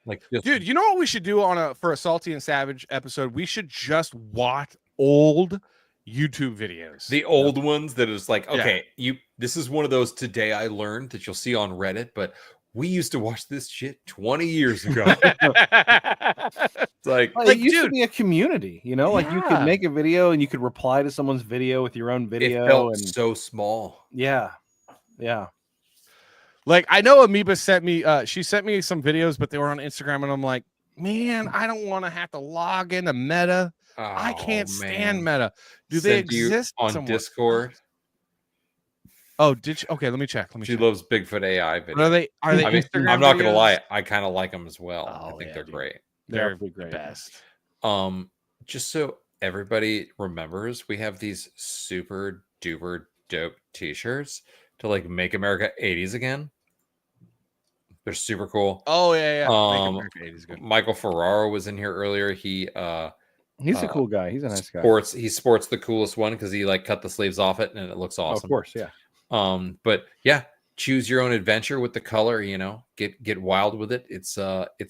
Like, dude, you know what we should do for a Salty and Savage episode? We should just watch old YouTube videos, the old ones that is like, okay, this is one of those today I learned that you'll see on Reddit, but we used to watch this shit 20 years ago. It's like it used to be a community, you know, like you could make a video and you could reply to someone's video with your own video. It felt so small. Yeah. Like I know Amoeba sent me she sent me some videos, but they were on Instagram, and I'm like, man, I don't want to have to log into Meta. I can't stand Meta. Do they exist on Discord? Oh, did she? Okay, let me check. She loves Bigfoot AI videos. Are they I mean, Instagram I'm not gonna videos? lie, I kind of like them as well. I think they're great. They're the best. Just so everybody remembers, we have these super duper dope t-shirts to like make America 80s again. They're super cool. Oh yeah. Make America 80s good. Michael Ferraro was in here earlier. He's a cool guy. He's a nice guy. He sports the coolest one because he like cut the sleeves off it and it looks awesome. Of course, yeah. But yeah, choose your own adventure with the color. You know, get wild with it. It's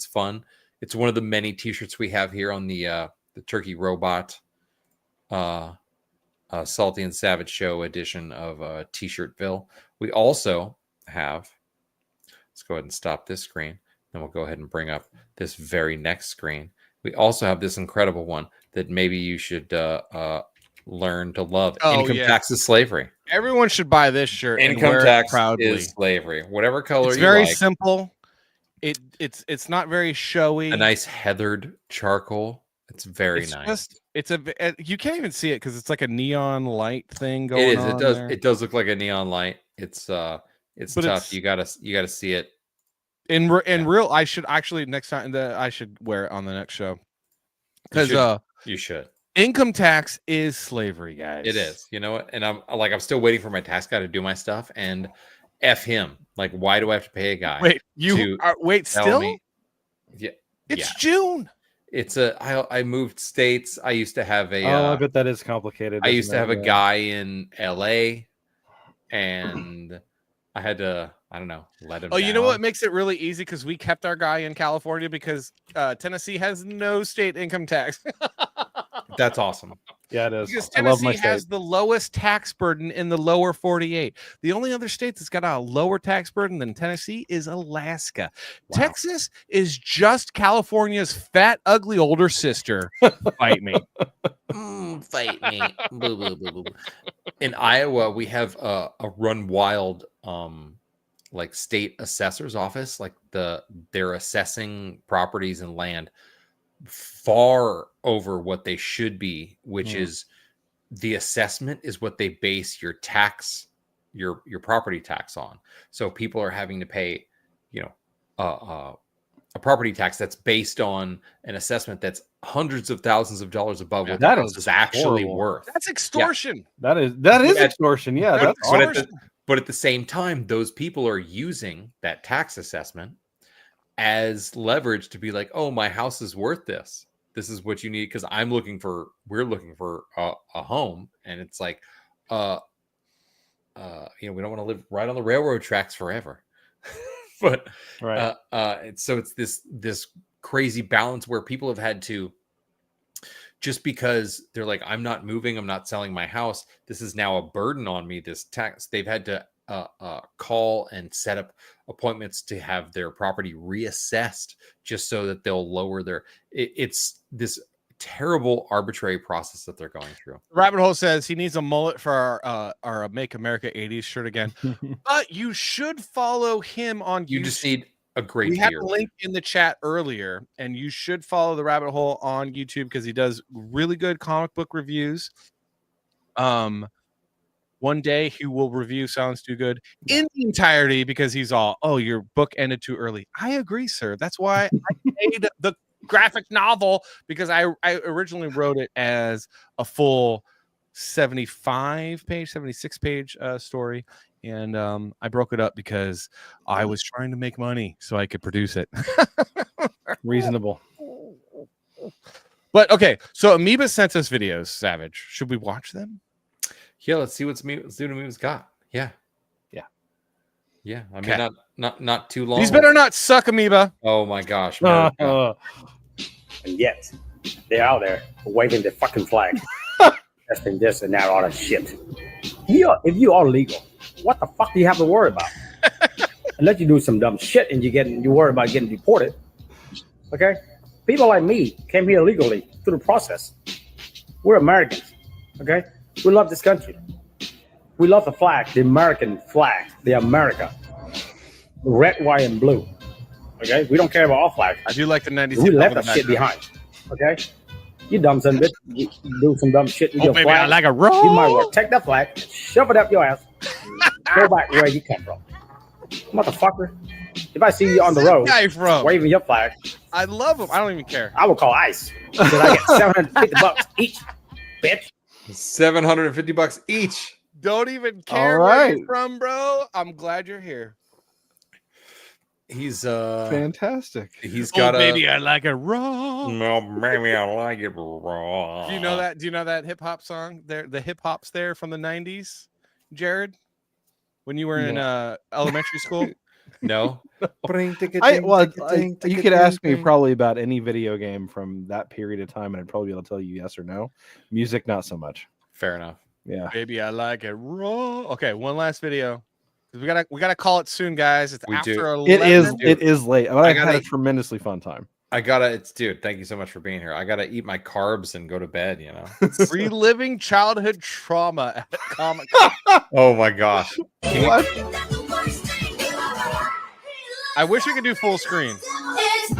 fun. It's one of the many T-shirts we have here on the Turkey Robot Salty and Savage Show edition of T-Shirtville. We also have. Let's go ahead and stop this screen. Then we'll go ahead and bring up this very next screen. We also have this incredible one that maybe you should learn to love. Income tax is slavery. Everyone should buy this shirt. Income and wear tax it proudly. is slavery. Whatever color it's you very like. simple. It's not very showy. A nice heathered charcoal. It's very nice. You can't even see it because it's like a neon light thing going on. It does. There. It does look like a neon light. It's tough. You gotta see it. In real, I should actually next time I should wear it on the next show because you should. Income tax is slavery, guys. It is. You know what? And I'm still waiting for my tax guy to do my stuff, and F him. Like, why do I have to pay a guy? Wait, still? Yeah, it's June. It's I moved states. I used to have a. I bet that is complicated. I used to have a guy in LA, and I had to. I don't know. Let him. Oh, you know what makes it really easy? Because we kept our guy in California because Tennessee has no state income tax. That's awesome. Yeah, it is. Because I love my Tennessee has the lowest tax burden in the lower 48. The only other state that's got a lower tax burden than Tennessee is Alaska. Wow. Texas is just California's fat, ugly older sister. Fight me. Fight me. Boo, boo, boo, boo. In Iowa, we have a Run Wild like state assessor's office. Like they're assessing properties and land far over what they should be, which is the assessment is what they base your tax, your property tax on. So people are having to pay, a property tax that's based on an assessment that's hundreds of thousands of dollars above what that is actually worth. That's extortion. Yeah. That is extortion. Yeah, that's extortion. But at the same time, those people are using that tax assessment as leverage to be like, oh, my house is worth this. This is what you need because we're looking for a home, and it's like, we don't want to live right on the railroad tracks forever. But right. So it's this crazy balance where people have had to, just because they're like, I'm not moving, I'm not selling my house, this is now a burden on me, this tax. They've had to call and set up appointments to have their property reassessed just so that they'll lower it's this terrible arbitrary process that they're going through. Rabbit Hole says he needs a mullet for our Make America 80s shirt again. But you should follow him on You YouTube. just need a great We had beard. a link in the chat earlier, and you should follow the Rabbit Hole on YouTube because he does really good comic book reviews. One day he will review Sounds Too Good in the entirety because he's all, oh, your book ended too early. I agree, sir. That's why I made the graphic novel, because I originally wrote it as a full 76 page story. And I broke it up because I was trying to make money so I could produce it. Reasonable. But okay, so Amoeba sent us videos, Savage. Should we watch them? Yeah, let's see what Amoeba's got. Yeah. I mean, not too long. These better not suck, Amoeba. Oh my gosh. And yet, they're out there waving the fucking flag, testing this and that, all that shit. If you are legal, what the fuck do you have to worry about? Unless you do some dumb shit and you worry about getting deported. Okay? People like me came here legally through the process. We're Americans. Okay? We love this country. We love the flag, the American flag, the America. Red, white, and blue. Okay? We don't care about all flags. I do like the 90s. We left that shit behind. Okay? You dumb son of a bitch. You do some dumb shit with your baby, flag. I like a roll. You might well take that flag, shove it up your ass, go back where you come from. Motherfucker. If I see you on the road waving your flag, I love them. I don't even care. I will call ICE because I get $750 each, bitch. $750 each. Don't even care where you're from, bro. I'm glad you're here. He's fantastic. He's got baby, I like it raw. No, maybe I like it raw. Do you know that? Do you know that hip hop song? The hip hop's there from the 90s, Jared, when you were in elementary school. No. You could ask me probably about any video game from that period of time, and I'd probably be able to tell you yes or no. Music, not so much. Fair enough. Yeah. Baby, I like it raw. Okay, one last video. We gotta call it soon, guys. It's after 11. It is late. I had a tremendously fun time. Dude, thank you so much for being here. I gotta eat my carbs and go to bed, you know. Reliving childhood trauma at Comic. Oh my gosh. What? I wish we could do full screen. Oh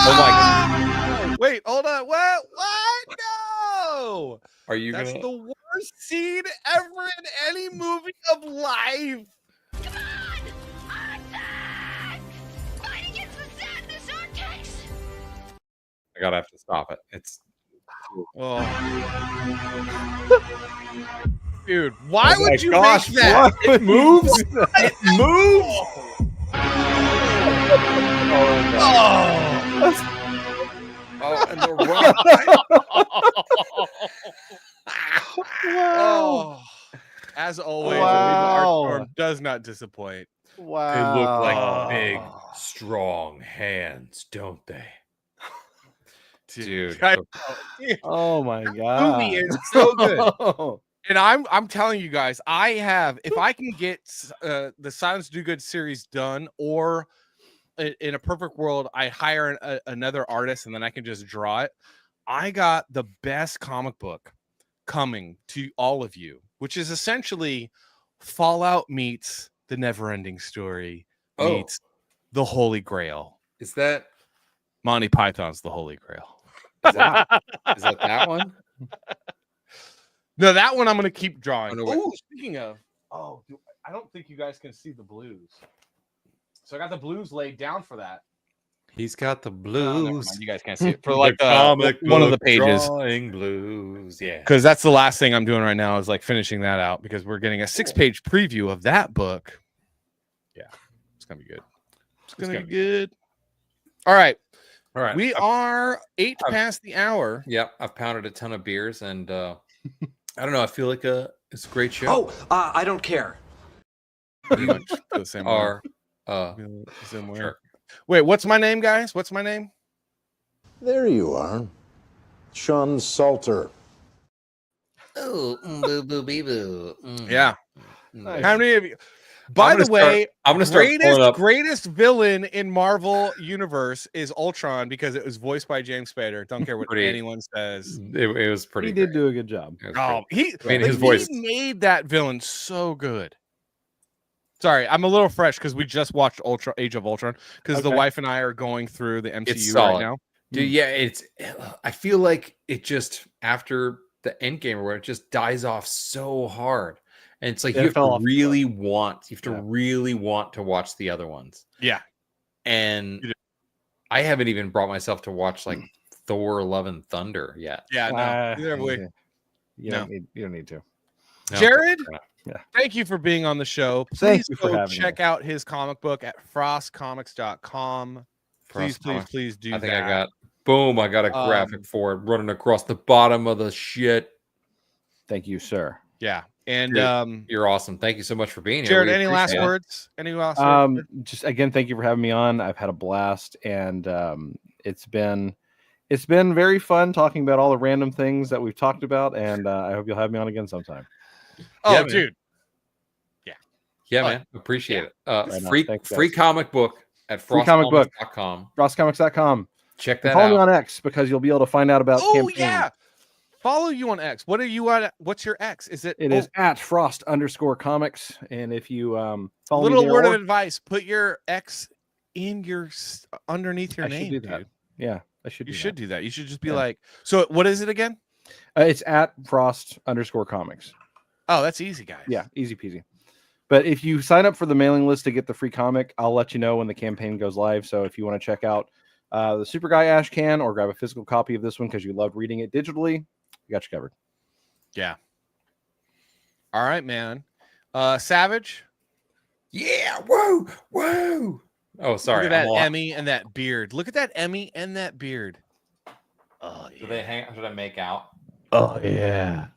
my god. Wait, hold on. What? No. Are you That's gonna the worst scene ever in any movie of life. I gotta have to stop it. It's Dude, why Oh would my you gosh, make that? what? It moves. It moves. Oh, and the run. Oh, as always, Amoeba Artstorm does not disappoint. Wow. They look like big, strong hands, don't they? Dude. Oh my god. Movie is so good. And I'm telling you guys, I have, if I can get the Silence Do Good series done, or in a perfect world, I hire another artist and then I can just draw it. I got the best comic book coming to all of you, which is essentially Fallout meets The Neverending Story meets The Holy Grail. Is that Monty Python's The Holy Grail? Is that that one? No, that one I'm going to keep drawing. Oh, no, Speaking of, I don't think you guys can see the blues. So I got the blues laid down for that. He's got the Never blues. mind, you guys can't see it for like comic one of the book pages. drawing blues, yeah. Because that's the last thing I'm doing right now is like finishing that out because we're getting a 6-page preview of that book. Yeah, it's gonna be good. It's gonna be good. All right. We are 8 past the hour. Yep, I've pounded a ton of beers, and I don't know. I feel like it's a great show. I don't care. Pretty much the same way. Same way. Sure. Wait, what's my name, guys? What's my name? There you are, Sean Salter. Oh, boo boo bee boo. Yeah. Nice. How many of you? By the way, I'm gonna start greatest villain in Marvel Universe is Ultron because it was voiced by James Spader. Don't care what anyone says. It was pretty. He did do a good job. His voice. He made that villain so good. Sorry, I'm a little fresh because we just watched Age of Ultron because the wife and I are going through the MCU right now. Dude, yeah, I feel like it just after the Endgame where it just dies off so hard. And it's like you have to really want to watch the other ones. Yeah. And I haven't even brought myself to watch like Thor Love and Thunder yet. Yeah, no. Either way. You don't need to. No. Jared, yeah. Thank you for being on the show. Thank Please you for go having check out his comic book at frostcomics.com. Please do I think that. I got a graphic for it running across the bottom of the shit. Thank you, sir. Yeah. And you're awesome. Thank you so much for being here. Jared, any last words? Any last words? Just again, thank you for having me on. I've had a blast, and it's been very fun talking about all the random things that we've talked about, and I hope you'll have me on again sometime. Oh, yeah, dude. Yeah, man. Appreciate it. Free comic book at frostcomics.com. Frostcomics.com. Check that Follow out. me on X because you'll be able to find out about campaigns. Yeah. Follow you on X. What are you on? What's your X? Is it? It is at Frost_comics. And if you follow little me there, word of advice: put your X in your underneath your name. Should do that. Dude. Yeah, I should. You should do that. You should just be like. So, what is it again? It's at Frost_comics. Oh, that's easy, guys. Yeah, easy peasy. But if you sign up for the mailing list to get the free comic, I'll let you know when the campaign goes live. So if you want to check out the Super Guy Ash Can or grab a physical copy of this one because you love reading it digitally, we got you covered. Yeah. All right, man. Savage. Yeah. Whoa. Whoa. Oh, sorry. Look at that Emmy and that beard. Look at that Emmy and that beard. Oh, yeah. Should I make out? Oh, yeah.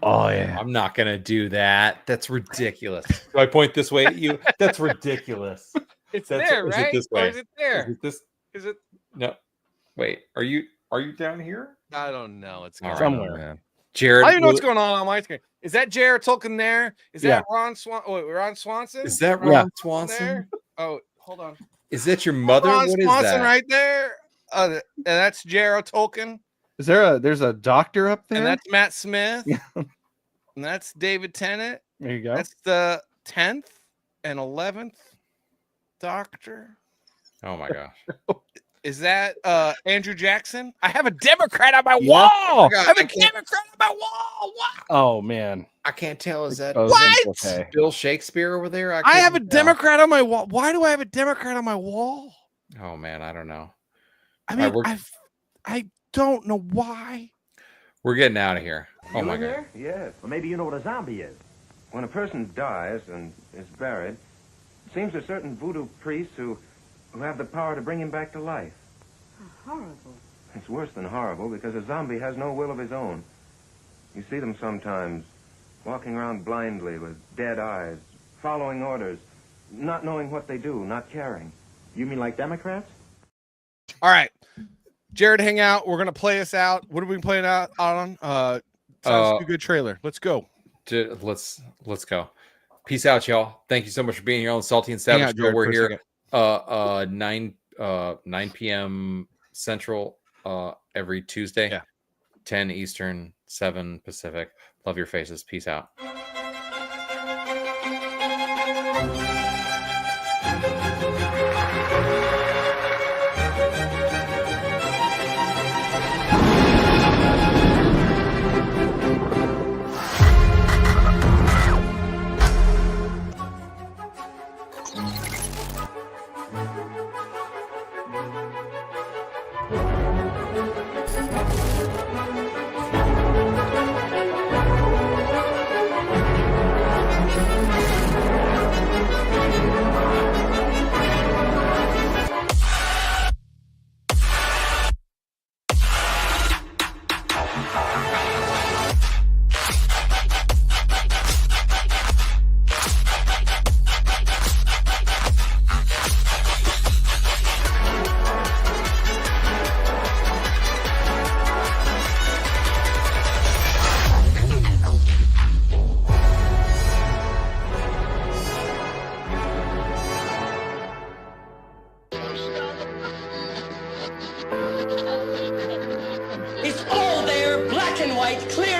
Oh yeah. I'm not gonna do that. That's ridiculous. Do I point this way at you? That's ridiculous. It's That's, there, is right? it this Or way? is it there? Is it this? Is it? No. Wait. Are you down here? I don't know. It's All right, somewhere. man. Jared. I don't even know what's going on my screen. Is that Jared Tolkien there? Is that Yeah. Ron Swanson? Is that Yeah. Ron Swanson? There? Oh, hold on. Is that your mother? Ron What is Swanson that? right there. And that's Jared Tolkien. Is there's a doctor up there? And that's Matt Smith. And that's David Tennant. There you go. That's the 10th and 11th Doctor. Oh my gosh. Is that Andrew Jackson? I have a Democrat on my Yep. wall. God, I have a I can't- Democrat on my wall. What? Oh man. I can't tell. Is that What? Okay. Bill Shakespeare over there? I have a couldn't tell. Democrat on my wall. Why do I have a Democrat on my wall? Oh man, I don't know. I All mean, right, I don't know why. We're getting out of here. Oh my god. There? Yes. Well, maybe you know what a zombie is. When a person dies and is buried, it seems there's certain voodoo priests who have the power to bring him back to life. Horrible. It's worse than horrible because a zombie has no will of his own. You see them sometimes walking around blindly with dead eyes, following orders, not knowing what they do, not caring. You mean like Democrats? All right, Jared, hang out. We're gonna play us out. What are we playing out on? Sounds like a good trailer. Let's go. Let's go. Peace out, y'all. Thank you so much for being here on Salty and Hang Savage out, Show. Jared, We're for a here second. 9 p.m. Central every Tuesday. Yeah. 10 Eastern, 7 Pacific. Love your faces. Peace out. It's all there, black and white, clear.